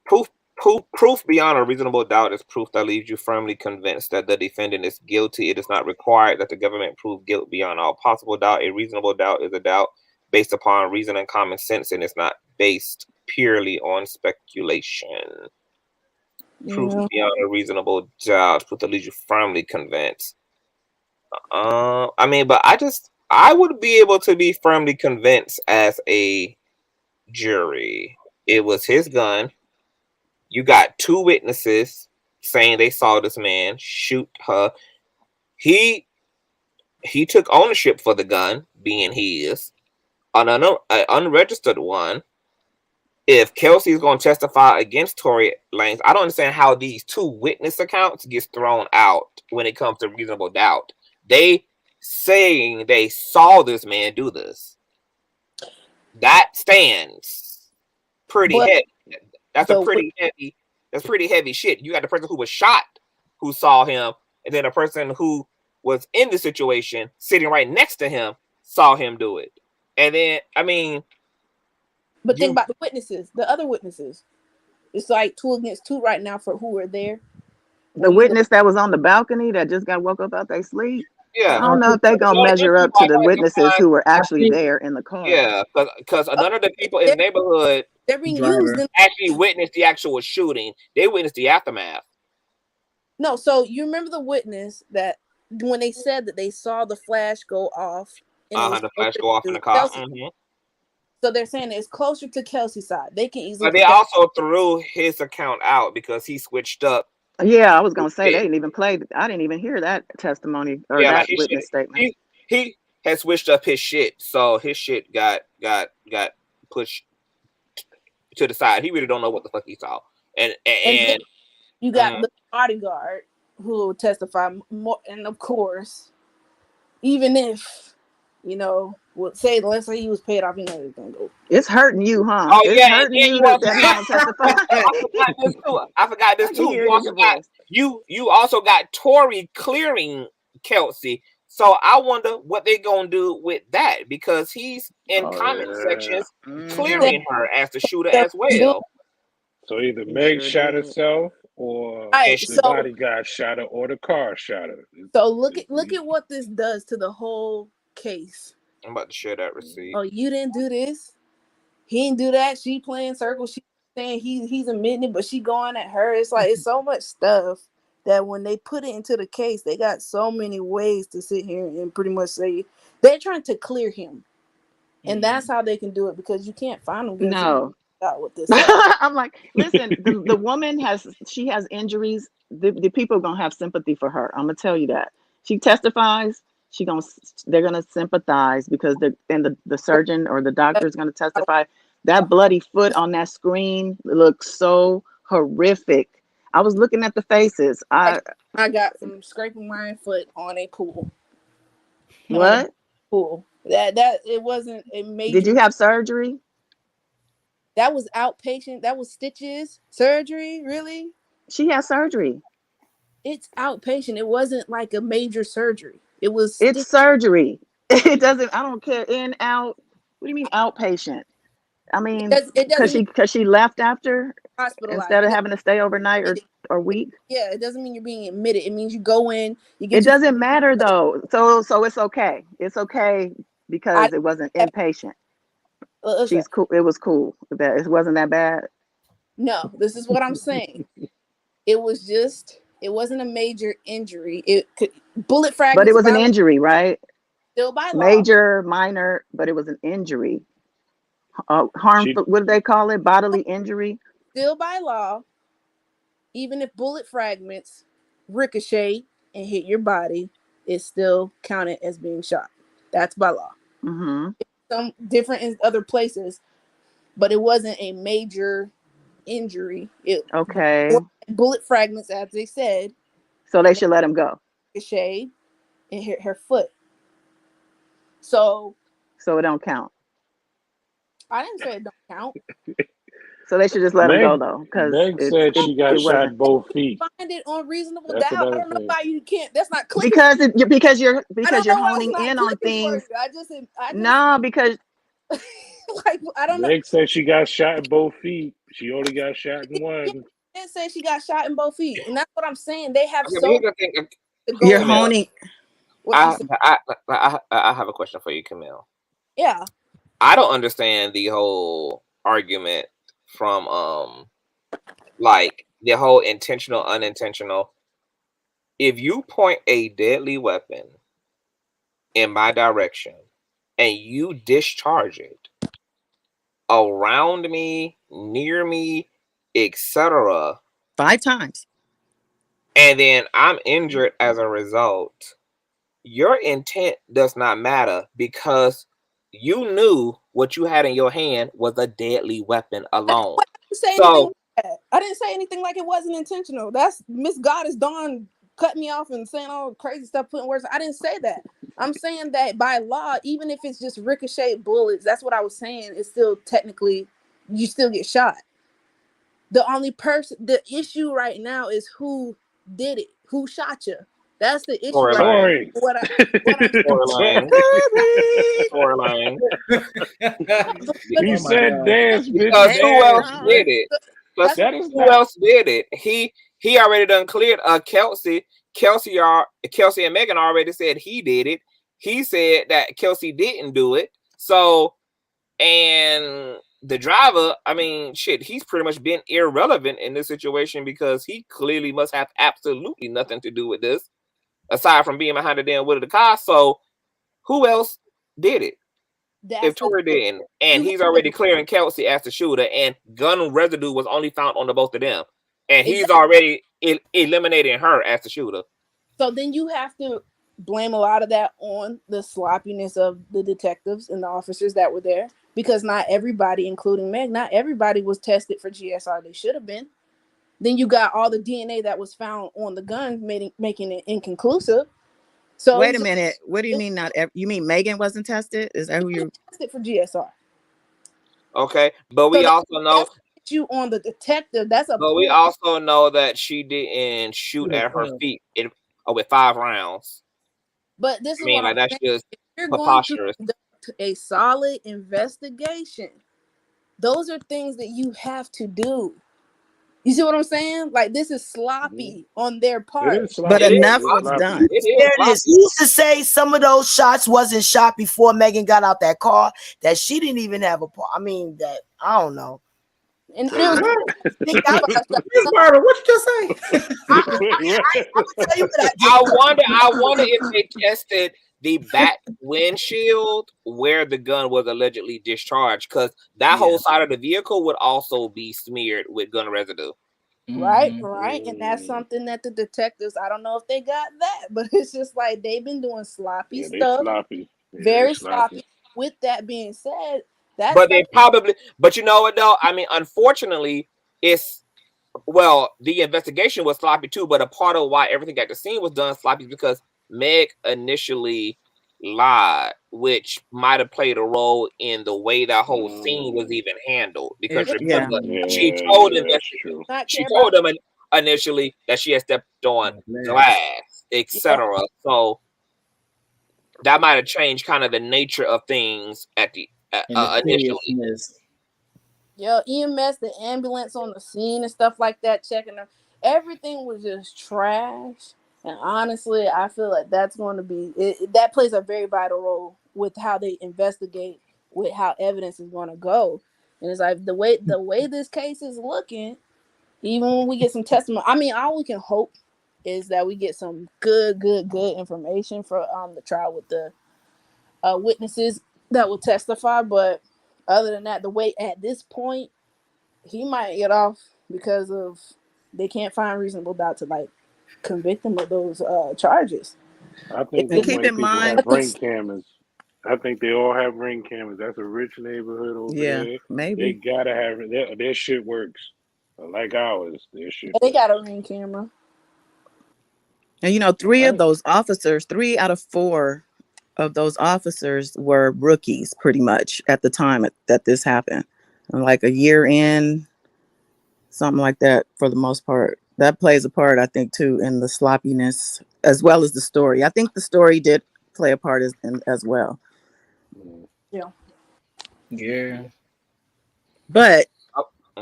a reasonable doubt is proof that leaves you firmly convinced that the defendant is guilty. It is not required that the government prove guilt beyond all possible doubt. A reasonable doubt is a doubt based upon reason and common sense, and it's not based purely on speculation. Proof beyond a reasonable doubt, proof that leaves you firmly convinced. I mean, but I would be able to be firmly convinced as a jury. It was his gun. You got two witnesses saying they saw this man shoot her. He took ownership for the gun being his. An unregistered one. If Kelsey is going to testify against Tory Lanez, I don't understand how these two witness accounts gets thrown out when it comes to reasonable doubt. They saying they saw this man do this. That stands pretty heavy. That's a pretty heavy. That's pretty heavy shit. You got the person who was shot, who saw him, and then a person who was in the situation sitting right next to him saw him do it. And then, I mean, but think about the witnesses, the other witnesses. It's like 2 against 2 right now for who were there. The witness that was on the balcony that just got woke up out their sleep. Yeah, I don't know if they're gonna measure up to the witnesses who were actually there in the car. Yeah, because none of the people in the neighborhood they're being used actually witnessed the actual shooting. They witnessed the aftermath. No, so you remember the witness that when they said that they saw the flash go off. The flash go off in the car. So they're saying it's closer to Kelsey's side. They can easily. But they also threw his account out because he switched up. Yeah, I was gonna say they didn't even play. I didn't even hear that testimony or that witness statement. He had switched up his shit, so his shit got pushed to the side. He really don't know what the fuck he saw. And you got the bodyguard who will testify more, and of course, even if would say, let's say he was paid off, everything go. It's hurting you, huh? Oh, it's hurting you that man testify. I forgot this too. You also got Tory clearing Kelsey. So I wonder what they're gonna do with that, because he's in comment sections clearing her as the shooter as well. So either Meg shot herself, or the bodyguard shot her, or the car shot her. So look at what this does to the whole case. I'm about to share that receipt. Oh, you didn't do this. He didn't do that. She playing circles. She saying he's admitting it, but she going at her. It's like it's so much stuff that when they put it into the case, they got so many ways to sit here and pretty much say they're trying to clear him, and that's how they can do it, because you can't find him. No. With this. I'm like, listen, the woman has injuries. The people are gonna have sympathy for her. I'm gonna tell you that. She testifies. They're gonna sympathize because the surgeon or the doctor is gonna testify. That bloody foot on that screen looks so horrific. I was looking at the faces. I got some scraping my foot on a pool. What? Pool. That it wasn't a major. Did you have surgery? That was outpatient. That was stitches. Surgery, really? She had surgery. It's outpatient. It wasn't like a major surgery. It's surgery. It doesn't. I don't care. In, out. What do you mean outpatient? I mean, because she left after hospitalized instead of having to stay overnight or week. Yeah, it doesn't mean you're being admitted. It means you go in. It doesn't matter though. So it's okay. It's okay because it wasn't inpatient. She's cool. It was cool. That it wasn't that bad. No, this is what I'm saying. It wasn't a major injury. Bullet fragments. But it was an injury, right? Still by law. Major, minor, but it was an injury. Harmful. What do they call it? Bodily injury. Still by law. Even if bullet fragments ricochet and hit your body, it's still counted as being shot. That's by law. Mm-hmm. Some different in other places, but it wasn't a major injury. It Okay. bullet fragments, as they said. So they should let him go. Shade and her foot. So it don't count. I didn't say it don't count. So they should just let him go though, because Meg said she got shot both feet. Find it on reasonable That's doubt. what I I don't know said. why you can't. That's not clear. Because you're why honing it's not in on clicking for things. you. I just No, because like I don't know. Meg said she got shot in both feet. She only got shot in one. Didn't say she got shot in both feet, and that's what I'm saying. They have Okay, but so here's the thing. you're honing. I have a question for you, Camille. Yeah. I don't understand the whole argument from like the whole intentional, unintentional. If you point a deadly weapon in my direction and you discharge it around me, near me, etc., 5 times, and then I'm injured as a result, your intent does not matter because you knew what you had in your hand was a deadly weapon alone. I didn't say anything like it wasn't intentional. That's Miss Goddess Dawn cut me off and saying all crazy stuff, putting words. I didn't say that. I'm saying that by law, even if it's just ricochet bullets, that's what I was saying. It's still technically, you still get shot. The issue right now is who did it, who shot you. That's the issue. Right now. Storyline. He said dance, bitch. Because who else did it? Who else did it? He already done cleared Kelsey and Megan already said he did it. He said that Kelsey didn't do it. So, and the driver, I mean, shit, he's pretty much been irrelevant in this situation because he clearly must have absolutely nothing to do with this, aside from being behind the damn wheel of the car. So, who else did it? If Tory didn't, and he's already clearing Kelsey as the shooter, and gun residue was only found on the both of them, and he's already eliminating her as the shooter. So then you have to blame a lot of that on the sloppiness of the detectives and the officers that were there, because not everybody, including Meg, not everybody was tested for GSR. They should have been. Then you got all the DNA that was found on the gun, making it inconclusive. So wait a minute. What do you mean? You mean Megan wasn't tested? Is that who you're tested for GSR? Okay, but we also know you on the detective. That's a. But we also know that she didn't shoot at her feet with 5 rounds. But this is what I'm that's saying. just If you're preposterous. going to conduct a solid investigation, those are things that you have to do. You see what I'm saying? Like, this is sloppy on their part. But enough was done. There it is. He used to say some of those shots wasn't shot before Megan got out that car, that she didn't even have a part. I mean, that I don't know. And there was Barbara, what you just say? I wonder if they tested the back windshield where the gun was allegedly discharged, because that whole side of the vehicle would also be smeared with gun residue. Right. And that's something that the detectives, I don't know if they got that, but it's just like they've been doing sloppy stuff. Very sloppy. With that being said, but you know what though? I mean, unfortunately, the investigation was sloppy too, but a part of why everything at the scene was done sloppy is because Meg initially lied, which might have played a role in the way that whole scene was even handled. Because remember, she told them initially that she had stepped on glass, etc. So that might have changed kind of the nature of things at the initially. Yeah, EMS, the ambulance on the scene and stuff like that, checking them. Everything was just trash. And honestly, I feel like that's going to be that plays a very vital role with how they investigate, with how evidence is going to go. And it's like the way this case is looking, even when we get some testimony. I mean, all we can hope is that we get some good information for the trial with the witnesses that will testify. But other than that, the way at this point, he might get off because of they can't find reasonable doubt to like convict him of those charges. I think keep in mind, have ring cameras. I think they all have ring cameras. That's a rich neighborhood over there. Maybe they gotta have it. Their shit works. Like ours, there should They be. got a ring camera. And you know, three out of 4 of those officers were rookies pretty much at the time that this happened. Like a year in, something like that for the most part. That plays a part, I think, too, in the sloppiness as well as the story. I think the story did play a part as well. Yeah. Yeah. But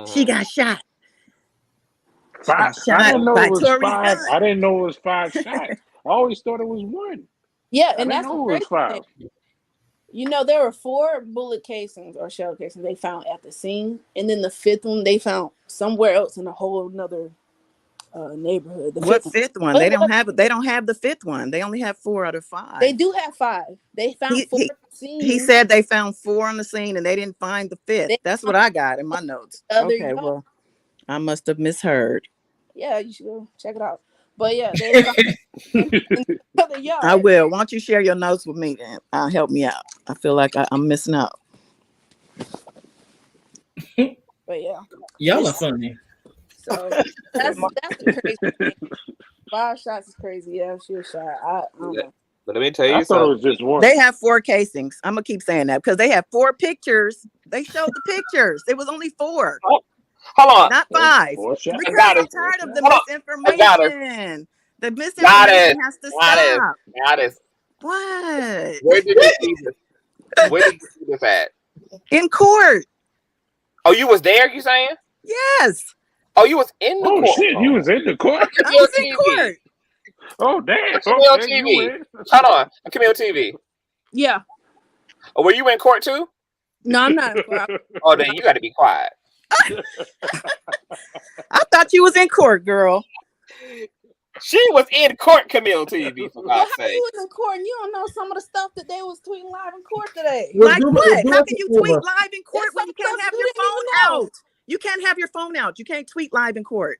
she got shot. She Five. got I shot didn't know by it was Tory's 5. gun. I didn't know it was 5 shots. I always thought it was 1. Yeah, I and didn't that's the know it was crazy 5. thing. You know, there were 4 bullet casings or shell casings they found at the scene, and then the 5th one they found somewhere else in a whole another neighborhood. The What 5th one? They don't have the 5th one. They only have 4 out of 5. They do have 5. They found 4 at the scene. He said they found 4 on the scene and they didn't find the 5th. That's what I got in my notes. Okay, well, I must have misheard. Yeah, you should go check it out. But yeah, they found in the other yard. I will. Why don't you share your notes with me then? Help me out. I feel like I'm missing out. But yeah, y'all are funny. So that's the crazy thing. 5 shots is crazy. Yeah, she was shot. I don't know. But let me tell you I thought it was just 1. They have 4 casings. I'm gonna keep saying that because they have 4 pictures. They showed the pictures. It was only 4. Hold on. Not 5. Because I'm tired of the misinformation. The misinformation has to stop. What? Where did you see this? Where did you see this at? In court. Oh, you was there, you saying? Yes. Oh, you was in the court. Oh shit, you was in the court. I was in court. Oh damn. Come on TV. Hold on. Come on TV. Yeah. Oh, were you in court too? No, I'm not in court. Oh, then you got to be quiet. I thought you was in court, girl. She was in court, Camille TV, for Well, God's how sake. you was in court and you don't know some of the stuff that they was tweeting live in court today? Like what? How can you tweet live in court when you can't have your phone out? You can't have your phone out. You can't tweet live in court.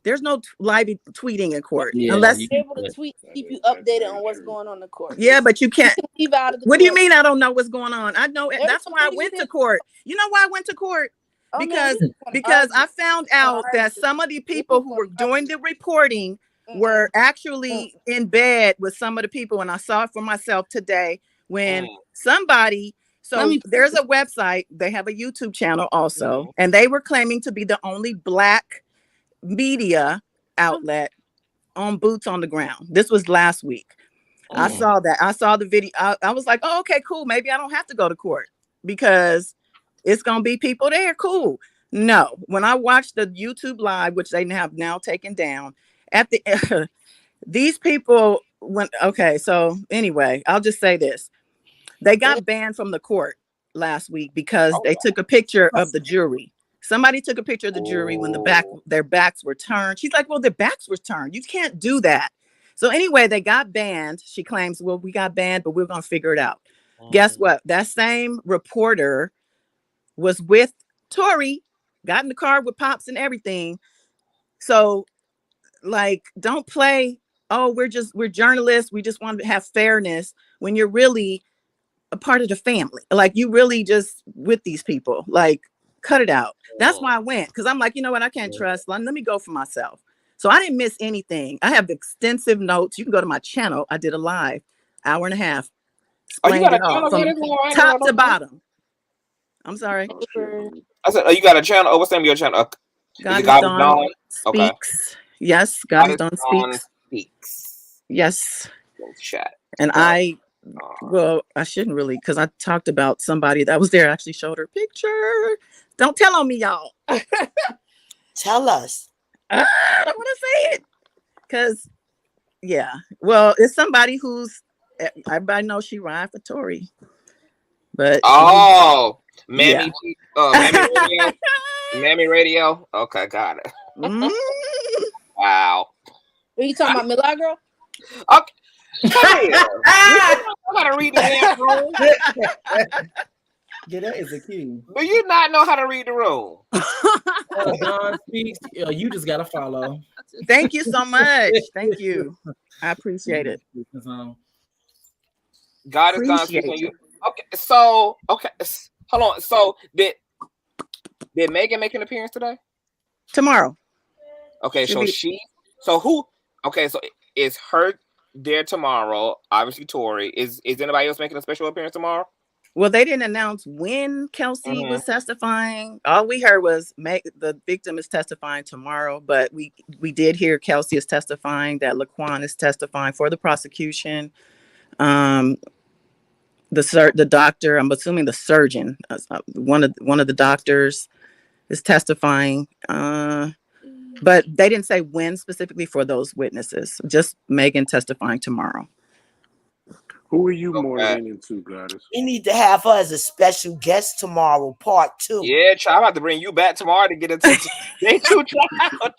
There's no live tweeting in court unless you're able to tweet, keep you updated on what's going on in the court. Yeah, but you can't. Leave out of the What do you court. mean I don't know what's going on? I know There's that's some why I things went you to didn't- court. You know why I went to court? Oh, man, Because you wanna because I argue. found out that some of the people who were doing the reporting were actually in bed with some of the people, and I saw it for myself today when somebody. So there's a website. They have a YouTube channel also, and they were claiming to be the only Black media outlet on boots on the ground. This was last week. I saw that. I saw the video. I was like, oh, okay, cool. Maybe I don't have to go to court because it's going to be people there. Cool. No, when I watched the YouTube live, which they have now taken down at the, these people went, okay. So anyway, I'll just say this. They got banned from the court last week because they took a picture of the jury. Somebody took a picture of the jury when their backs were turned. She's like, well, their backs were turned. You can't do that. So anyway, they got banned. She claims, well, we got banned, but we're going to figure it out. Guess what? That same reporter was with Tory, got in the car with Pops and everything. So like, don't play, oh, we're journalists. We just want to have fairness when you're really a part of the family. Like you really just with these people, like cut it out. That's why I went. Cause I'm like, you know what? I can't trust. Let me go for myself. So I didn't miss anything. I have extensive notes. You can go to my channel. I did a live hour and a half. Explained it all from top to bottom. I'm sorry. I said, oh, you got a channel. Oh, what's the name of your channel? God is Dawn Speaks. Yes, God is Dawn Speaks. Yes. Chat. And well, I shouldn't really, because I talked about somebody that was there. I actually showed her picture. Don't tell on me, y'all. Tell us. I don't want to say it. Because, yeah. Well, it's somebody who's, everybody knows she ride for Tory. But Mammy, Mammy Radio. Mammy Radio. Okay, got it. Wow. Are you talking about Milagro? Okay. Come here. I gotta read the damn room. Yeah, that is a key. Do you not know how to read the room? Dawn Speaks. You just gotta follow. Thank you so much. Thank you. I appreciate it. God is Dawn Speaks. Okay, so hold on. So did Megan make an appearance today? tomorrow. Okay, She'll so who? Okay, so is her there tomorrow? Obviously, Tory. Is anybody else making a special appearance tomorrow? Well, they didn't announce when Kelsey was testifying. All we heard was the victim is testifying tomorrow, but we did hear Kelsey is testifying, that Laquan is testifying for the prosecution. The doctor, I'm assuming the surgeon, one of the doctors is testifying. But they didn't say when specifically for those witnesses. Just Megan testifying tomorrow. Who are you more leaning to, Goddess? We need to have her as a special guest tomorrow, part 2. Yeah, I'm about to bring you back tomorrow to get into day 2 trial.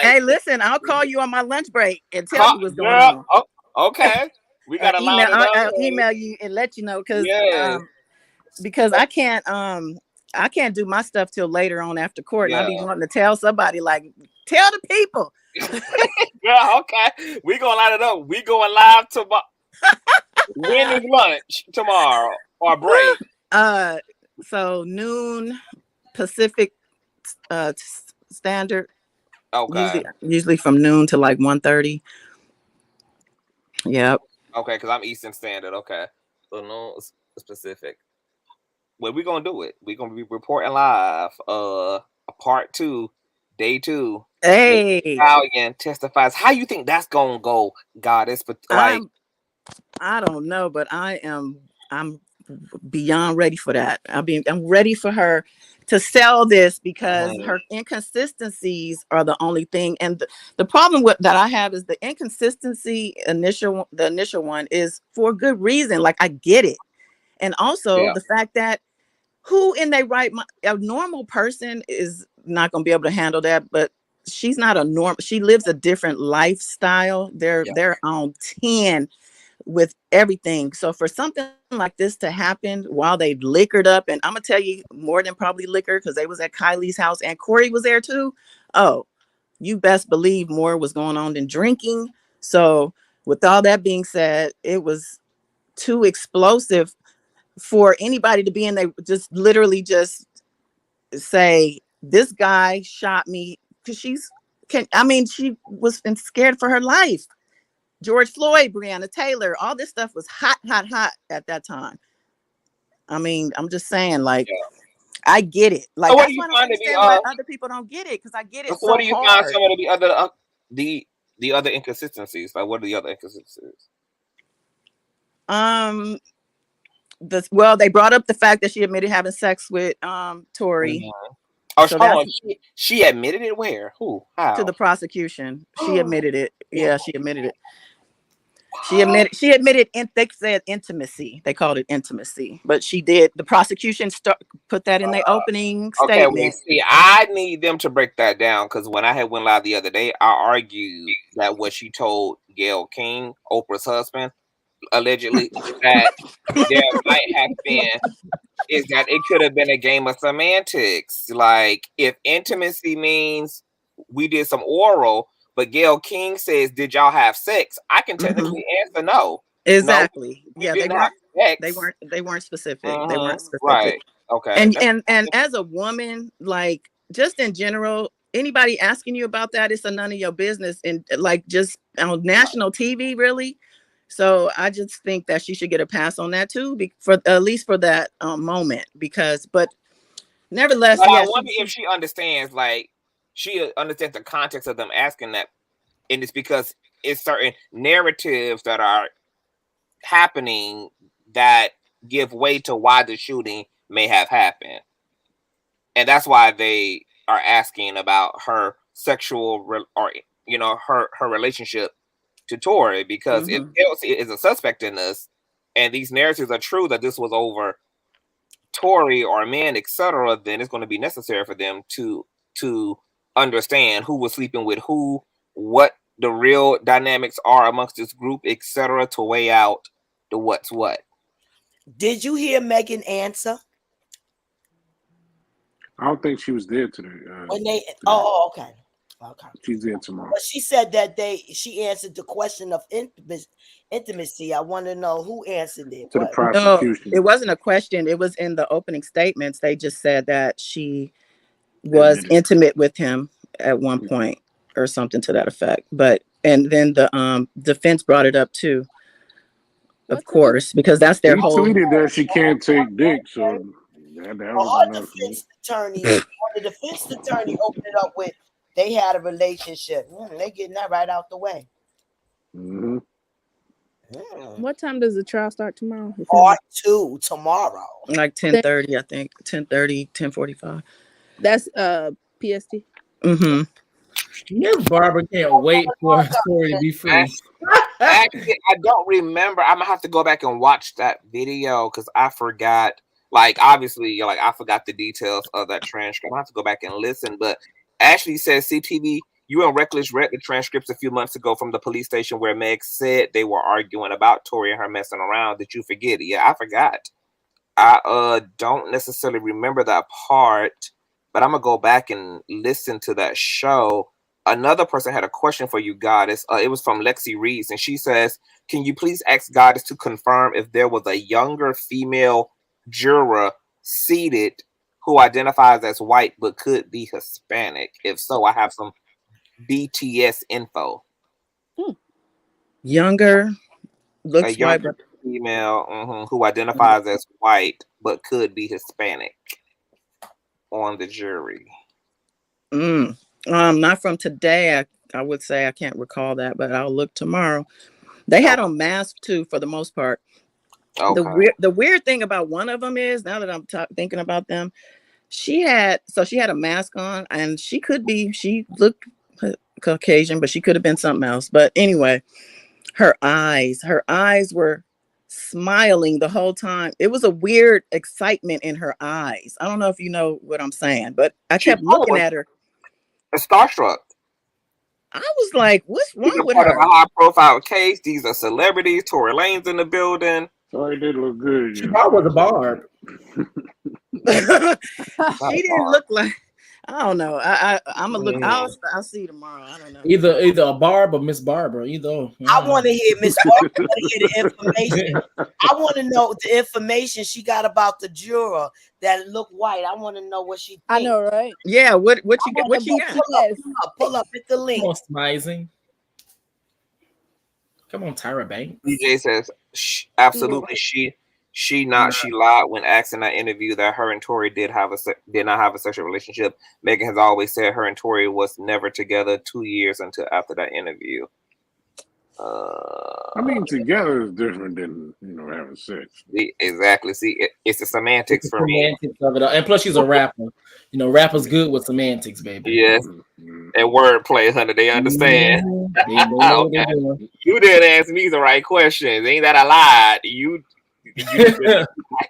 Hey, listen, I'll call you on my lunch break and tell you what's going on. Oh, okay, we got to line it up. I'll email you and let you know because I can't do my stuff till later on after court, and I be wanting to tell somebody like, tell the people. Yeah, okay, we gonna line it up. We going live tomorrow. When is lunch tomorrow or break? So noon Pacific standard. Okay. Usually from noon to like 1:30. Yep. Okay, because I'm Eastern Standard. Okay, so no specific. Well, we're gonna do it. We're gonna be reporting live. Part 2, day 2. Hey, Stallion testifies. How you think that's gonna go, Goddess? But like, I don't know, but I'm beyond ready for that. I'm ready for her to sell this because her inconsistencies are the only thing. And the problem that I have is the inconsistency the initial one is for good reason. Like I get it. And also the fact that who in their right mind, a normal person is not going to be able to handle that, but she's not a normal. She lives a different lifestyle. They're on 10 with everything. So for something like this to happen while they liquored up, and I'm gonna tell you more than probably liquor because they was at Kylie's house and Corey was there too. Oh, you best believe more was going on than drinking. So with all that being said, it was too explosive for anybody to be in there, just literally just say this guy shot me, because she was scared for her life. George Floyd, Breonna Taylor, all this stuff was hot at that time. I mean, I'm just saying, like, I get it. Like, so that's why I don't understand why other people don't get it, because I get it. So what do you find some of the other inconsistencies? Like, what are the other inconsistencies? They brought up the fact that she admitted having sex with Tory. Oh, so she admitted it. Where? Who? How? To the prosecution. She admitted it. Yeah, she admitted it. She admitted. They said intimacy. They called it intimacy, but she did. The prosecution put that in their opening statement. Okay, see, I need them to break that down because when I had went live the other day, I argued that what she told Gayle King, Oprah's husband, allegedly, that there might have been, is that it could have been a game of semantics. Like, if intimacy means we did some oral, but Gayle King says, did y'all have sex? I can technically answer no. Exactly. No, they weren't specific. They weren't specific. Right. Okay. And as a woman, like, just in general, anybody asking you about that, it's none of your business. And like, just on national TV, really. So I just think that she should get a pass on that too, for at least for that moment. But nevertheless, I wonder if she understands, like, she understands the context of them asking that, and it's because it's certain narratives that are happening that give way to why the shooting may have happened, and that's why they are asking about her sexual or her relationship to Tory, because if Kelsey is a suspect in this, and these narratives are true that this was over Tory or men, etc., then it's going to be necessary for them to understand who was sleeping with who, what the real dynamics are amongst this group, etc., to weigh out the what's what. Did you hear Megan answer? I don't think she was there today. Today. Okay. She's there tomorrow. But she said that she answered the question of intimacy. I want to know who answered it. To the prosecution. No, it wasn't a question. It was in the opening statements. They just said that she was intimate with him at one point or something to that effect. But and then the defense brought it up too, of course, because that's their He whole. tweeted that she can't take dick, so that was Our enough. defense attorney, the defense attorney opened it up with they had a relationship. They getting that right out the way. Mm-hmm. What time does the trial start tomorrow? Part 2 tomorrow. Like 10:30, I think. 10:30, 10:45. That's PST. Mm-hmm. Miss Barbara can't wait for her story to be free. Actually, I don't remember. I'm gonna have to go back and watch that video because I forgot. Like, obviously, like I forgot the details of that transcript. I have to go back and listen. But Ashley says, CTV, you and Reckless read the transcripts a few months ago from the police station where Meg said they were arguing about Tory and her messing around. Did you forget it? Yeah, I forgot. I don't necessarily remember that part, but I'm gonna go back and listen to that show. Another person had a question for you, Goddess. It was from Lexi Reeves, and she says, can you please ask Goddess to confirm if there was a younger female juror seated who identifies as white but could be Hispanic? If so, I have some BTS info. Younger, looks a younger white, female who identifies as white but could be Hispanic on the jury. Not from today. I would say I can't recall that, but I'll look tomorrow. They had on masks too, for the most part. Okay. The weird thing about one of them is, now that I'm thinking about them, she had a mask on, and she looked Caucasian, but she could have been something else. But anyway, her eyes were smiling the whole time. It was a weird excitement in her eyes. I don't know if you know what I'm saying, but I kept looking at her. Starstruck. I was like, what's wrong with part her? of a high profile case. These are celebrities. Tory Lanez in the building. Tory did look good. She probably was a barb. She didn't look like, I don't know. I'm gonna look. I'll see you tomorrow. I don't know. Either a Barb or Miss Barbara. Either. I want to hear Miss Barbara. I want to hear the information. I want to know the information she got about the juror that looked white. I want to know what she thinks. I know, right? Yeah. What you got? What you got? Pull up. Hit the link. Come on, Smizing. Come on, Tyra Banks. DJ says absolutely she lied when asked in that interview that her and Tory did not have a sexual relationship. Megan has always said her and Tory was never together 2 years until after that interview. I mean, together is different than having sex. Exactly. See, it's the semantics for me. Semantics of it all. And plus, she's a rapper. Rappers good with semantics, baby. Yes, and wordplay, honey. They understand. Okay. You didn't ask me the right questions. Ain't that I lied? You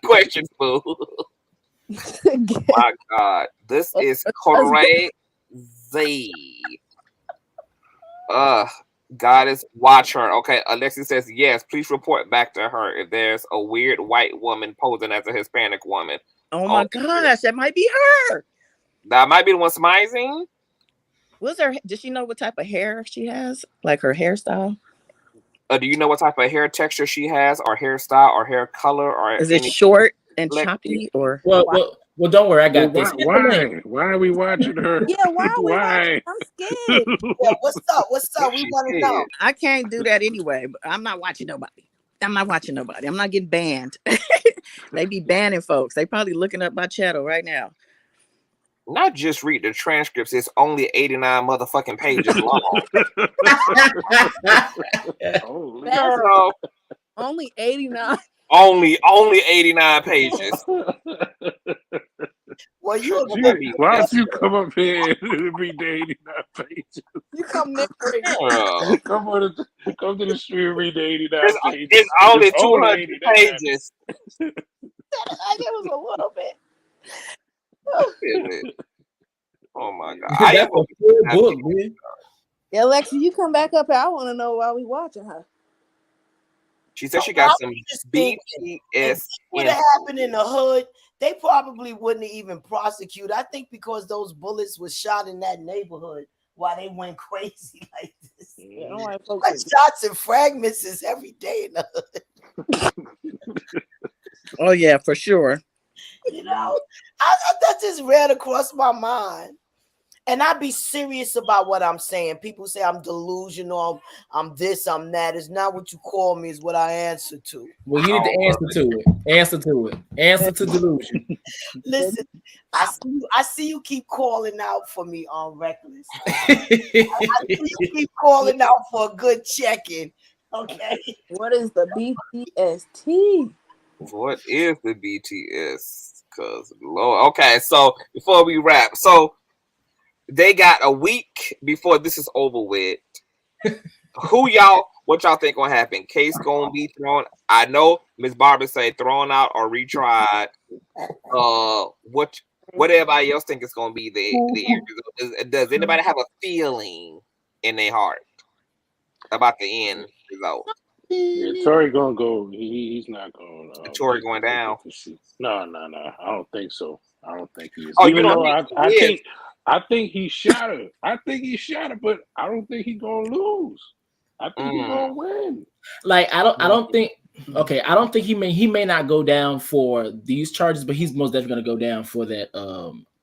questions, boo. My God, this is crazy. Goddess, watch her. Okay, Alexis says yes. Please report back to her if there's a weird white woman posing as a Hispanic woman. Oh my gosh, that might be her. That might be the one smizing. Did she know what type of hair she has? Like her hairstyle? Do you know what type of hair texture she has, or hairstyle, or hair color, or is it short and choppy, or? Well, don't worry, I got this. Why are we watching her? Yeah, why are we watching? I'm scared. Yeah, what's up? We want to know. I can't do that anyway. But I'm not watching nobody. I'm not getting banned. They be banning folks. They probably looking up my channel right now. Not just read the transcripts. It's only 89 motherfucking pages long. Girl. Only 89. Only 89 pages. Well, why don't you come up here and read the 89 pages? You come next week. Come to the street and read the 89 pages. It's only 200 pages. It was a little bit. Oh my God. That's a full book, man. Yeah, Lexi, you come back up here. I want to know why we watching her. She said she got some BTS. What happened in the hood? They probably wouldn't even prosecute. I think because those bullets were shot in that neighborhood, why they went crazy like this. Yeah, like shots and fragments is every day in the hood. Oh yeah, for sure. You know, that just ran across my mind. And I be serious about what I'm saying. People say I'm delusional, I'm this, I'm that. It's not what you call me, it's what I answer to. Well, you need to answer to it. Answer to it. Answer to delusion. Listen, I see you keep calling out for me on Reckless. I see you keep calling out for a good check-in. Okay. What is the BTST? What is the BTS? Cause Lord, okay. So before we wrap, so they got a week before this is over with. What y'all think gonna happen? Case gonna be thrown? I know Miss Barbara say thrown out or retried. What everybody else think is gonna be the end result? Does anybody have a feeling in their heart about the end result? Yeah, Tory gonna go. He's not going. Tory going down? No. I don't think so. I don't think he is. Oh, Even you don't though think I think he shot her. I think he shot her, but I don't think he's gonna lose. I think he's gonna win. Like I don't think. Okay, I don't think he may not go down for these charges, but he's most definitely gonna go down for that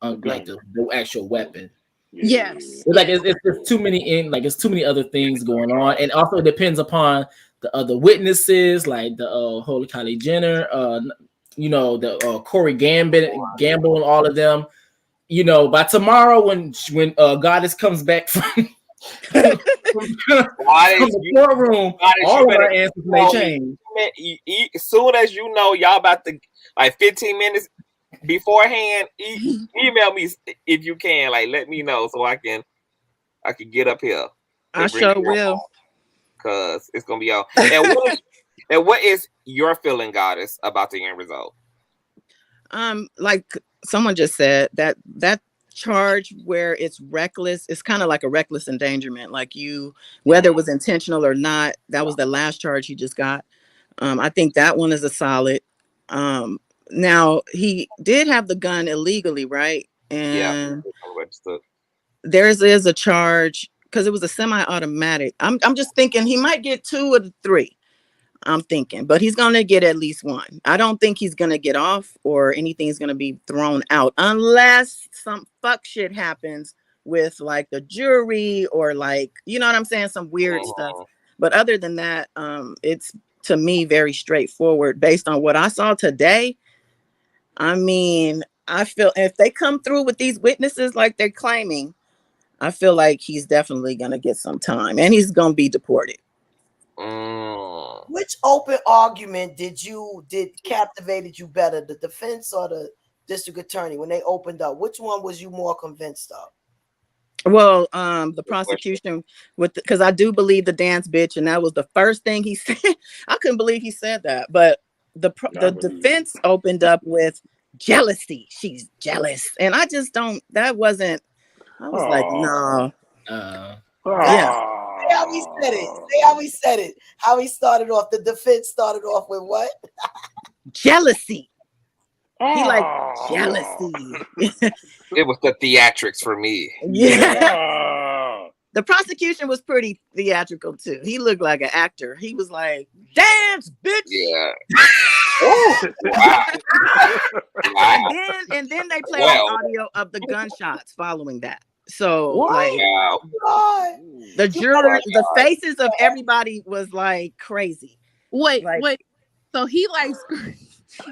like the actual weapon. Yes. Like it's too many it's too many other things going on, and also it depends upon the other witnesses, like the Holy Kylie Jenner, you know, the Corey Gamble and all of them. You know, by tomorrow when Goddess comes back from the courtroom, all of our answers may change. As soon as you know y'all about to, like 15 minutes beforehand, email me if you can. Like, let me know so I can get up here. I sure will. Cause it's gonna be all. And what is your feeling, Goddess, about the end result? Like someone just said, that charge where it's reckless, it's kind of like a reckless endangerment. Like whether it was intentional or not, that was the last charge he just got. I think that one is a solid. Now he did have the gun illegally, right? And there is a charge because it was a semi-automatic. I'm just thinking he might get 2 of the 3. I'm thinking, but he's gonna get at least 1. I don't think he's gonna get off or anything's gonna be thrown out unless some fuck shit happens with like the jury or like, you know what I'm saying, some weird stuff. But other than that, it's to me very straightforward based on what I saw today. I mean, I feel if they come through with these witnesses like they're claiming, I feel like he's definitely gonna get some time and he's gonna be deported. Which open argument did captivated you better, the defense or the district attorney when they opened up? Which one was you more convinced of? Well, the prosecution because I do believe the dance bitch, and that was the first thing he said. I couldn't believe he said that, but the defense opened up with jealousy. She's jealous, and I just don't. That wasn't. I was like, no. Yeah. Say how he said it. Say how he said it. How he started off. The defense started off with what? Jealousy. He like jealousy. It was the theatrics for me. Yeah. The prosecution was pretty theatrical too. He looked like an actor. He was like, "Dance, bitch." Yeah. Wow. And then they played the audio of the gunshots following that. So like the jurors, the faces of everybody was like crazy. Wait. So he like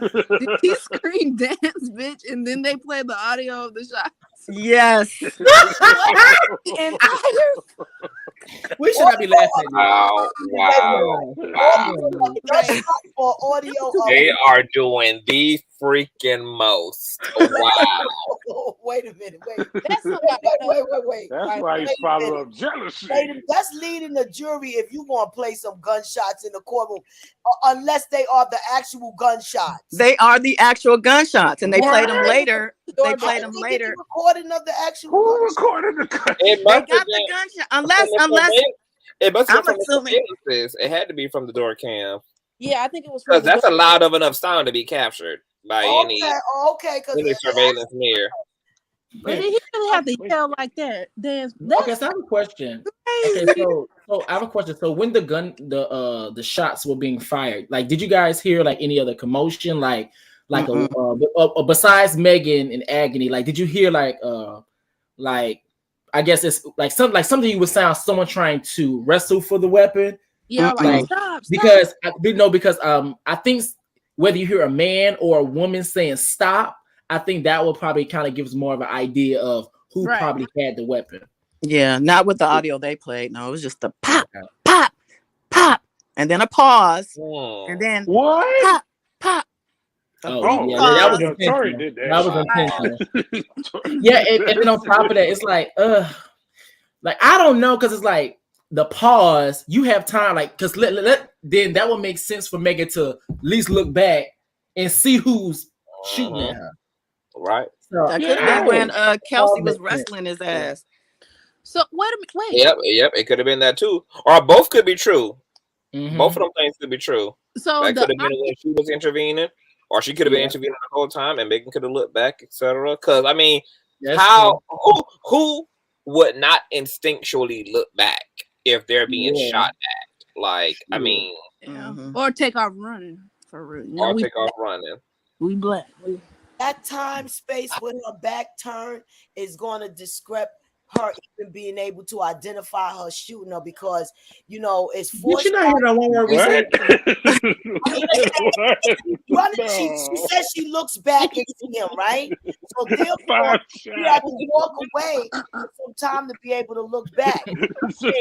did he scream "dance, bitch" and then they played the audio of the shots? Yes. And we should not be laughing. Wow. They are doing the freaking most. Wow. Wait a minute. Wait. Wait. That's why he's following up jealousy. That's leading the jury if you want to play some gunshots in the courtroom, unless they are the actual gunshots. They are the actual gunshots, and they played them later. They played them later. Recording of the actual. Who recorded the gunshot? They got the gunshot. Unless it must have been from the it had to be from the door cam. Yeah, I think it was because that's a loud of enough sound to be captured by any surveillance mirror. But he didn't have to yell like that. Okay, so I have a question. Okay, so I have a question. So when the shots were being fired, like, did you guys hear like any other commotion, like like besides Megan and Agony, like did you hear like I guess it's like something you would sound someone trying to wrestle for the weapon. Yeah, like stop. Because I think whether you hear a man or a woman saying stop, I think that will probably kind of gives more of an idea of who probably had the weapon. Yeah, not with the audio they played. No, it was just the pop, pop, pop, and then a pause, and then what? Pop. Oh, yeah, that was intentional. Tory did that. That was intentional. Yeah, and then on top of that, it's like I don't know, because it's like the pause. You have time, like, because then that would make sense for Megan to at least look back and see who's shooting at her. Right. So, that could have been when Kelsey was wrestling his ass. So wait. Yep, it could have been that too, or both could be true. Both of them things could be true. So that could have been when she was intervening, or she could have been intervening the whole time, and Megan could have looked back, etc. Because I mean, who would not instinctually look back if they're being shot at? Like, I mean, or take off running for real. You know, or take off running. We black. That time space with her back turned is going to describe her even being able to identify her shooting her, because it's forced. Did you not hear that one word we said? She says she looks back and see him, right? So therefore, you have to walk away for some time to be able to look back. She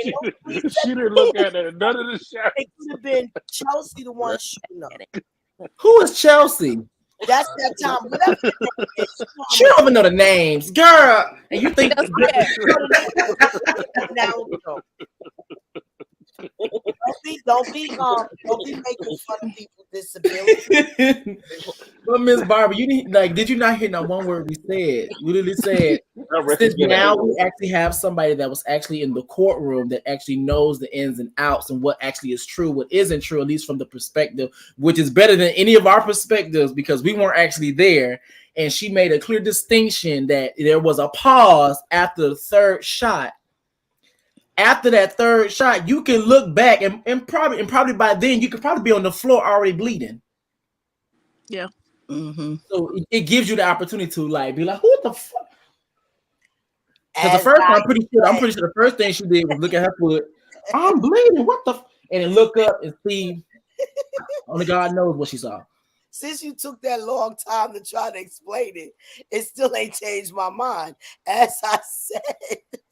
didn't look at it. None of the shots. It could have been Chelsea the one shooting her. Who is Chelsea? That's that time. Whatever the name is, she don't even know the names, girl. And you think now, don't be making fun of people's disabilities. But Miss Barbara, did you not hear that one word we said? We literally said since now we actually have somebody that was actually in the courtroom that actually knows the ins and outs and what actually is true, what isn't true, at least from the perspective, which is better than any of our perspectives because we weren't actually there. And she made a clear distinction that there was a pause after the third shot. After that third shot, you can look back and probably by then you could probably be on the floor already bleeding. Yeah. So it gives you the opportunity to be like, who the fuck? Because the first time, I'm pretty sure the first thing she did was look at her foot. I'm bleeding. What the? And then look up and see. Only God knows what she saw. Since you took that long time to try to explain it, it still ain't changed my mind. As I said,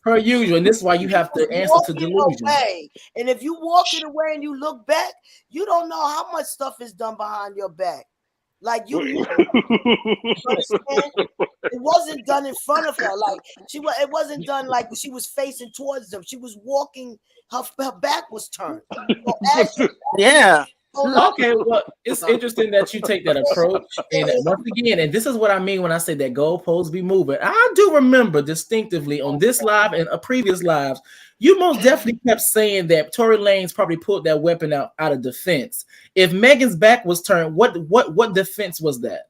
per usual, and this is why you have to answer to delusion. And if you walking away and you look back, you don't know how much stuff is done behind your back. Like it wasn't done in front of her. Like it wasn't done like she was facing towards them. She was walking. Her back was turned. Yeah. Okay, well, it's interesting that you take that approach. And once again, and this is what I mean when I say that goalposts be moving. I do remember distinctively on this live and a previous lives, you most definitely kept saying that Tory Lanez probably pulled that weapon out of defense. If Megan's back was turned, what defense was that?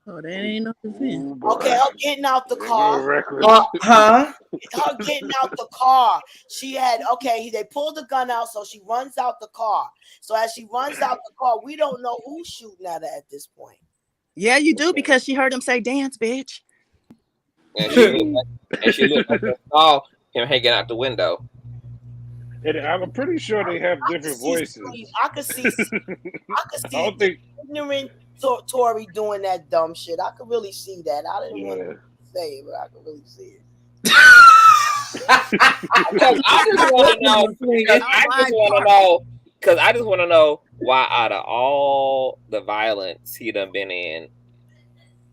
Oh, that ain't no defense. Okay, her getting out the car. Her getting out the car. She had they pulled the gun out, so she runs out the car. So as she runs out the car, we don't know who's shooting at her at this point. Yeah, you do, because she heard him say dance, bitch. And she looked like saw him hanging out the window. And I'm pretty sure they have different voices. I could see ignorant Tory doing that dumb shit. I could really see that. I didn't want to say it, but I could really see it. Because I just want to know why, out of all the violence he done been in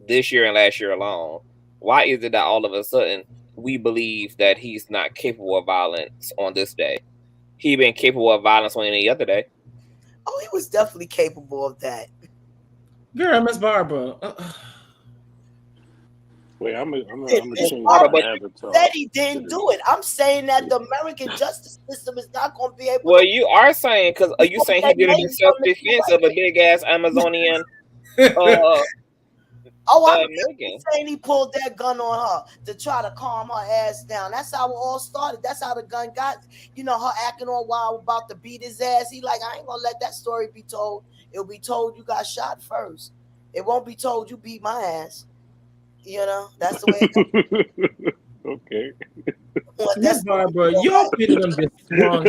this year and last year alone, why is it that all of a sudden we believe that he's not capable of violence on this day? He been capable of violence on any other day. Oh, he was definitely capable of that. Girl, Miss Barbara. Wait, I'm gonna change said he didn't do it. I'm saying that the American justice system is not going to be able. Well, you are saying, because are you saying he did it in self-defense of a big ass Amazonian? I'm saying he pulled that gun on her to try to calm her ass down. That's how it all started. That's how the gun got. Her acting all wild about to beat his ass. He like, I ain't gonna let that story be told. It'll be told you got shot first. It won't be told you beat my ass. You know, that's the way it goes. Okay. Well, Miss Barbara, your opinion just swung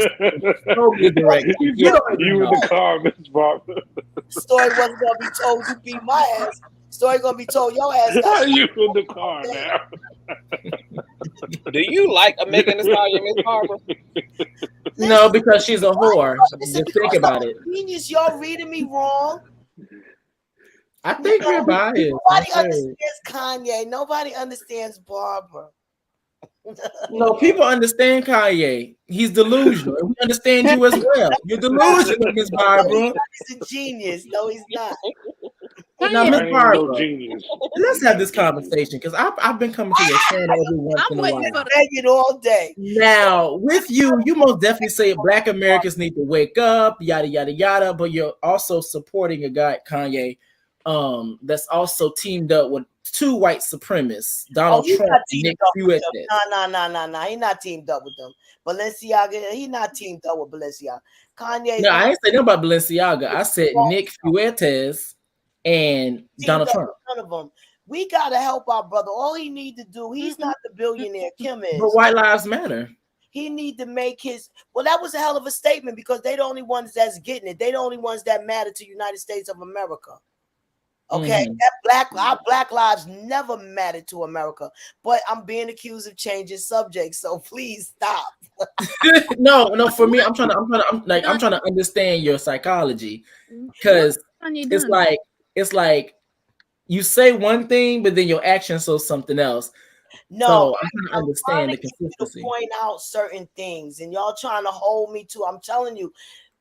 totally direct. You in the car, Miss Barbara. Story wasn't gonna be told you beat my ass. Story gonna be told your ass How got you in the car now? Do you like a Megan Thee Stallion, Miss Barbara? No, because she's a whore. Just think about it. Genius, y'all reading me wrong. I think you're biased. Nobody understands Kanye. Nobody understands Barbara. No, people understand Kanye. He's delusional. And we understand you as well. You're delusional, Miss Barbara. He's a genius. No, he's not. Now, Miss Barbara, no genius. let's have this conversation because I've been coming to your channel every once in a while. It all day. Now, with you, you most definitely say Black Americans need to wake up, yada yada yada. But you're also supporting a guy, Kanye, that's also teamed up with two white supremacists, Donald Trump and Nick Fuentes. No. He's not teamed up with them. Balenciaga, he's not teamed up with Balenciaga. Kanye. No, I ain't saying nothing about Balenciaga. I said Nick Fuentes and Donald Trump. None of them. We gotta help our brother. All he need to do, he's not the billionaire Kim is. But white lives matter. He need to make his. Well, that was a hell of a statement because they the only ones that's getting it. They the only ones that matter to United States of America. Okay, our black lives never mattered to America. But I'm being accused of changing subjects, so please stop. no. For me, I'm trying to understand your psychology because it's like you say one thing, but then your actions show something else. No, so I'm trying to understand the consistency. To point out certain things, and y'all trying to hold me to. I'm telling you.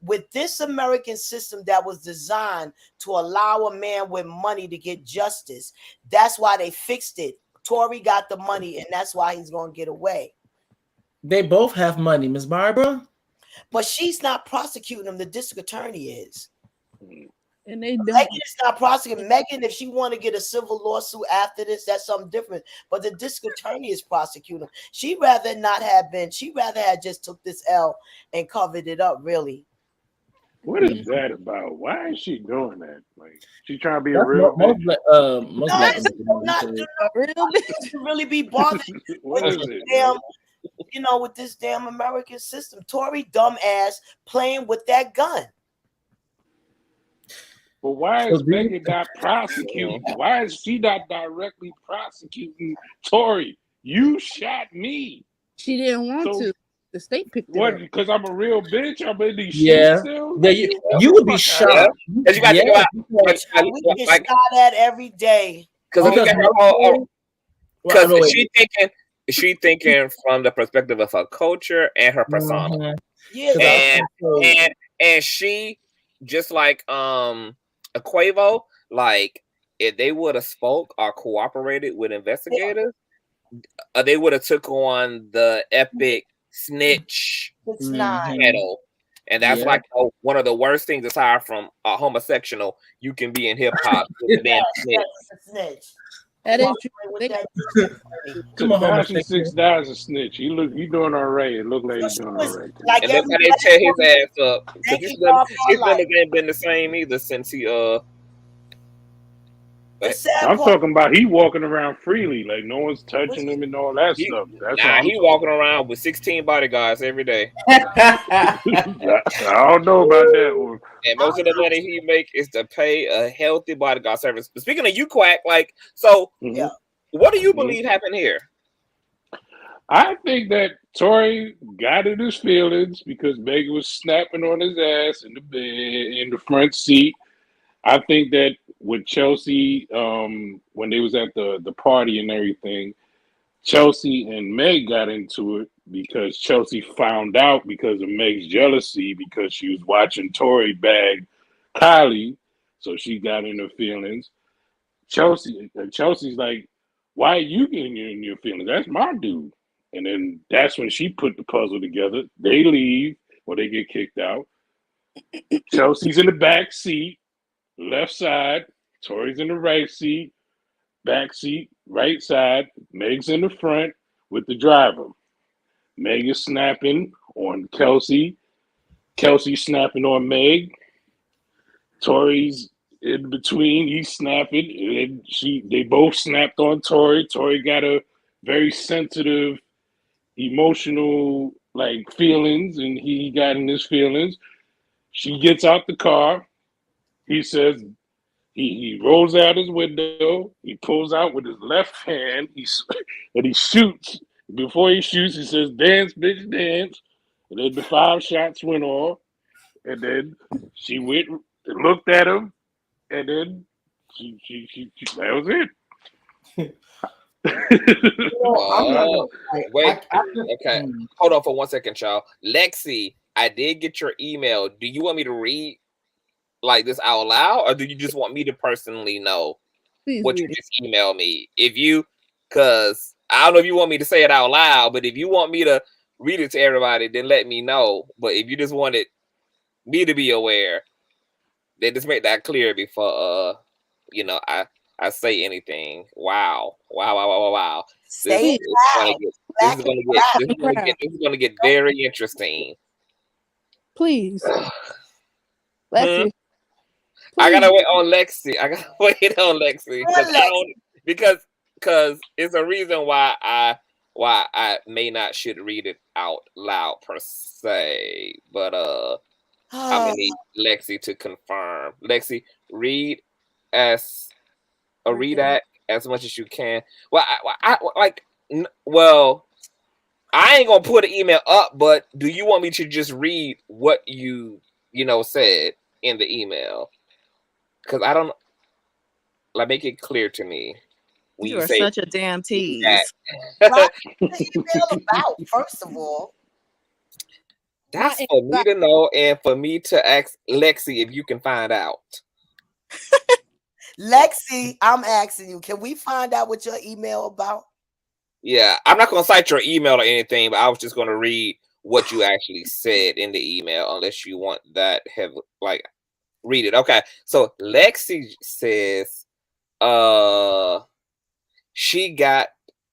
With this American system that was designed to allow a man with money to get justice, that's why they fixed it. Tory got the money, and that's why he's going to get away. They both have money, Miss Barbara. But she's not prosecuting him. The district attorney is. And they don't. Megan is not prosecuting. Megan, if she want to get a civil lawsuit after this, that's something different. But the district attorney is prosecuting. She'd rather not have been. She'd rather have just took this L and covered it up, really. What is that about? Why is she doing that? Like she trying to be a real bitch? Most black really be bothered with this damn, with this damn American system. Tory dumbass playing with that gun. But why is Megan not prosecuting? Why is she not directly prosecuting Tory? You shot me. She didn't want to. The state picked it what? up. Because I'm a real bitch. I'm in these yeah. shit You would be shocked. Yeah. You got to think about we get shot at every day. Because she thinking from the perspective of her culture and her persona. Yeah. And she just like Quavo, like if they would have spoke or cooperated with investigators, they would have took on the epic snitch channel. And that's like one of the worst things aside from a homosexual you can be in hip hop. Snitch. That is true. Come on, 6ix9ine is a snitch. He doing all right. It look like he's doing all right. And that's how they tear his ass up. Because his never been the same either since he I'm talking about he walking around freely, like no one's touching him and all that stuff. That's he walking around with 16 bodyguards every day. I don't know about that one. And most of the money he make is to pay a healthy bodyguard service. But speaking of you, Quack, like, so what do you believe happened here? I think that Tory got in his feelings because Megan was snapping on his ass in the bed, in the front seat. I think that with Chelsea, when they was at the party and everything, Chelsea and Meg got into it because Chelsea found out because of Meg's jealousy because she was watching Tory bag Kylie, so she got in her feelings. Chelsea's like, why are you getting in your feelings? That's my dude. And then that's when she put the puzzle together. They leave or they get kicked out. Chelsea's in the back seat. Left side, Tory's in the right seat, back seat, right side, Meg's in the front with the driver. Meg is snapping on Kelsey. Kelsey snapping on Meg. Tory's in between, he's snapping, and they both snapped on Tory. Tory got a very sensitive, emotional like feelings, and he got in his feelings. She gets out the car. He says he rolls out his window. He pulls out with his left hand. And he shoots. Before he shoots, he says, "Dance, bitch, dance." And then the 5 shots went off. And then she went and looked at him. And then she that was it. Wait, okay. Hold on for 1 second, y'all. Lexi, I did get your email. Do you want me to read like this out loud, or do you just want me to personally know what you just emailed me? Because I don't know if you want me to say it out loud, but if you want me to read it to everybody, then let me know. But if you just wanted me to be aware, then just make that clear before I say anything. Wow. This is gonna get very interesting. Please. Lexi. I gotta wait on Lexi. Because it's a reason why I may not should read it out loud per se. But I'm gonna need Lexi to confirm. Lexi, read that as much as you can. I ain't gonna put an email up, but do you want me to just read what you said in the email? Because I don't make it clear to me. You are such a damn tease. What the email about, first of all? That's for me to know and for me to ask Lexi if you can find out. Lexi, I'm asking you, can we find out what your email about? Yeah, I'm not going to cite your email or anything, but I was just going to read what you actually said in the email, unless you want that read it. Okay, so Lexi says she got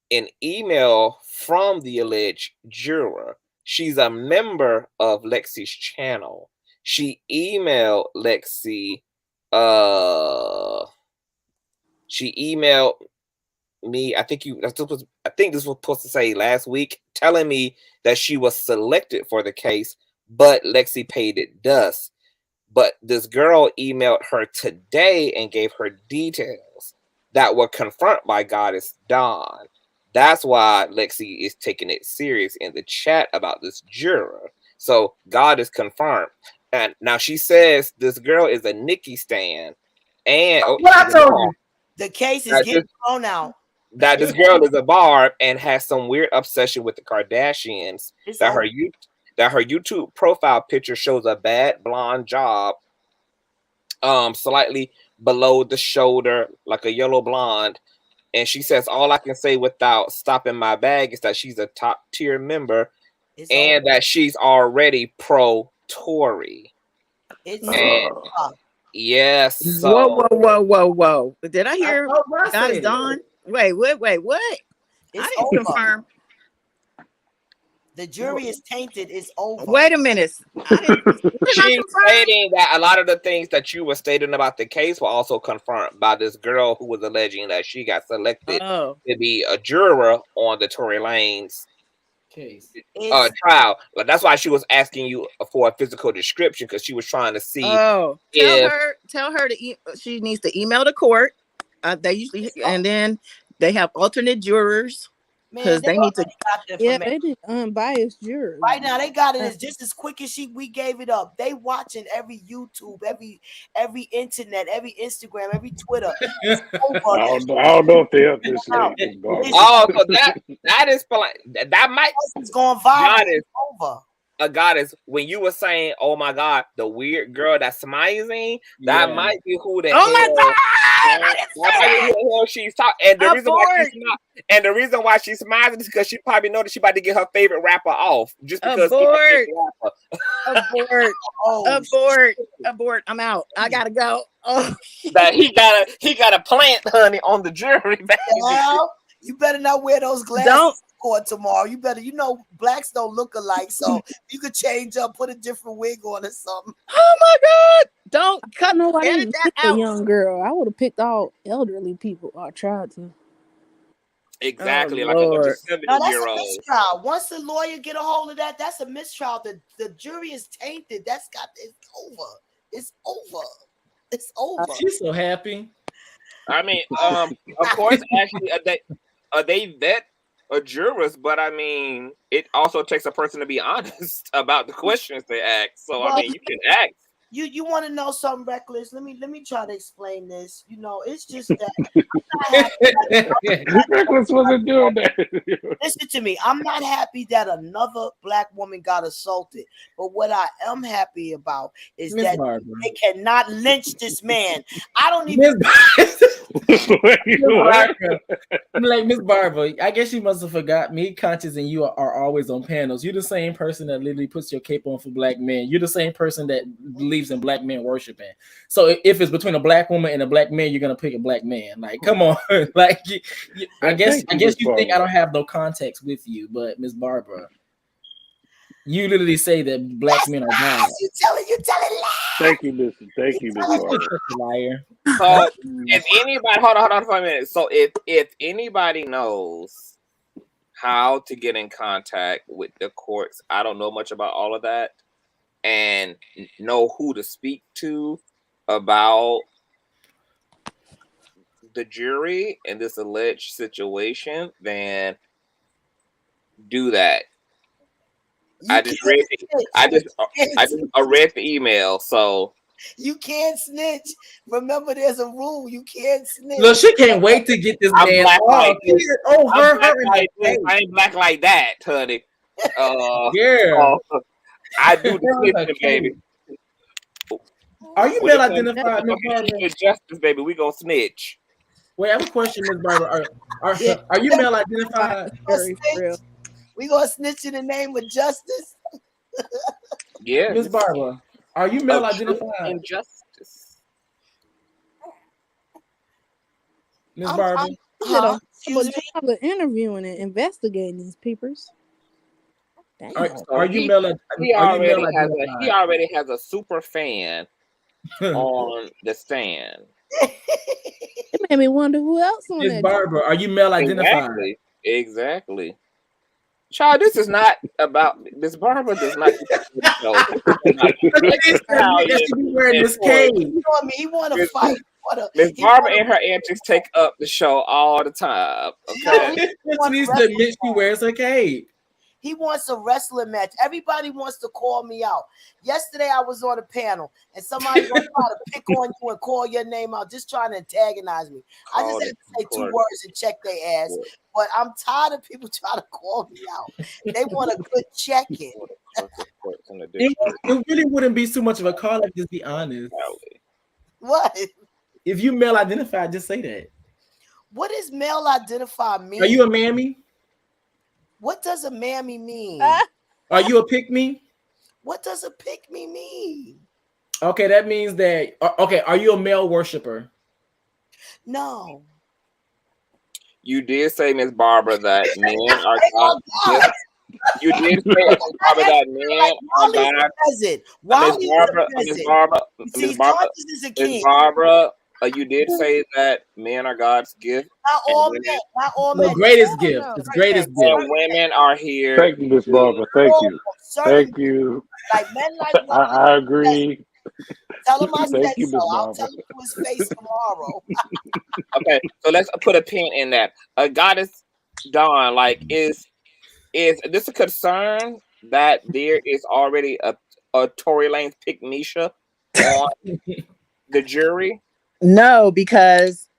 an email from the alleged juror. She's a member of Lexi's channel. She emailed Lexi. She emailed me. I think this was supposed to say last week, telling me that she was selected for the case, but Lexi paid it dust. But this girl emailed her today and gave her details that were confirmed by Goddess Dawn. That's why Lexi is taking it serious in the chat about this juror. So God is confirmed. And now she says this girl is a Nikki stan. And what I told you. The case is getting thrown out. That this girl is a barb and has some weird obsession with the Kardashians. That her YouTube profile picture shows a bad blonde job, slightly below the shoulder, like a yellow blonde. And she says, all I can say without stopping my bag is that she's a top tier member and that she's already pro Tory. Yes. So, Whoa. Did I hear Goddess Dawn? Wait, what? I didn't confirm. The jury is tainted. It's over. Wait a minute. She's stating that a lot of the things that you were stating about the case were also confirmed by this girl who was alleging that she got selected to be a juror on the Tory Lanez case trial. But that's why she was asking you for a physical description, because she was trying to see. Tell her she needs to email the court. They usually, and then they have alternate jurors. Because they need to, they did unbiased jurors. Right now, they got it just as quick as we gave it up. They watching every YouTube, every internet, every Instagram, every Twitter. I don't know if they up this late. So that is that might it's going viral. Over. A Goddess, when you were saying, "Oh my God, the weird girl that's smizing," that might be who the hell she's talking. And the reason why she's smizing is because she probably know that she about to get her favorite rapper off, just because. Abort. I'm out. I gotta go. That he got a plant, honey, on the jury. Well, you better not wear those glasses. Court tomorrow. You better, blacks don't look alike, so you could change up, put a different wig on or something. Oh my God! Don't cut. No, I Edit didn't that pick a out. young girl. I would have picked all elderly people. I tried to. Exactly, Oh, like a bunch of Lord. No, that's a 70-year-olds. mistrial. Once the lawyer get a hold of that, that's a mistrial. The jury is tainted. It's over. It's over. It's over. She's so happy. I mean, of course, actually, they vet jurors, but I mean, it also takes a person to be honest about the questions they ask. So Well, I mean, you can ask. You want to know something reckless? Let me try to explain this. You know, it's just that I'm not happy. Reckless wasn't doing that. Listen to me. I'm not happy that another black woman got assaulted. But what I am happy about is Miss that Barbara. they cannot lynch this man. I don't even. I'm like, Miss Barbara, I guess you must have forgot me, Conscious, and you are always on panels. You're the same person that literally puts your cape on for black men. You're the same person that believes in black men worshiping. So if it's between a black woman and a black man, you're gonna pick a black man. Like, come on. Like, I guess you think I don't have no context with you, but Miss Barbara, you literally say that black men are God. You telling lies. Thank you, Miss Barbara. Liar. So if anybody, hold on for a minute. So if anybody knows how to get in contact with the courts, I don't know much about all of that, and know who to speak to about the jury in this alleged situation, then do that. I just read the email, so you can't snitch. Remember, there's a rule. You can't snitch. Look, she can't wait to get this I'm man black like this. I ain't black like that, honey. Yeah. I do the snitching, baby. Are you male identified, Miss Barbara? Justice, baby. We gonna snitch. Wait, I have a question, Miss Barbara. Are you male identified? We gonna snitch in the name of justice. Yeah, Miss Barbara, are you male identified? Injustice. Miss Barbara, job of interviewing and investigating these papers. Are you male? He already has a super fan on the stand. It made me wonder who else on Miss that. Barbara, are you male identified? Exactly. Child, this is not about Miss Barbara. Does not. He want to fight. Miss Barbara and her antics take up the show all the time. Okay. She needs to admit she wears a cape. He wants a wrestling match. Everybody wants to call me out. Yesterday, I was on a panel, and somebody was trying to pick on you and call your name out, just trying to antagonize me. I just had to say 2 words and check their ass. But I'm tired of people trying to call me out. They want a good check-in. It really wouldn't be too much of a call if just be honest. What? If you male identified, just say that. What does male identify mean? Are you a mammy? What does a mammy mean? Are you a pick-me? What does a pick-me mean? Okay, that means that. Okay, are you a male worshiper? No. You did say, Miss Barbara, that men are God. You did say, Miss Barbara, that men are God. Miss Barbara, you did say that men are God's gift. Not all men. The greatest gift. It's greatest gift. And women are here. Thank you, Miss Barbara. Thank you. Thank you. Like men like I agree. Tell him I said you, so. Miss I'll Barbara. tell him to his face tomorrow. Okay, so let's put a pin in that. Goddess Dawn, like, is this a concern that there is already a Tory Lanez pick Misha on the jury? No, because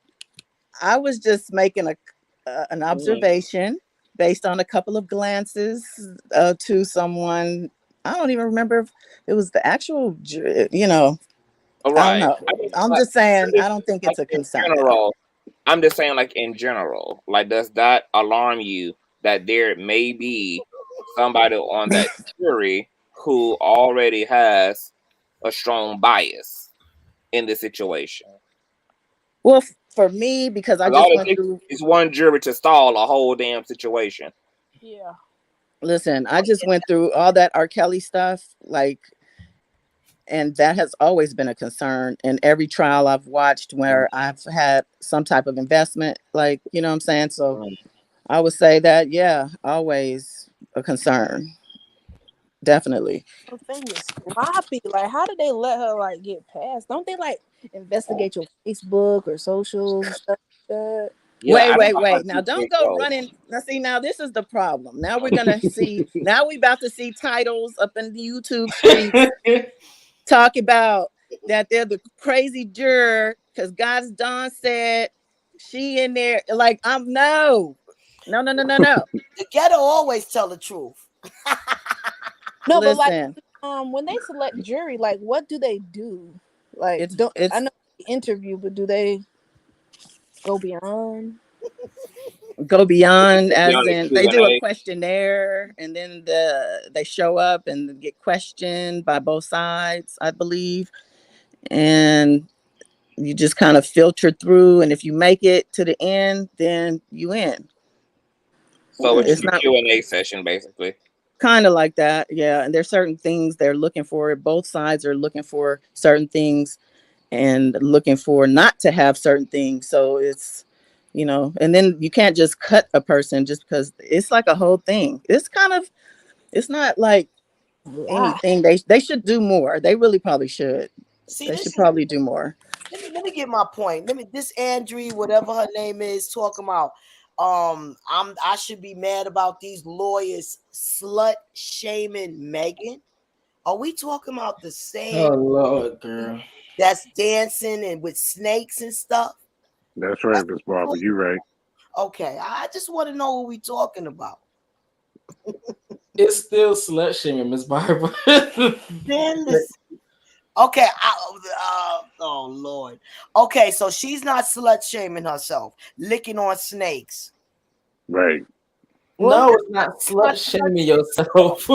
I was just making an observation based on a couple of glances to someone. I don't even remember if it was the actual, right. I don't know. I'm just saying, I don't think it's a concern. I'm just saying, like, in general, like, does that alarm you that there may be somebody on that jury who already has a strong bias in the situation? Well, for me, because I just went through. It's one jury to stall a whole damn situation. Yeah. Listen, I just went through all that R. Kelly stuff. Like, And that has always been a concern in every trial I've watched where I've had some type of investment, like, you know what I'm saying? So I would say that, yeah, always a concern. Definitely. The thing is sloppy. Like, how did they let her like get past? Don't they like investigate your Facebook or socials and stuff like that? Yeah, Wait. Now don't go running. Now see, now this is the problem. Now we're gonna see. Now we about to see titles up in the YouTube streets talk about that they're the crazy juror because God's Dawn said she in there. Like no. The ghetto always tell the truth. No, listen. but like when they select jury, like what do they do? Like I know they interview, but do they go beyond? Go beyond as Beyond the in they do a Q&A. questionnaire and then they show up and get questioned by both sides, I believe. And you just kind of filter through, and if you make it to the end, then you win. So it's It's a not Q&A session, basically. kind of like that, yeah. And there's certain things they're looking for. Both sides are looking for certain things and looking for not to have certain things. So it's, you know, and then you can't just cut a person just because it's like a whole thing. It's not like anything. They should do more. They really probably should. See, They should probably do more. Let me get my point. This Andrea, whatever her name is, talking about I should be mad about these lawyers slut shaming Megan. Are we talking about the same? Oh Lord, girl. That's dancing and with snakes and stuff. That's right, Miss Barbara. You right. Okay, I just want to know what we talking about. It's still slut shaming, Miss Barbara. Then listen. Okay, oh Lord. Okay, so she's not slut shaming herself, licking on snakes. Right. No, it's not slut shaming yourself.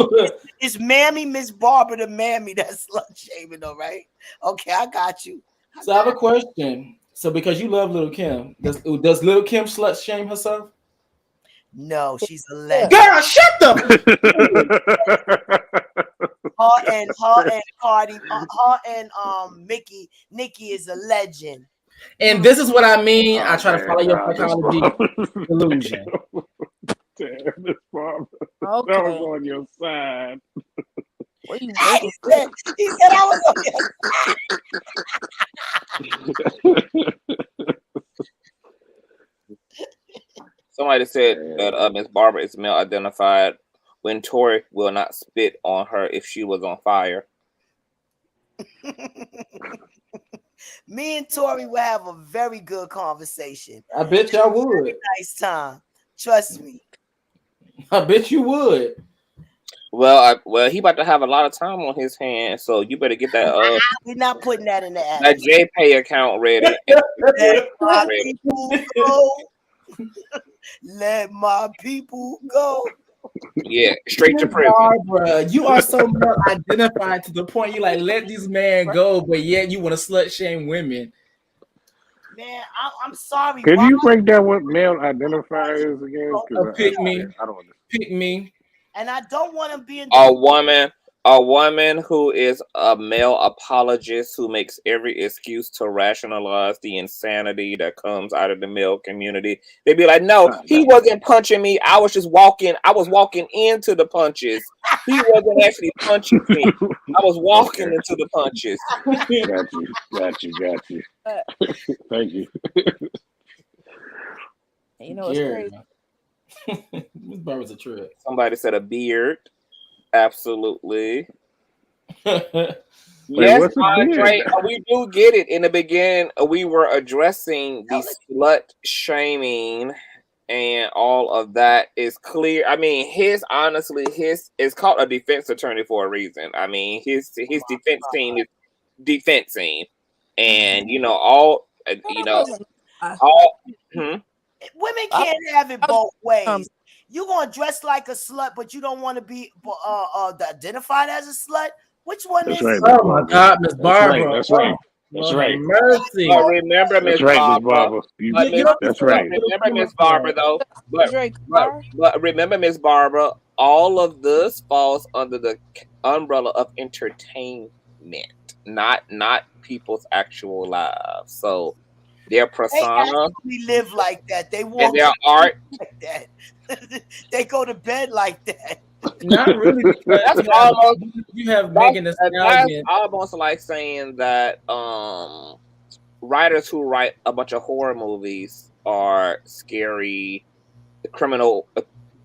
It's Mammy Miss Barbara the Mammy that's slut shaming, all right? Okay, I got you. So I have a question. So because you love Little Kim, does Little Kim slut shame herself? No, she's a legend. Girl, shut the. her and Cardi, her and Nikki is a legend. And this is what I mean. I try to follow your psychology illusion. Damn, Miss Barbara. Okay. That was on your side. What are you he said I was on your side. Somebody said that Miss Barbara is male identified when Tory will not spit on her if she was on fire. Me and Tory will have a very good conversation. I bet y'all would. Very nice time. Trust me. I bet you would. Well, he about to have a lot of time on his hands, so you better get that. We're not putting that in the app. That JPay account ready. Let my people go. Let my people go. Yeah, straight to prison. Barbara, you are so male identified to the point you like let these men go, but yet you want to slut shame women. Man, I'm sorry. Can you break down what male identifier is again? Pick me. I don't understand. Pick me. And I don't want to be in a woman who is a male apologist who makes every excuse to rationalize the insanity that comes out of the male community. They'd be like, no, he wasn't punching me. I was walking into the punches. He wasn't actually punching me. I was walking into the punches. Got you. Thank you. You know, it's crazy. Miss Barbara's a trip. Somebody said a beard. Absolutely. Yes, Andre, we do get it. In the beginning, we were addressing the slut shaming and all of that is clear. I mean, his is called a defense attorney for a reason. I mean, his defense team is defensing, and women can't have it both ways. You're gonna dress like a slut, but you don't want to be identified as a slut. Which one is it? Oh my God, Miss Barbara. That's right. That's right. Mercy. But remember, Miss Barbara. That's right. Remember, Miss Barbara, though. But remember, Miss Barbara, all of this falls under the umbrella of entertainment. not people's actual lives. So their They persona actually live like that. They and walk their art. like that. They go to bed like that. Not really, because That's almost you have Megan Thee that's Stallion. almost like saying that writers who write a bunch of horror movies are scary criminal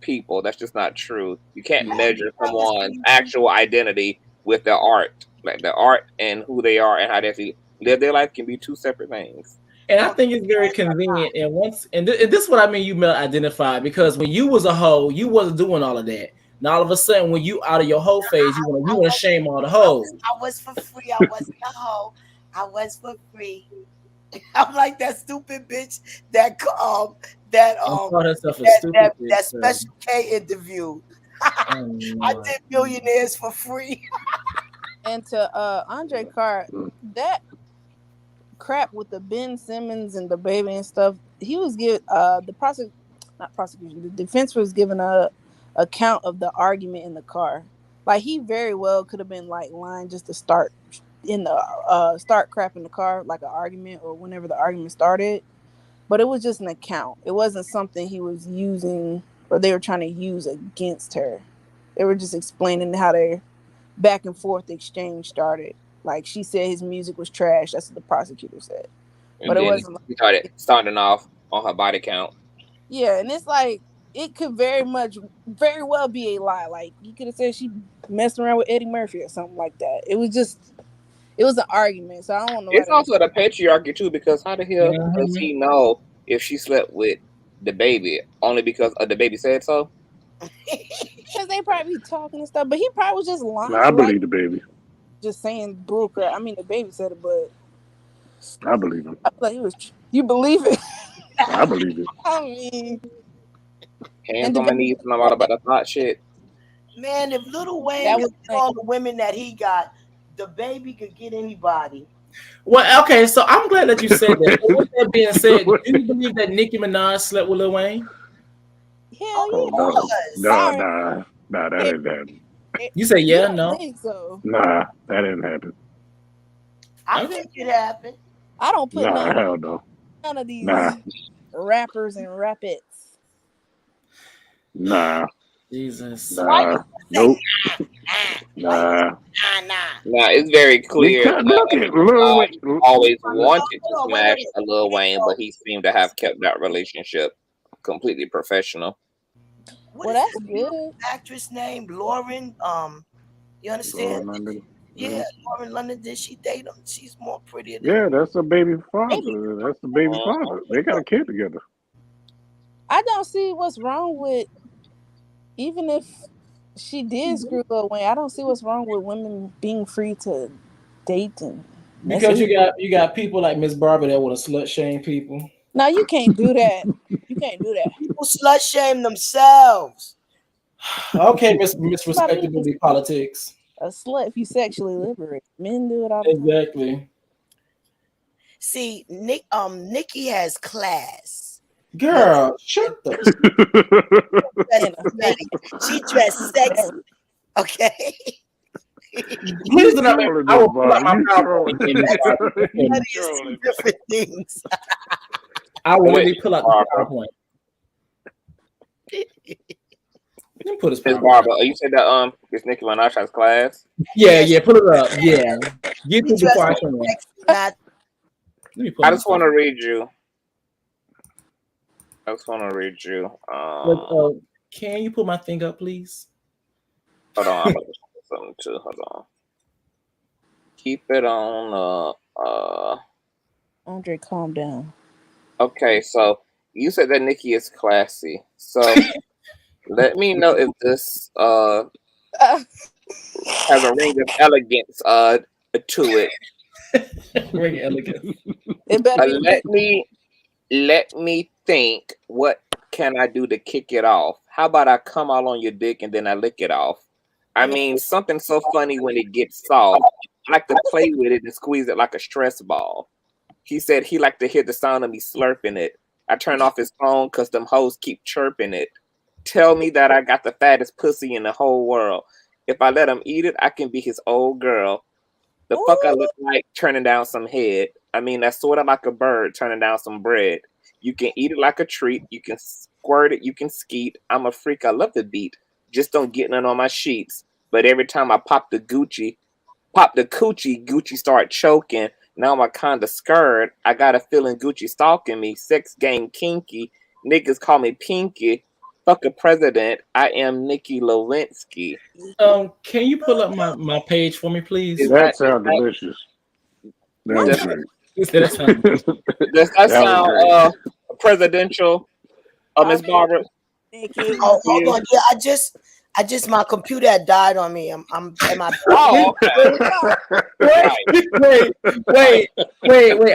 people. That's just not true. You can't measure someone's actual identity with their art. Like their art and who they are and how they actually live their life can be two separate things. And I think it's very convenient. And once, and this is what I mean, you male identified, because when you was a hoe, you wasn't doing all of that. Now all of a sudden, when you out of your hoe phase, you want to shame all the hoes. I was for free. I wasn't a hoe. I was for free. I'm like that stupid bitch that that Special K interview. I did Millionaires for free. And to Andre Carr, that crap with the Ben Simmons and the baby and stuff, he was given the defense was given a account of the argument in the car. Like, he very well could have been like lying just to start crap in the car, like an argument or whenever the argument started. But it was just an account. It wasn't something he was using or they were trying to use against her. They were just explaining how their back and forth exchange started. Like, she said his music was trash. That's what the prosecutor said. But it wasn't. He started starting off on her body count. Yeah, and it's like, it could very well be a lie. Like, you could have said she messed around with Eddie Murphy or something like that. It was an argument. So I don't know. It's also the patriarchy too, because how the hell does he know if she slept with the baby? Only because the baby said so? Because they probably be talking and stuff, but he probably was just lying. I believe the baby. Just saying bullcrap. I mean, the baby said it, but I believe him. I feel like you believe it. I believe it. I mean, hands on my knees and I'm all about the thought shit. Man, if Lil Wayne got all the women that he got, the baby could get anybody. Well, okay, so I'm glad that you said that. With that being said, do you believe that Nicki Minaj slept with Lil Wayne? Hell yeah. Nah, that didn't happen. You say yeah, I no? think so. Nah, that didn't happen. I think it happened. I don't put hell no. none of these Nah. rappers and rapettes. Nah. Jesus. Nah. Nope. Nah. Nah, it's very clear Look at Lil Wayne. always wanted to smash a Lil Wayne, but he seemed to have kept that relationship completely professional. What is the actress named Lauren? You understand? London. Yeah, Lauren London. Did she date him? She's more prettier than Yeah, that's the baby father. That's the baby father. They got a kid together. I don't see what's wrong with, even if she did screw Lil Wayne, I don't see what's wrong with women being free to date and Because you got people like Miss Barbara that want to slut shame people. No, you can't do that. You can't do that. People slut shame themselves. Okay, Miss Respectability Politics. A slut if you sexually liberate. Men do it all the time. Exactly. See, Nikki has class. Girl, shut the. She dressed sexy. Okay. Please do not. I will pull out my PowerPoint. Different things. I will really pull out the PowerPoint. Let me put his Miss Barbara, you said that it's Nicki Minaj has class? Yeah, pull it up. Yeah. Get to before I can. I just want to read you. Can you put my thing up, please? Hold on, I'm gonna do something too. Hold on. Keep it on. Andre, calm down. Okay, so you said that Nikki is classy. So let me know if this has a ring of elegance to it. Ring of elegance. Let me think. What can I do to kick it off? How about I come all on your dick and then I lick it off? I mean, something so funny when it gets soft. I like to play with it and squeeze it like a stress ball. He said he liked to hear the sound of me slurping it. I turn off his phone because them hoes keep chirping it. Tell me that I got the fattest pussy in the whole world. If I let him eat it, I can be his old girl. The fuck I look like turning down some head. I mean, that's sort of like a bird turning down some bread. You can eat it like a treat. You can squirt it. You can skeet. I'm a freak. I love the beat. Just don't get none on my sheets. But every time I pop the coochie, Gucci start choking. Now I'm kinda scared. I got a feeling Gucci stalking me. Sex game kinky. Niggas call me Pinky. Fuck a president. I am Nikki Lewinsky. Can you pull up my page for me, please? That sounds delicious. That was great. Does that sound presidential, Miss Barbara? Oh, hold on. Yeah, I just my computer had died on me. I'm in my wait.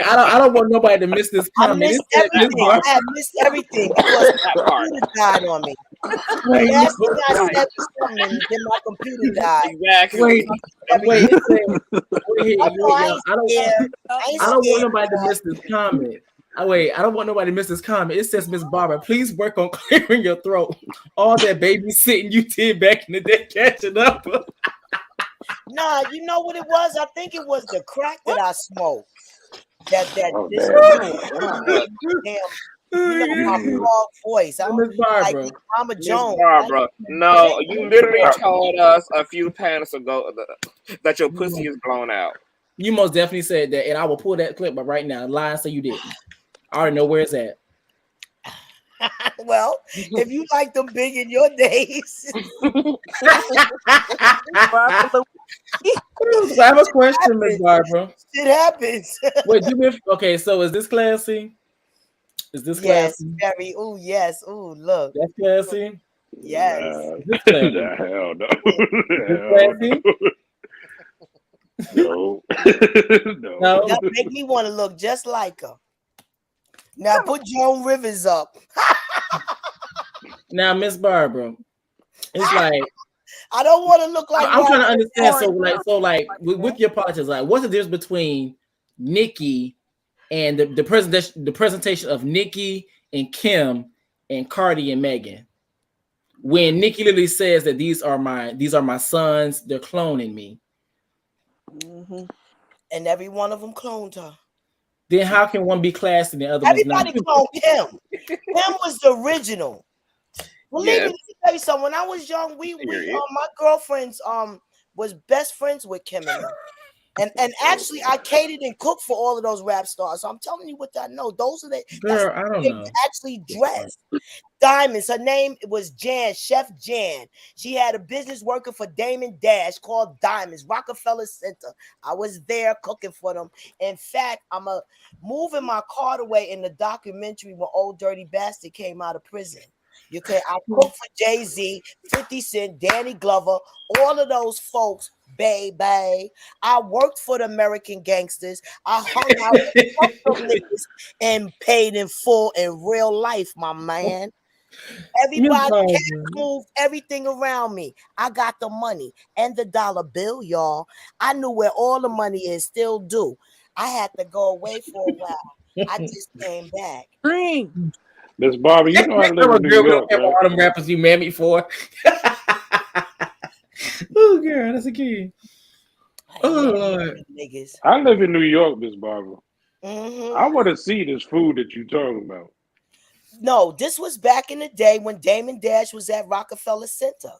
I don't want nobody to miss this comment. I missed everything. I had missed everything because my computer died on me. Last thing I said was something, then my computer died. Exactly. Wait. I don't want nobody to miss this comment. I don't want nobody to miss this comment. It says, Miss Barbara, please work on clearing your throat. All that babysitting you did back in the day, catching up. Nah, you know what it was? I think it was the crack that I smoked. You know my frog voice. I'm like Mama Jones. Miss Barbara, no, you literally told us a few panels ago that your pussy is blown out. You most definitely said that, and I will pull that clip up right now. Lie and say you didn't. I already know where it's at. Well, if you like them big in your days. I have a question, Miss Barbara. It happens. Wait, okay, so is this classy? Is this classy? Yes, very. Oh, yes. Oh, look. That's classy? Yes. The hell no. No. No. That make me want to look just like her. Now put Joan Rivers up. Now, Miss Barbara, it's like I don't want to look like. I'm trying to understand. So like with your politics, like what's the difference between Nikki and the presentation of Nikki and Kim and Cardi and Megan? When Nikki literally says that these are my sons, they're cloning me. Mm-hmm. And every one of them cloned her. Then how can one be classy and the other Everybody one's not? cloned him. Him was the original. Believe me, let me tell you something. When I was young, my girlfriends was best friends with Kim and them. And actually, I catered and cooked for all of those rap stars. So I'm telling you what I know. Those are the girl. I don't know. Actually dressed. Diamonds. Her name was Jan, Chef Jan. She had a business working for Damon Dash called Diamonds, Rockefeller Center. I was there cooking for them. In fact, I'm moving my card away in the documentary when Old Dirty Bastard came out of prison. I cooked for Jay-Z, 50 Cent, Danny Glover, all of those folks. Baby, I worked for the American Gangsters. I hung out with niggas and paid in full in real life, my man. Everybody moved everything around me. I got the money and the dollar bill, y'all. I knew where all the money is, still do. I had to go away for a while. I just came back. Miss Barbara, you know I live in New York, right? All them rappers you mad me for. Oh, girl, that's a key. Oh, Lord. I live in New York, Miss Barbara. Mm-hmm. I want to see this food that you're talking about. No, this was back in the day when Damon Dash was at Rockefeller Center.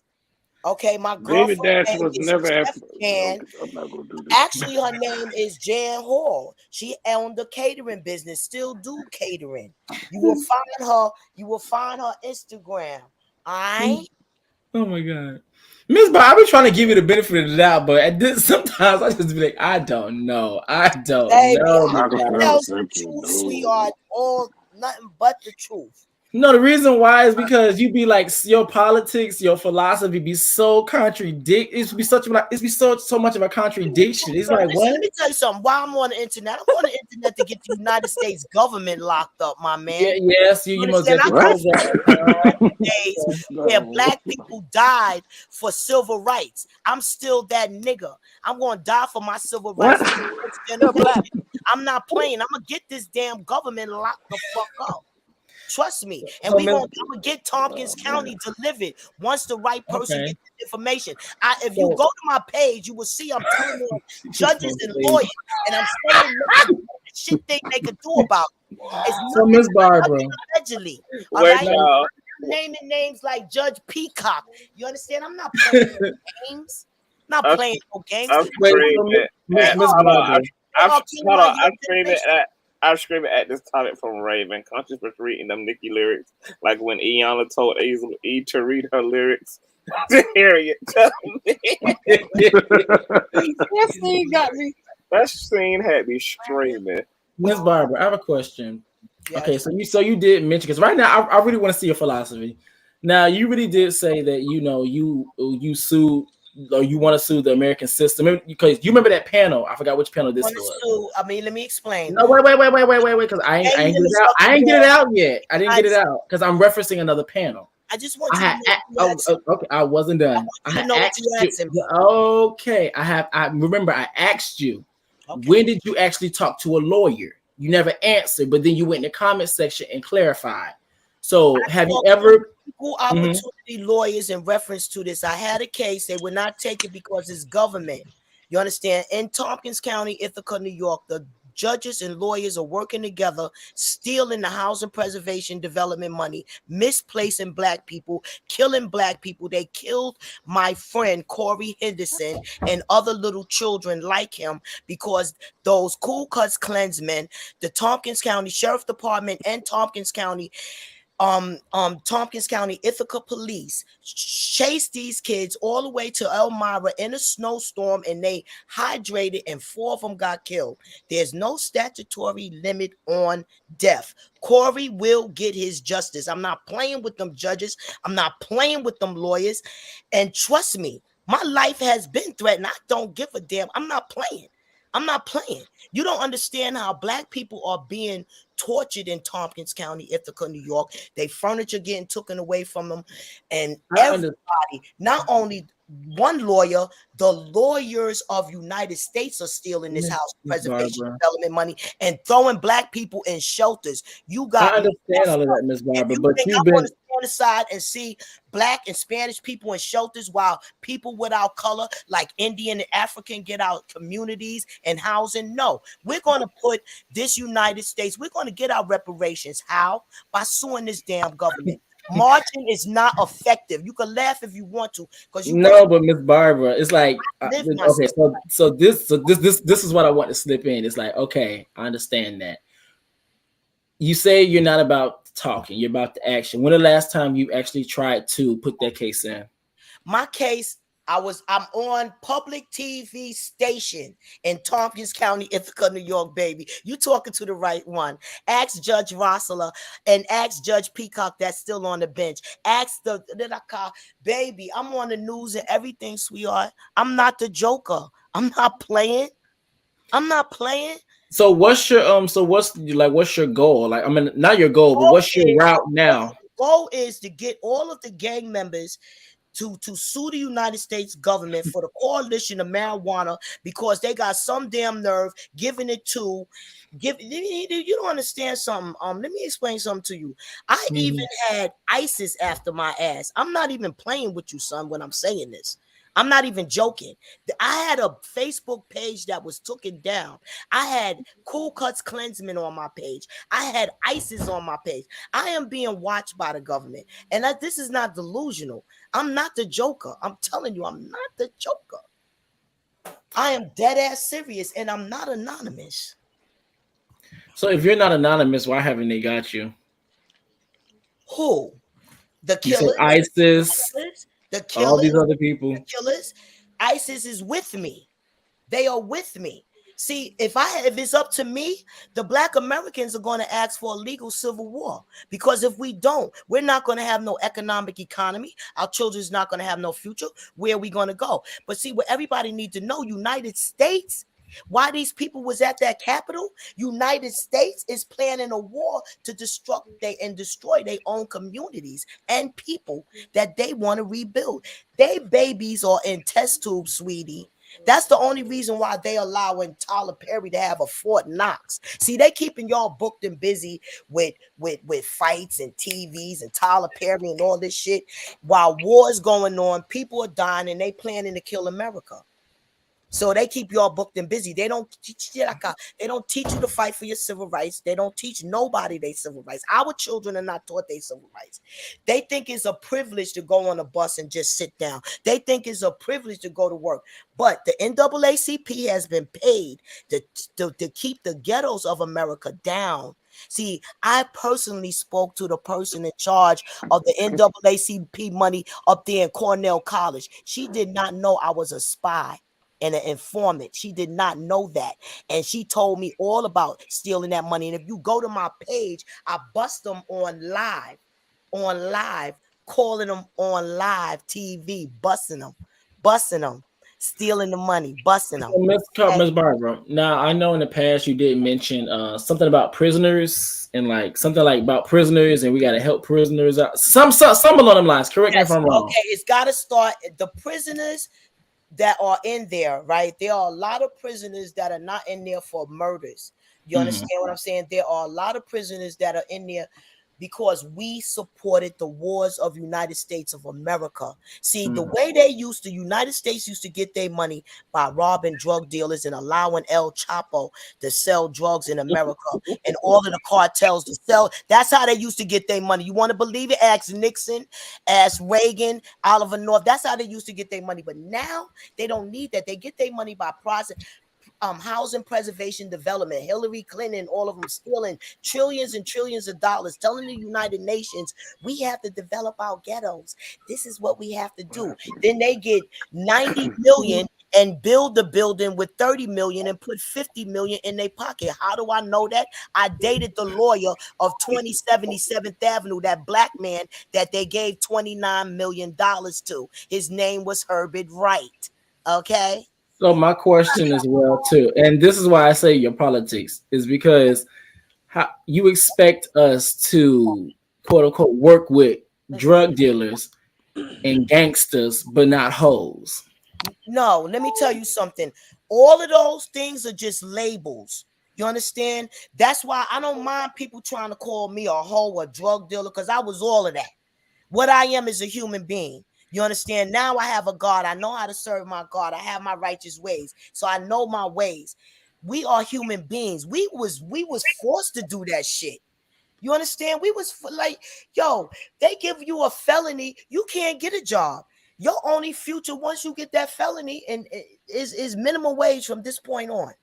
Okay, my girlfriend. David Dash was never after. Jan. I'm not gonna do this. Actually, her name is Jan Hall. She owned the catering business, still do catering. You will find her. You will find her Instagram. Oh my God, Miss Bob, I've been trying to give you the benefit of the doubt, but sometimes I just be like, I don't know. I don't know. Tell the truth, sweetheart. All nothing but the truth. No, the reason why is because you be like your politics, your philosophy be so contradictory. It be so much of a contradiction. It's like, what? Let me tell you something. While I'm on the internet, I'm on the internet to get the United States government locked up, my man. Yeah, yes, you must get where black people died for civil rights. I'm still that nigga. I'm gonna die for my civil rights. I'm not playing. I'm gonna get this damn government locked the fuck up. Trust me. And So, I'm Miss- gonna get Tompkins County delivered once the right person Okay. gets the information. If you So- go to my page, you will see I'm telling you judges and Please. lawyers, and I'm saying the shit they could do about it. It's So, Miss Barbara, allegedly. All Wait, right. y'all. I'm naming names like Judge Peacock. You understand? I'm not playing games. Not I'm- playing no games. I'm screaming. Miss Hold on, Barbara. I'm screaming at this topic from Raven. Conscious was reading them Nicki lyrics, like when Iyanla told E to read her lyrics. Harriet, tell me. That scene got me. That scene had me screaming. Miss Barbara, I have a question. Yes. Okay, so you did mention, because right now I really want to see your philosophy. Now you really did say that you sued, or you want to sue the American system, because you remember that panel. I forgot which panel this was. I mean, let me explain. No, wait, because I ain't get it out. I ain't get it out yet. I didn't get it out because I'm referencing another panel. I just want you to know. Okay, I wasn't done. I had asked you. Okay, I remember I asked you, when did you actually talk to a lawyer? You never answered, but then you went in the comment section and clarified. So have you ever equal opportunity lawyers in reference to this? I had a case. They would not take it because it's government. You understand? In Tompkins County, Ithaca, New York, the judges and lawyers are working together, stealing the housing preservation development money, misplacing black people, killing black people. They killed my friend Corey Henderson and other little children like him because those Ku Klux Klansmen, the Tompkins County Sheriff Department and Tompkins County Ithaca police chased these kids all the way to Elmira in a snowstorm, and they hydrated, and 4 of them got killed. There's no statutory limit on death. Corey will get his justice. I'm not playing with them judges. I'm not playing with them lawyers. And trust me, my life has been threatened. I don't give a damn. I'm not playing. I'm not playing. You don't understand how black people are being tortured in Tompkins County, Ithaca, New York. They furniture getting taken away from them, and everybody, not only one lawyer, the lawyers of United States are stealing this house preservation development money and throwing black people in shelters. You got I understand all of that, Miss Barbara, but you've been stand aside and see black and Spanish people in shelters while people without color, like Indian and African, get out communities and housing. No, we're going to put this United States, we're going to get our reparations. How? By suing this damn government. Marching is not effective. You can laugh if you want to, because you but Miss Barbara, it's like okay, so this is what I want to slip in. It's like, okay, I understand that. You say you're not about talking, you're about the action. When the last time you actually tried to put that case in? My case, I'm on public TV station in Tompkins County, Ithaca, New York, baby. You talking to the right one. Ask Judge Rossler and ask Judge Peacock that's still on the bench. Ask baby, I'm on the news and everything, sweetheart. I'm not the joker. I'm not playing. So what's your what's your goal? Like, I mean, not your goal, but what's your route now? The goal is to get all of the gang members to sue the United States government for the coalition of marijuana, because they got some damn nerve giving it to you don't understand something. Let me explain something to you. I even had ISIS after my ass. I'm not even playing with you, son, when I'm saying this. I'm not even joking. I had a Facebook page that was taken down. I had Ku Klux Klansmen on my page. I had ISIS on my page. I am being watched by the government. And this is not delusional. I'm not the joker. I'm telling you, I'm not the joker. I am dead ass serious, and I'm not anonymous. So if you're not anonymous, why haven't they got you? Who? The killers? You said ISIS. The killers, all these other people. The killers, ISIS is with me. They are with me. See, if it's up to me, the Black Americans are going to ask for a legal civil war, because if we don't, we're not going to have no economic economy. Our children's not going to have no future. Where are we going to go? But see, what everybody needs to know, United States, why these people was at that Capitol, United States is planning a war to destroy their own communities and people that they want to rebuild. They babies are in test tubes, sweetie. That's the only reason why they allowing Tyler Perry to have a Fort Knox. See, they keeping y'all booked and busy with fights and TVs and Tyler Perry and all this shit. While war is going on, people are dying and they planning to kill America. So they keep y'all booked and busy. They don't teach you they don't teach you to fight for your civil rights. They don't teach nobody their civil rights. Our children are not taught their civil rights. They think it's a privilege to go on a bus and just sit down. They think it's a privilege to go to work. But the NAACP has been paid to keep the ghettos of America down. See, I personally spoke to the person in charge of the NAACP money up there in Cornell College. She did not know I was a spy and an informant. She did not know that. And she told me all about stealing that money. And if you go to my page, I bust them on live, calling them on live TV, busting them, stealing the money, busting them. So Miss Barbara, now I know in the past you did mention something about prisoners and like something like about prisoners and we got to help prisoners out. Some along them lines. Correct me if I'm wrong. Okay, it's got to start the prisoners that are in there, right? There are a lot of prisoners that are not in there for murders. You understand what I'm saying? There are a lot of prisoners that are in there because we supported the wars of United States of America. See, the way United States used to get their money by robbing drug dealers and allowing El Chapo to sell drugs in America and all of the cartels to sell. That's how they used to get their money. You want to believe it? Ask Nixon, ask Reagan, Oliver North. That's how they used to get their money. But now they don't need that. They get their money by process. Housing preservation development, Hillary Clinton, all of them stealing trillions and trillions of dollars, telling the United Nations we have to develop our ghettos. This is what we have to do. Then they get 90 million and build the building with 30 million and put 50 million in their pocket. How do I know that? I dated the lawyer of 2077th Avenue, that black man that they gave $29 million to. His name was Herbert Wright. Okay. So my question as well too, and this is why I say your politics is because how you expect us to quote unquote work with drug dealers and gangsters, but not hoes. No, let me tell you something. All of those things are just labels. You understand? That's why I don't mind people trying to call me a hoe or drug dealer because I was all of that. What I am is a human being. You understand? Now I have a God. I know how to serve my God. I have my righteous ways. So I know my ways. We are human beings. We was forced to do that shit. You understand? We was like, yo, they give you a felony, you can't get a job. Your only future once you get that felony and is minimum wage from this point on.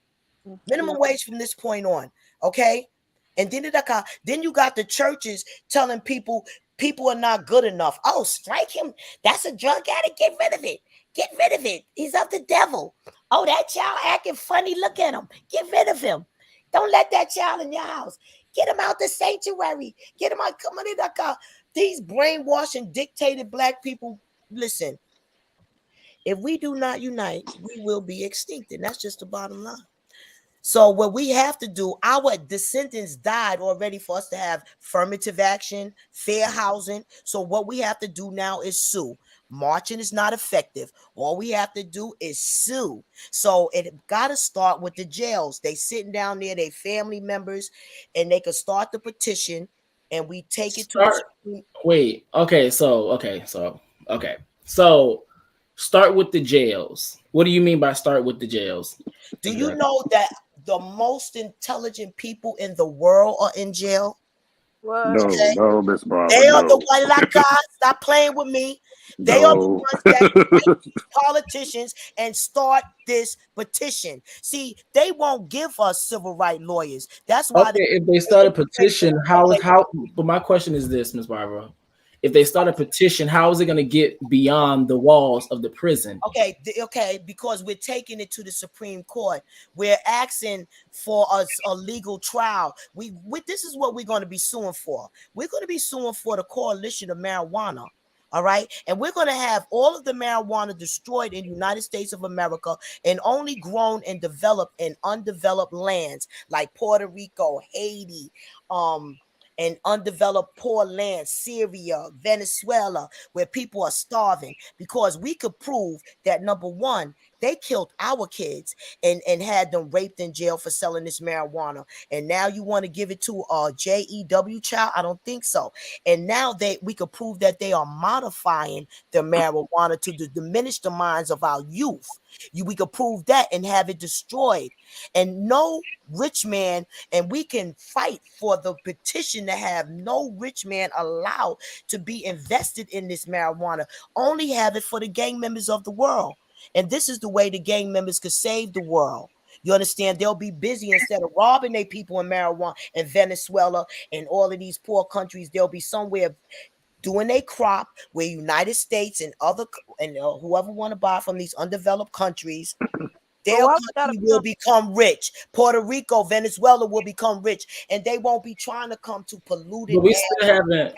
Minimum wage from this point on. Okay. And then you got the churches telling people are not good enough. Oh, strike him. That's a drug addict. Get rid of it. Get rid of it. He's of the devil. Oh, that child acting funny. Look at him. Get rid of him. Don't let that child in your house. Get him out the sanctuary. Get him out. Come on in that car. These brainwashing, dictated black people. Listen, if we do not unite, we will be extinct. And that's just the bottom line. So what we have to do, our descendants died already for us to have affirmative action, fair housing. So what we have to do now is sue. Marching is not effective. All we have to do is sue. So it got to start with the jails. They sitting down there, they family members, and they could start the petition, and we take it to. So start with the jails. What do you mean by start with the jails? Do you know that the most intelligent people in the world are in jail? No, Miss Barbara. They are the ones that got. Stop playing with me. They are the ones that politicians and start this petition. See, they won't give us civil rights lawyers. That's why. Okay, if they start a petition, how? But my question is this, Miss Barbara. If they start a petition, how is it going to get beyond the walls of the prison? Okay, because we're taking it to the Supreme Court. We're asking for a legal trial. This is what we're going to be suing for. We're going to be suing for the coalition of marijuana. All right. And we're going to have all of the marijuana destroyed in the United States of America and only grown and developed in undeveloped lands like Puerto Rico, Haiti, and undeveloped poor land, Syria, Venezuela, where people are starving, because we could prove that, number one, They killed our kids and had them raped in jail for selling this marijuana. And now you want to give it to a JEW child? I don't think so. And now we could prove that they are modifying the marijuana to diminish the minds of our youth. We could prove that and have it destroyed. And no rich man, and we can fight for the petition to have no rich man allowed to be invested in this marijuana. Only have it for the gang members of the world. And this is the way the gang members could save the world. You understand? They'll be busy instead of robbing their people in marijuana in Venezuela and all of these poor countries. They'll be somewhere doing a crop where United States and whoever want to buy from these undeveloped countries, their country will become rich. Puerto Rico, Venezuela will become rich, and they won't be trying to come to polluted. But we still haven't.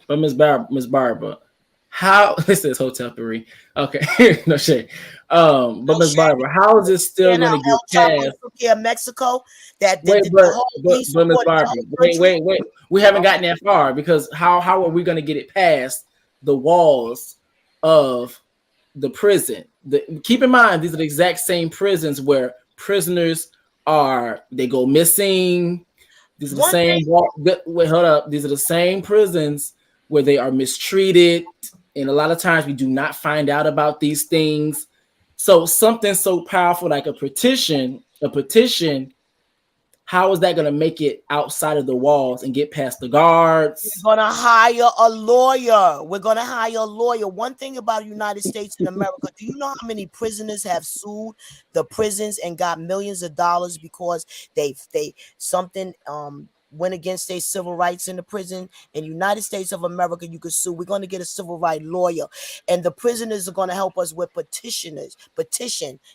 But Miss Barbara, how this is Hotel Paris? Okay, no shade. But Miss Barbara, how is it still going to get past? Mexico. But Miss Barbara, wait. We haven't gotten that far because how are we going to get it past the walls of the prison? Keep in mind, these are the exact same prisons where prisoners they go missing. These are the same. Wait, hold up. These are the same prisons where they are mistreated, and a lot of times we do not find out about these things. So something so powerful like a petition. How is that going to make it outside of the walls and get past the guards? We're going to hire a lawyer. One thing about the United States and America, do you know how many prisoners have sued the prisons and got millions of dollars because they went against their civil rights in the prison? In the United States of America, you could sue. We're going to get a civil rights lawyer, and the prisoners are going to help us with petition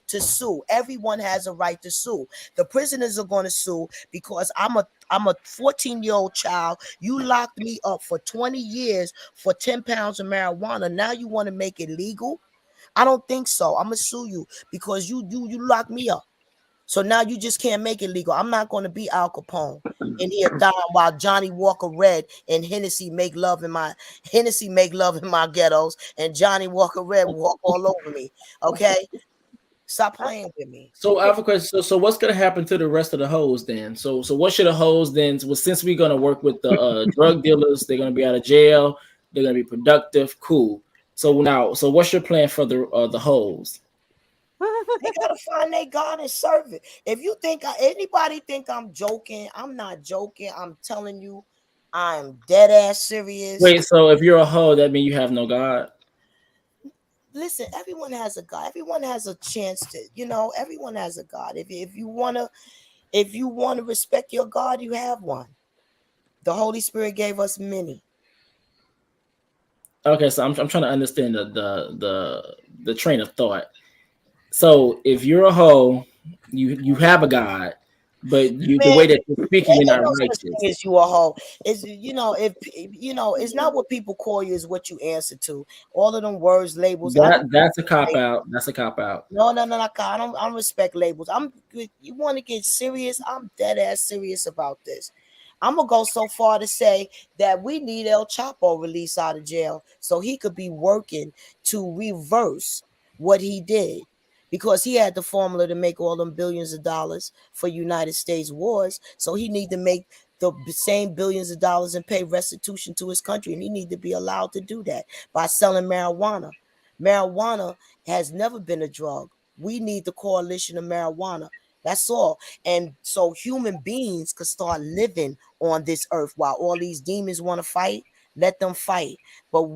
to sue. Everyone has a right to sue. The prisoners are going to sue because I'm a 14-year-old child. You locked me up for 20 years for 10 pounds of marijuana. Now you want to make it legal? I don't think so. I'm gonna sue you because you locked me up. So now you just can't make it legal. I'm not going to be Al Capone in here dying while Johnny Walker Red and Hennessy make love in my ghettos, and Johnny Walker Red walk all over me. Okay, stop playing with me. So I have a question. So what's going to happen to the rest of the hoes then? So what should the hoes then? Well, since we're going to work with the drug dealers, they're going to be out of jail. They're going to be productive. Cool. So what's your plan for the hoes? They gotta find their God and serve it. If you think anybody think I'm joking, I'm not joking. I'm telling you, I'm dead ass serious. Wait, so if you're a hoe, that means you have no God? Listen, everyone has a God. Everyone has a chance to, everyone has a God. If you wanna respect your God, you have one. The Holy Spirit gave us many. Okay, so I'm trying to understand the train of thought. So if you're a hoe, you have a God, but the way that you're speaking, you're not righteous. Is you a hoe? Is it's not what people call you, is what you answer to. All of them words, labels. That's a cop out. That's a cop out. No. I don't respect labels. You want to get serious? I'm dead ass serious about this. I'm gonna go so far to say that we need El Chapo released out of jail so he could be working to reverse what he did. Because he had the formula to make all them billions of dollars for United States wars. So he need to make the same billions of dollars and pay restitution to his country. And he need to be allowed to do that by selling marijuana. Marijuana has never been a drug. We need the coalition of marijuana. That's all. And so human beings could start living on this earth while all these demons want to fight. Let them fight. But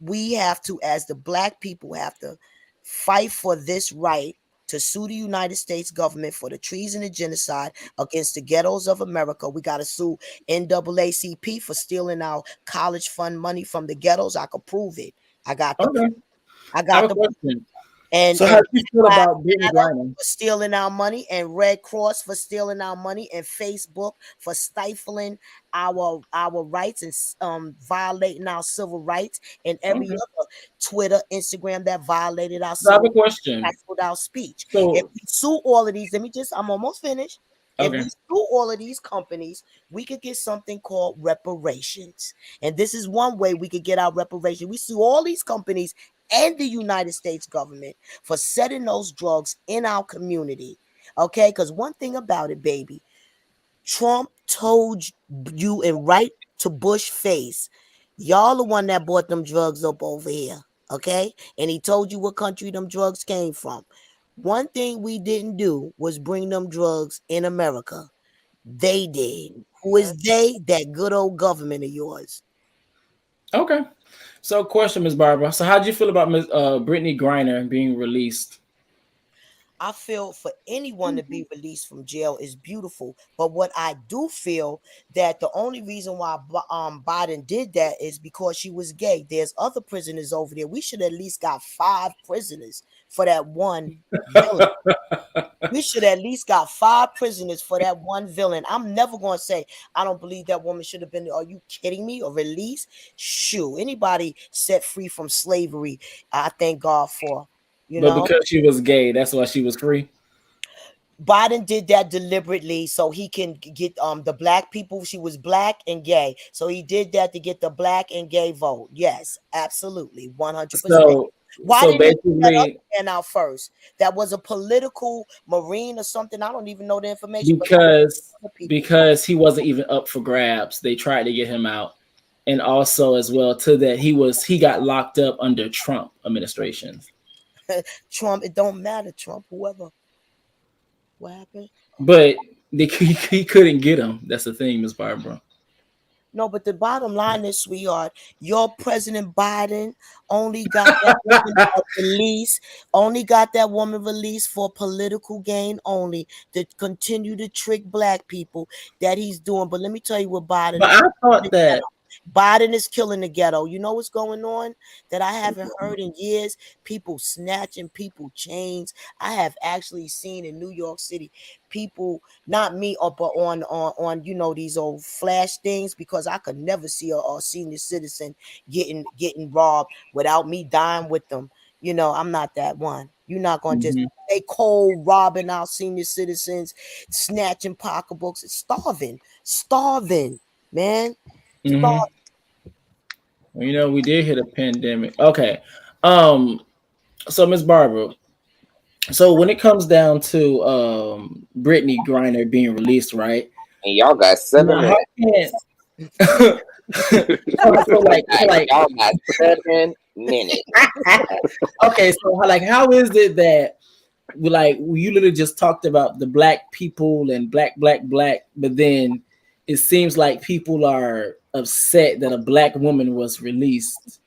we have to, as the black people, have to fight for this right to sue the United States government for the treason and genocide against the ghettos of America. We got to sue NAACP for stealing our college fund money from the ghettos. I could prove it. I got the question. And so how do you feel about for stealing our money, and Red Cross for stealing our money, and Facebook for stifling our rights and violating our civil rights, and every other Twitter, Instagram that violated our civil rights without speech. So, if we sue all of these, I'm almost finished. If we sue all of these companies, we could get something called reparations. And this is one way we could get our reparations. We sue all these companies and the United States government for setting those drugs in our community. Okay, because one thing about it, baby, Trump told you and right to Bush face, y'all the one that bought them drugs up over here. Okay, and he told you what country them drugs came from. One thing we didn't do was bring them drugs in America. They did. Who is they? That good old government of yours. Okay. So, question, Ms. Barbara. So, how do you feel about Ms. Brittany Griner being released? I feel for anyone to be released from jail is beautiful, but what I do feel that the only reason why Biden did that is because she was gay. There's other prisoners over there. We should at least got 5 prisoners for that one villain. We should at least got 5 prisoners for that one villain. I'm never going to say I don't believe that woman should have been. Are you kidding me? Or released? Shoo, anybody set free from slavery, I thank God for. But because she was gay, that's why she was free. Biden did that deliberately so he can get the black people. She was black and gay, so he did that to get the black and gay vote. Yes, absolutely, 100%. So, why so didn't he get that other basically, man out first? That was a political marine or something. I don't even know the information. because he wasn't even up for grabs, they tried to get him out, and also as well to that he got locked up under Trump administrations. Trump, it don't matter. Trump, whoever. What happened? But he couldn't get him. That's the thing, Ms. Barbara. No, but the bottom line is, sweetheart, your President Biden only got that woman released, for political gain only, to continue to trick black people that he's doing. But let me tell you what Biden But is. I thought that Biden is killing the ghetto. You know what's going on that I haven't heard in years? People snatching people chains. I have actually seen in New York City people, not me, but on these old flash things, because I could never see a senior citizen getting robbed without me dying with them. I'm not that one. You're not gonna just stay cold robbing our senior citizens, snatching pocketbooks, starving, man. Well, we did hit a pandemic. Okay. So Ms. Barbara, so when it comes down to Brittany Griner being released, right? And y'all got 7 minutes. So like y'all got 7 minutes. Okay, so how is it that you literally just talked about the black people and black, but then it seems like people are upset that a black woman was released?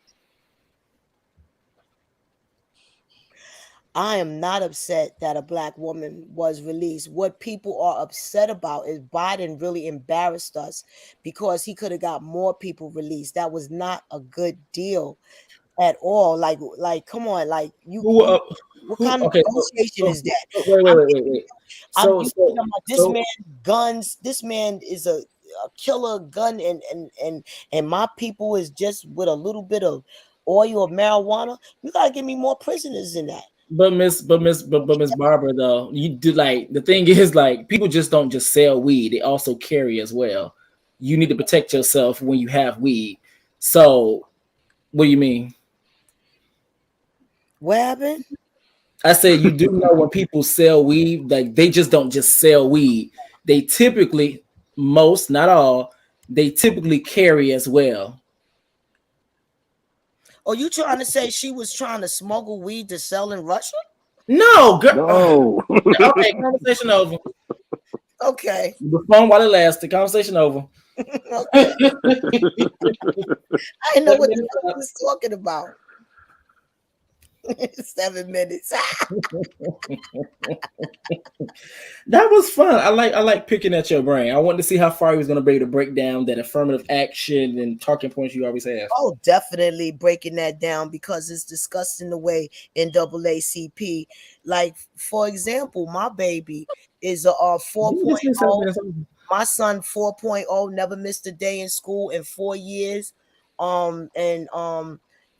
I am not upset that a black woman was released. What people are upset about is Biden really embarrassed us because he could have got more people released. That was not a good deal at all. Like, come on, like what kind of negotiation is that? Wait. This man guns. This man is a killer gun, and my people is just with a little bit of oil or marijuana. You gotta give me more prisoners than that. But Miss Barbara, though, you do the thing is people just don't just sell weed; they also carry as well. You need to protect yourself when you have weed. So, what do you mean? What happened? I said you do know when people sell weed, they just don't just sell weed. They typically, most, not all, they typically carry as well. Oh, you trying to say she was trying to smuggle weed to sell in Russia? No, girl. No. Okay, conversation over. Okay. The phone while it lasts. The conversation over. Okay. I didn't know what the fuck was talking about. 7 minutes. That was fun. I like picking at your brain. I wanted to see how far he was going to be able to break down that affirmative action and talking points you always have. Oh, definitely breaking that down because it's disgusting the way NAACP. Like, for example, my baby is a 4.0. My son 4.0, never missed a day in school in 4 years.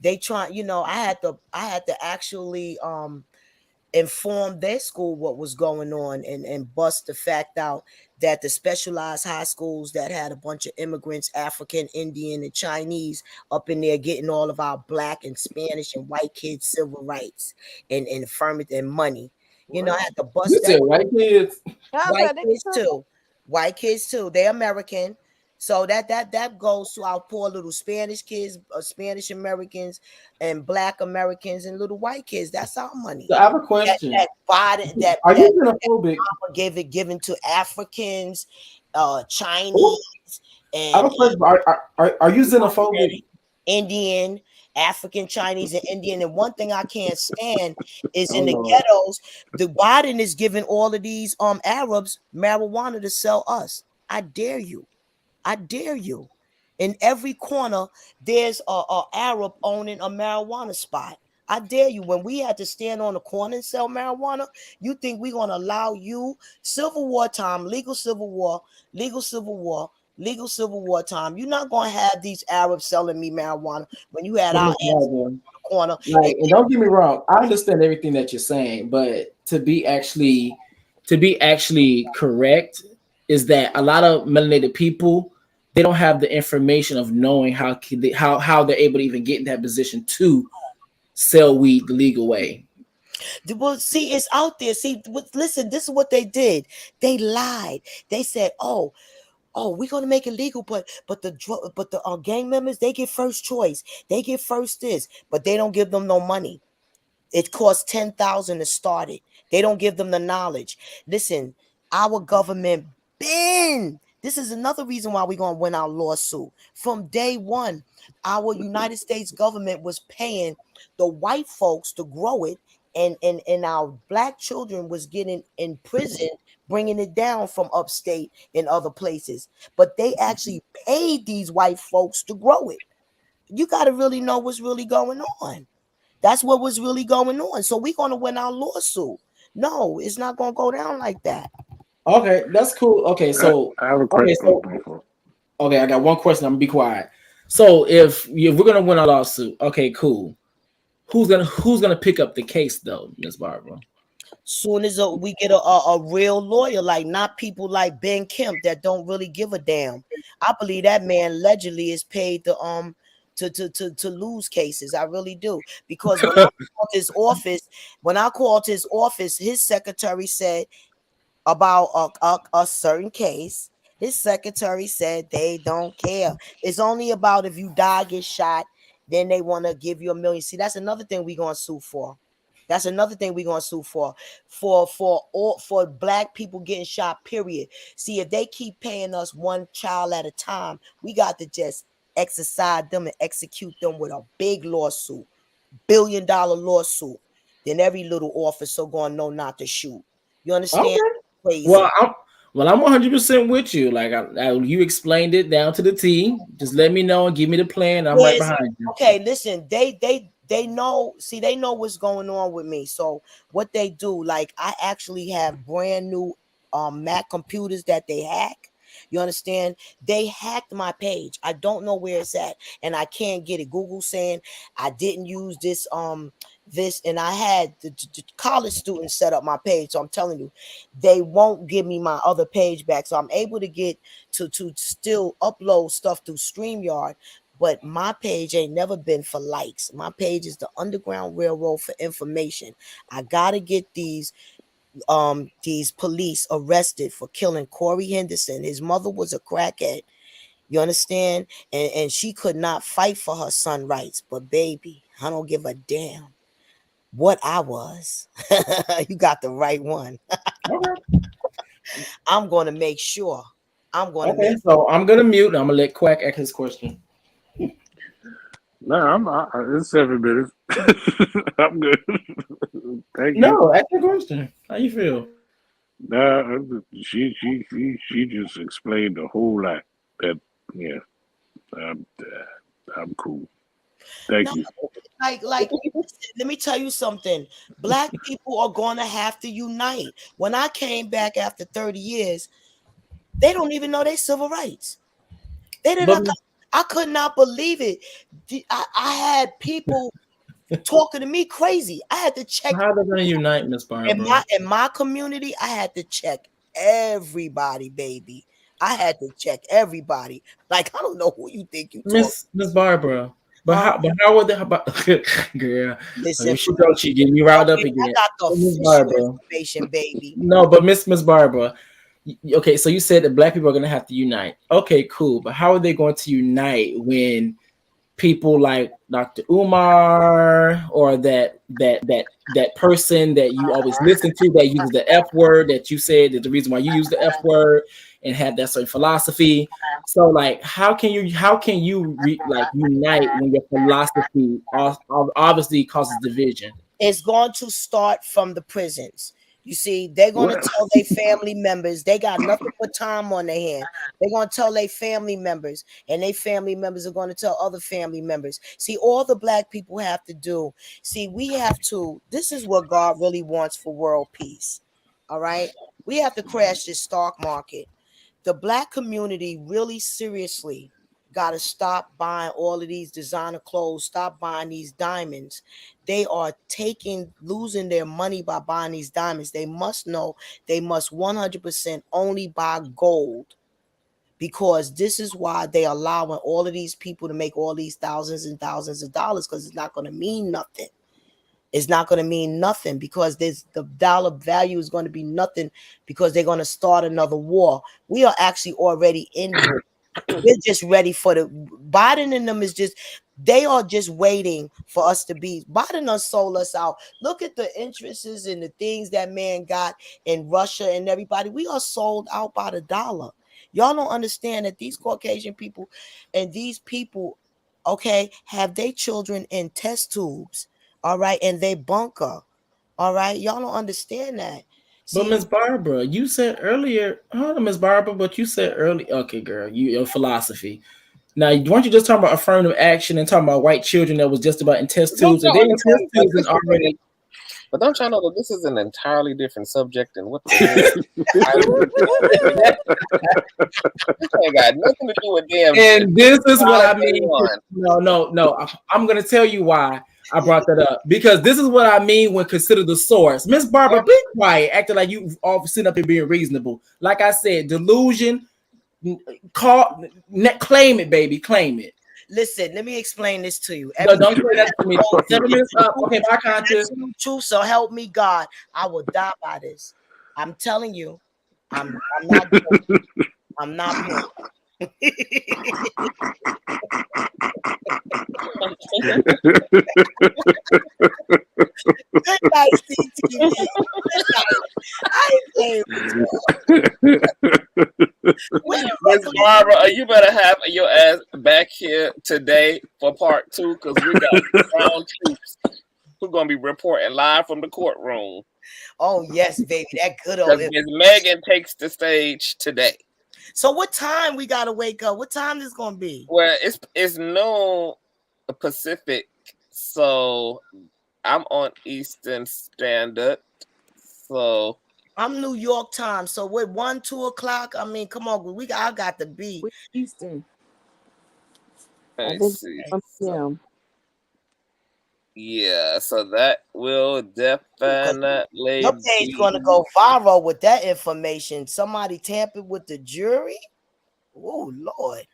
They try, I had to actually inform their school what was going on and bust the fact out that the specialized high schools that had a bunch of immigrants, African, Indian, and Chinese up in there getting all of our black and Spanish and white kids civil rights and affirmative and money. You know, I had to bust You that. said white kids. White kids too. White kids too. They're American. So that goes to our poor little Spanish kids, Spanish Americans, and Black Americans, and little white kids. That's our money. So I have a question. That body that Are you xenophobic? given to Africans, Chinese, I have and a question. Are you xenophobic? Indian, African, Chinese, and Indian. And one thing I can't stand is Oh, in the Lord. ghettos, the Biden is giving all of these Arabs marijuana to sell us. I dare you. I dare you. In every corner, there's a Arab owning a marijuana spot. I dare you. When we had to stand on the corner and sell marijuana, you think we're gonna allow you Civil War time, legal Civil War, legal Civil War, legal Civil War time? You're not gonna have these Arabs selling me marijuana when you had our ass on the corner. Like, and don't get me wrong, I understand everything that you're saying, but to be actually correct is that a lot of melanated people, they don't have the information of knowing how they're able to even get in that position to sell weed the legal way. Well, see, it's out there. See, listen, this is what they did. They lied. They said, "Oh, we're gonna make it legal, but the gang members, they get first choice. They get first this, but they don't give them no money. It costs $10,000 to start it. They don't give them the knowledge. Listen, our government this is another reason why we're going to win our lawsuit. From day one, our United States government was paying the white folks to grow it, and our black children was getting in prison, bringing it down from upstate and other places. But they actually paid these white folks to grow it. You got to really know what's really going on. That's what was really going on. So we're going to win our lawsuit. No, it's not going to go down like that. Okay, that's cool. Okay, so I have a question. Okay, I got one question. I'm gonna be quiet. So if we're gonna win a lawsuit, okay, cool. Who's gonna pick up the case though, Miss Barbara? Soon as we get a real lawyer, like not people like Ben Kemp that don't really give a damn. I believe that man allegedly is paid to lose cases. I really do, because when I called his office, his secretary said about a certain case. His secretary said they don't care. It's only about if you die, get shot, then they want to give you $1 million. See, that's another thing we're gonna sue for. That's another thing we're gonna sue for black people getting shot. Period. See, if they keep paying us one child at a time, we got to just exercise them and execute them with a big lawsuit, $1 billion lawsuit. Then every little officer gonna know not to shoot. You understand? Okay. Crazy. Well, I'm 100% with you. Like you explained it down to the T. Just let me know and give me the plan. I'm right behind you. Okay, listen, they know. See, they know what's going on with me. So what they do, like I actually have brand new Mac computers that they hack. You understand? They hacked my page. I don't know where it's at, and I can't get it. Google saying I didn't use this and I had the college students set up my page. So I'm telling you, they won't give me my other page back. So I'm able to get to still upload stuff through StreamYard. But my page ain't never been for likes. My page is the Underground Railroad for information. I gotta get these police arrested for killing Corey Henderson. His mother was a crackhead. You understand? And she could not fight for her son rights. But baby, I don't give a damn what I was. You got the right one. I'm going to make sure. I'm going to So I'm going to mute and I'm going to let Quack ask his question. No, it's 7 minutes. I'm good. Thank you. No, ask your question. How you feel? Nah, she just explained a whole lot. That I'm cool. Thank you. Like, let me tell you something. Black people are going to have to unite. When I came back after 30 years, they don't even know their civil rights. They didn't. I could not believe it. I had people talking to me crazy. I had to check. How are they going to unite, Miss Barbara? In my community, I had to check everybody, baby. I had to check everybody. Like, I don't know who you think you talk. Miss Barbara. But how would that about girl? Listen, She getting you riled up again. I got the Miss official Barbara. information, baby. No, but Miss Barbara. Okay, so you said that black people are gonna have to unite. Okay, cool. But how are they going to unite when people like Dr. Umar or that person that you always listen to that uses the F word, that you said that the reason why you use the F word and have that certain philosophy? So like, how can you unite when your philosophy obviously causes division? It's going to start from the prisons. You see, they're going to tell their family members, they got nothing but time on their hand. They're going to tell their family members, and their family members are going to tell other family members. See, all the black people have to do, this is what God really wants for world peace. All right. We have to crash this stock market. The black community really seriously got to stop buying all of these designer clothes, stop buying these diamonds. They are losing their money by buying these diamonds. They must know they must 100% only buy gold, because this is why they are allowing all of these people to make all these thousands and thousands of dollars, because it's not going to mean nothing. It's not going to mean nothing, because the dollar value is going to be nothing, because they're going to start another war. We are actually already in war. We're just ready for Biden and them they are just waiting for us to be. Biden done sold us out. Look at the interests and the things that man got in Russia and everybody. We are sold out by the dollar. Y'all don't understand that these Caucasian people and these people, okay, have their children in test tubes, all right, and they bunker, all right. Y'all don't understand that. But Miss Barbara, you said earlier, Miss Barbara, but you said earlier, okay, girl, your philosophy. Now, weren't you just talking about affirmative action and talking about white children that was just about in test tubes? And then test tubes and already. But don't y'all know that this is an entirely different subject than what the hell? This ain't got nothing to do with them. And this is what I mean. No. I'm going to tell you why I brought that up, because this is what I mean when consider the source. Miss Barbara, be quiet, acting like you all sitting up here being reasonable. Like I said, delusion. Claim it, baby, claim it. Listen, let me explain this to you. No, don't say that to me. 7 minutes up. Okay, my conscious. Truth, so help me God, I will die by this. I'm telling you, I'm not. I'm not. Good night, CTV. Good night. Miss Barbara, you better have your ass back here today for part 2, because we got ground troops who's gonna be reporting live from the courtroom. Oh yes, baby, that good old. Miss Megan takes the stage today. So what time we gotta wake up? What time is gonna be? Well, it's noon Pacific, so I'm on Eastern Standard. So I'm New York time. So what, 1, 2 o'clock? I mean, come on, I got to be Eastern. Let's see. Yeah, so that will definitely your page gonna go viral with that information. Somebody tampered with the jury. Oh Lord!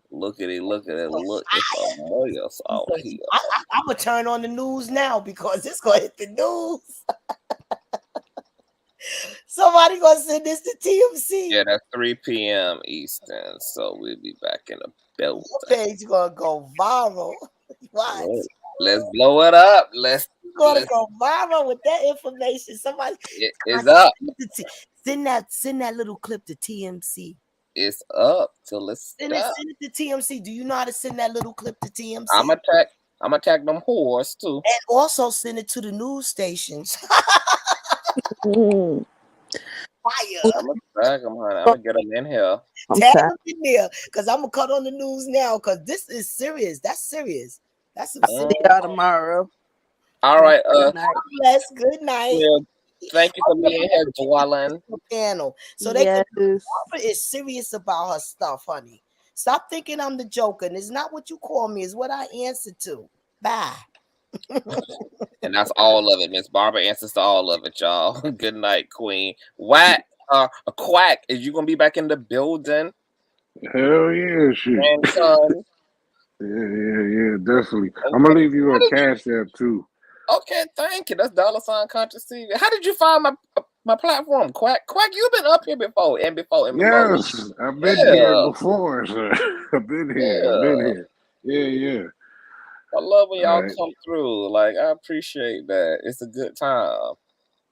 Look at it! Look at it! Look! It's a mouse out here. I'm gonna turn on the news now, because it's gonna hit the news. Somebody gonna send this to TMC. Yeah, that's 3 p.m. Eastern, so we'll be back in a building. Your page gonna go viral. What? Let's blow it up. Let's go viral with that information. Somebody it's up. Send that little clip to TMC. It's up till it's send it to TMC. Do you know how to send that little clip to TMC? I'm gonna tag them whores too. And also send it to the news stations. Fire. I'm gonna tag them, honey. I'm gonna get them in here. Tag them in there, because I'm gonna cut on the news now, because this is serious. That's serious. That's some serious. See y'all tomorrow. All right. Good night. Yeah, thank you for being here, Gworlll. Panel. So Barbara is serious about her stuff, honey. Stop thinking I'm the Joker. And it's not what you call me, it's what I answer to. Bye. And that's all of it. Miss Barbara answers to all of it, y'all. Good night, Queen. What? A Quack, is you gonna be back in the building? Hell yeah, shit. Grandson. Yeah, definitely. Okay. I'm gonna leave you a Cash App too. Okay, thank you. That's $Consciouztv. How did you find my platform, Quack? Quack, you've been up here before and before. Yes, I've been here before, sir. I've been here. Yeah. I love when y'all All right. come through. Like, I appreciate that. It's a good time.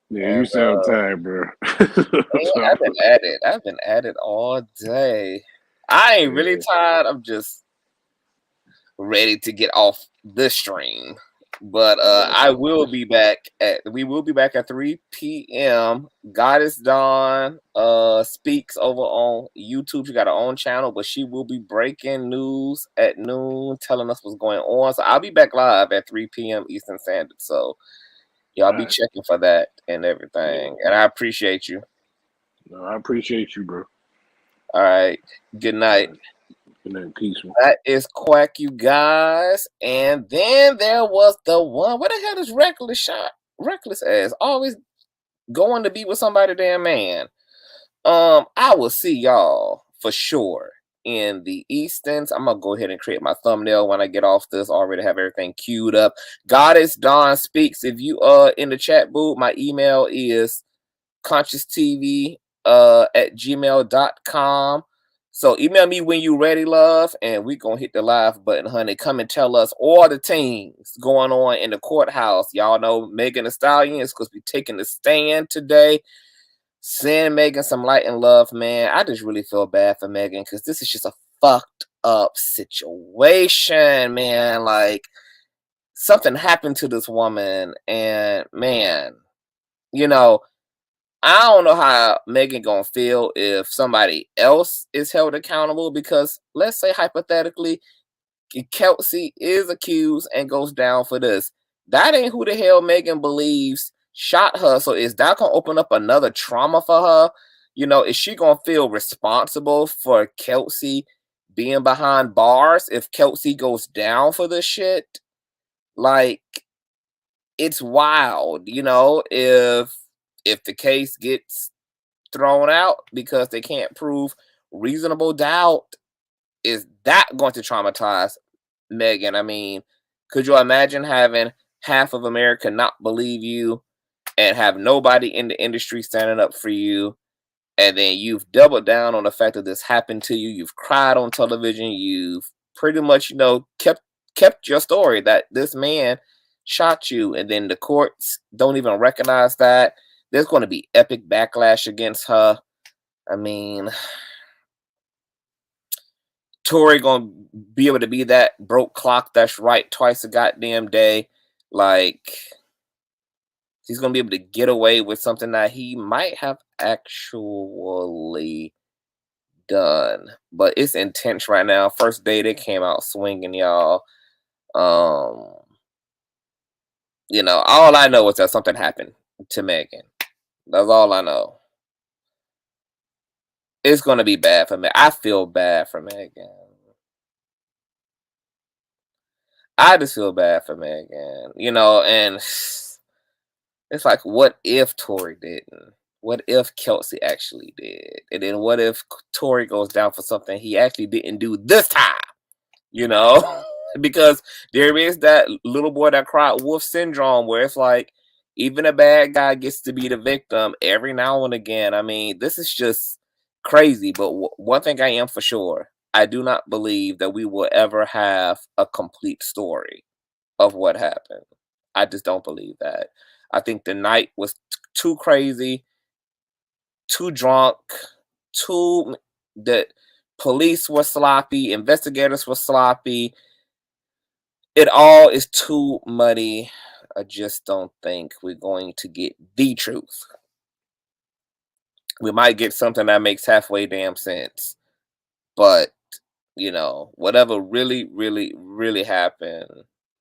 Yeah, and, you sound tired, bro. I've been at it all day. I ain't really tired. I'm just ready to get off the stream. But we will be back at 3 p.m. Goddess Dawn speaks over on YouTube. She got her own channel, but she will be breaking news at noon, telling us what's going on. So I'll be back live at 3 p.m. Eastern Standard. So y'all be checking for that and everything. And I appreciate you. No, I appreciate you, bro. All right. Good night. Good night. Peace, man. That is Quack, you guys. And then there was the one. Where the hell is Reckless ass? Always going to be with somebody damn man. I will see y'all for sure in the Eastons. I'm gonna go ahead and create my thumbnail when I get off this. Already have everything queued up. Goddess Dawn Speaks. If you in the chat booth, my email is Consciouztv at gmail.com. So email me when you ready, love, and we gonna hit the live button, honey. Come and tell us all the things going on in the courthouse. Y'all know Megan Thee Stallion is supposed to be taking the stand today. Send Megan some light and love, man. I just really feel bad for Megan because this is just a fucked up situation, man. Like, something happened to this woman, and man, you know, I don't know how Megan gonna feel if somebody else is held accountable, because let's say hypothetically Kelsey is accused and goes down for this. That ain't who the hell Megan believes shot her. So is that gonna open up another trauma for her? You know, is she gonna feel responsible for Kelsey being behind bars if Kelsey goes down for this shit? Like, it's wild, you know, if the case gets thrown out because they can't prove reasonable doubt, is that going to traumatize Megan? I mean, could you imagine having half of America not believe you and have nobody in the industry standing up for you, and then you've doubled down on the fact that this happened to you, you've cried on television, you've pretty much, you know, kept your story that this man shot you, and then the courts don't even recognize that. There's going to be epic backlash against her. I mean, Tory gonna be able to be that broke clock that's right twice a goddamn day. Like, he's gonna be able to get away with something that he might have actually done. But it's intense right now. First day they came out swinging, y'all. You know, all I know is that something happened to Megan. That's all I know. It's gonna be bad for me. I feel bad for Megan. I just feel bad for Megan, you know, and it's like, what if Tory didn't? What if Kelsey actually did? And then what if Tory goes down for something he actually didn't do this time? You know? Because there is that little boy that cried wolf syndrome where it's like, even a bad guy gets to be the victim every now and again. I mean, this is just crazy. But one thing I am for sure, I do not believe that we will ever have a complete story of what happened. I just don't believe that. I think the night was too crazy, too drunk, the police were sloppy, investigators were sloppy. It all is too muddy. I just don't think we're going to get the truth. We might get something that makes halfway damn sense. But, you know, whatever really, really, really happened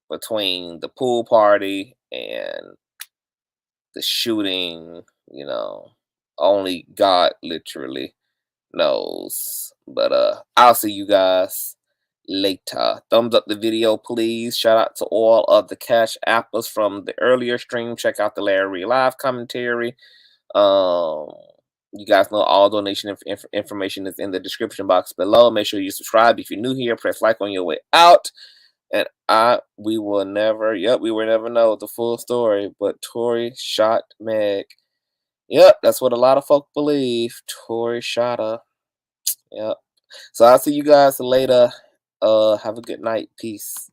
between the pool party and the shooting, you know, only God literally knows. But I'll see you guys later. Thumbs up the video, please. Shout out to all of the Cash Appers from the earlier stream. Check out the Larry live commentary. You guys know all donation information is in the description box below. Make sure you subscribe if you're new here. Press like on your way out. And we will never know the full story. But Tory shot Meg. Yep, that's what a lot of folk believe. Tory shot her. Yep. So I'll see you guys later. Have a good night. Peace.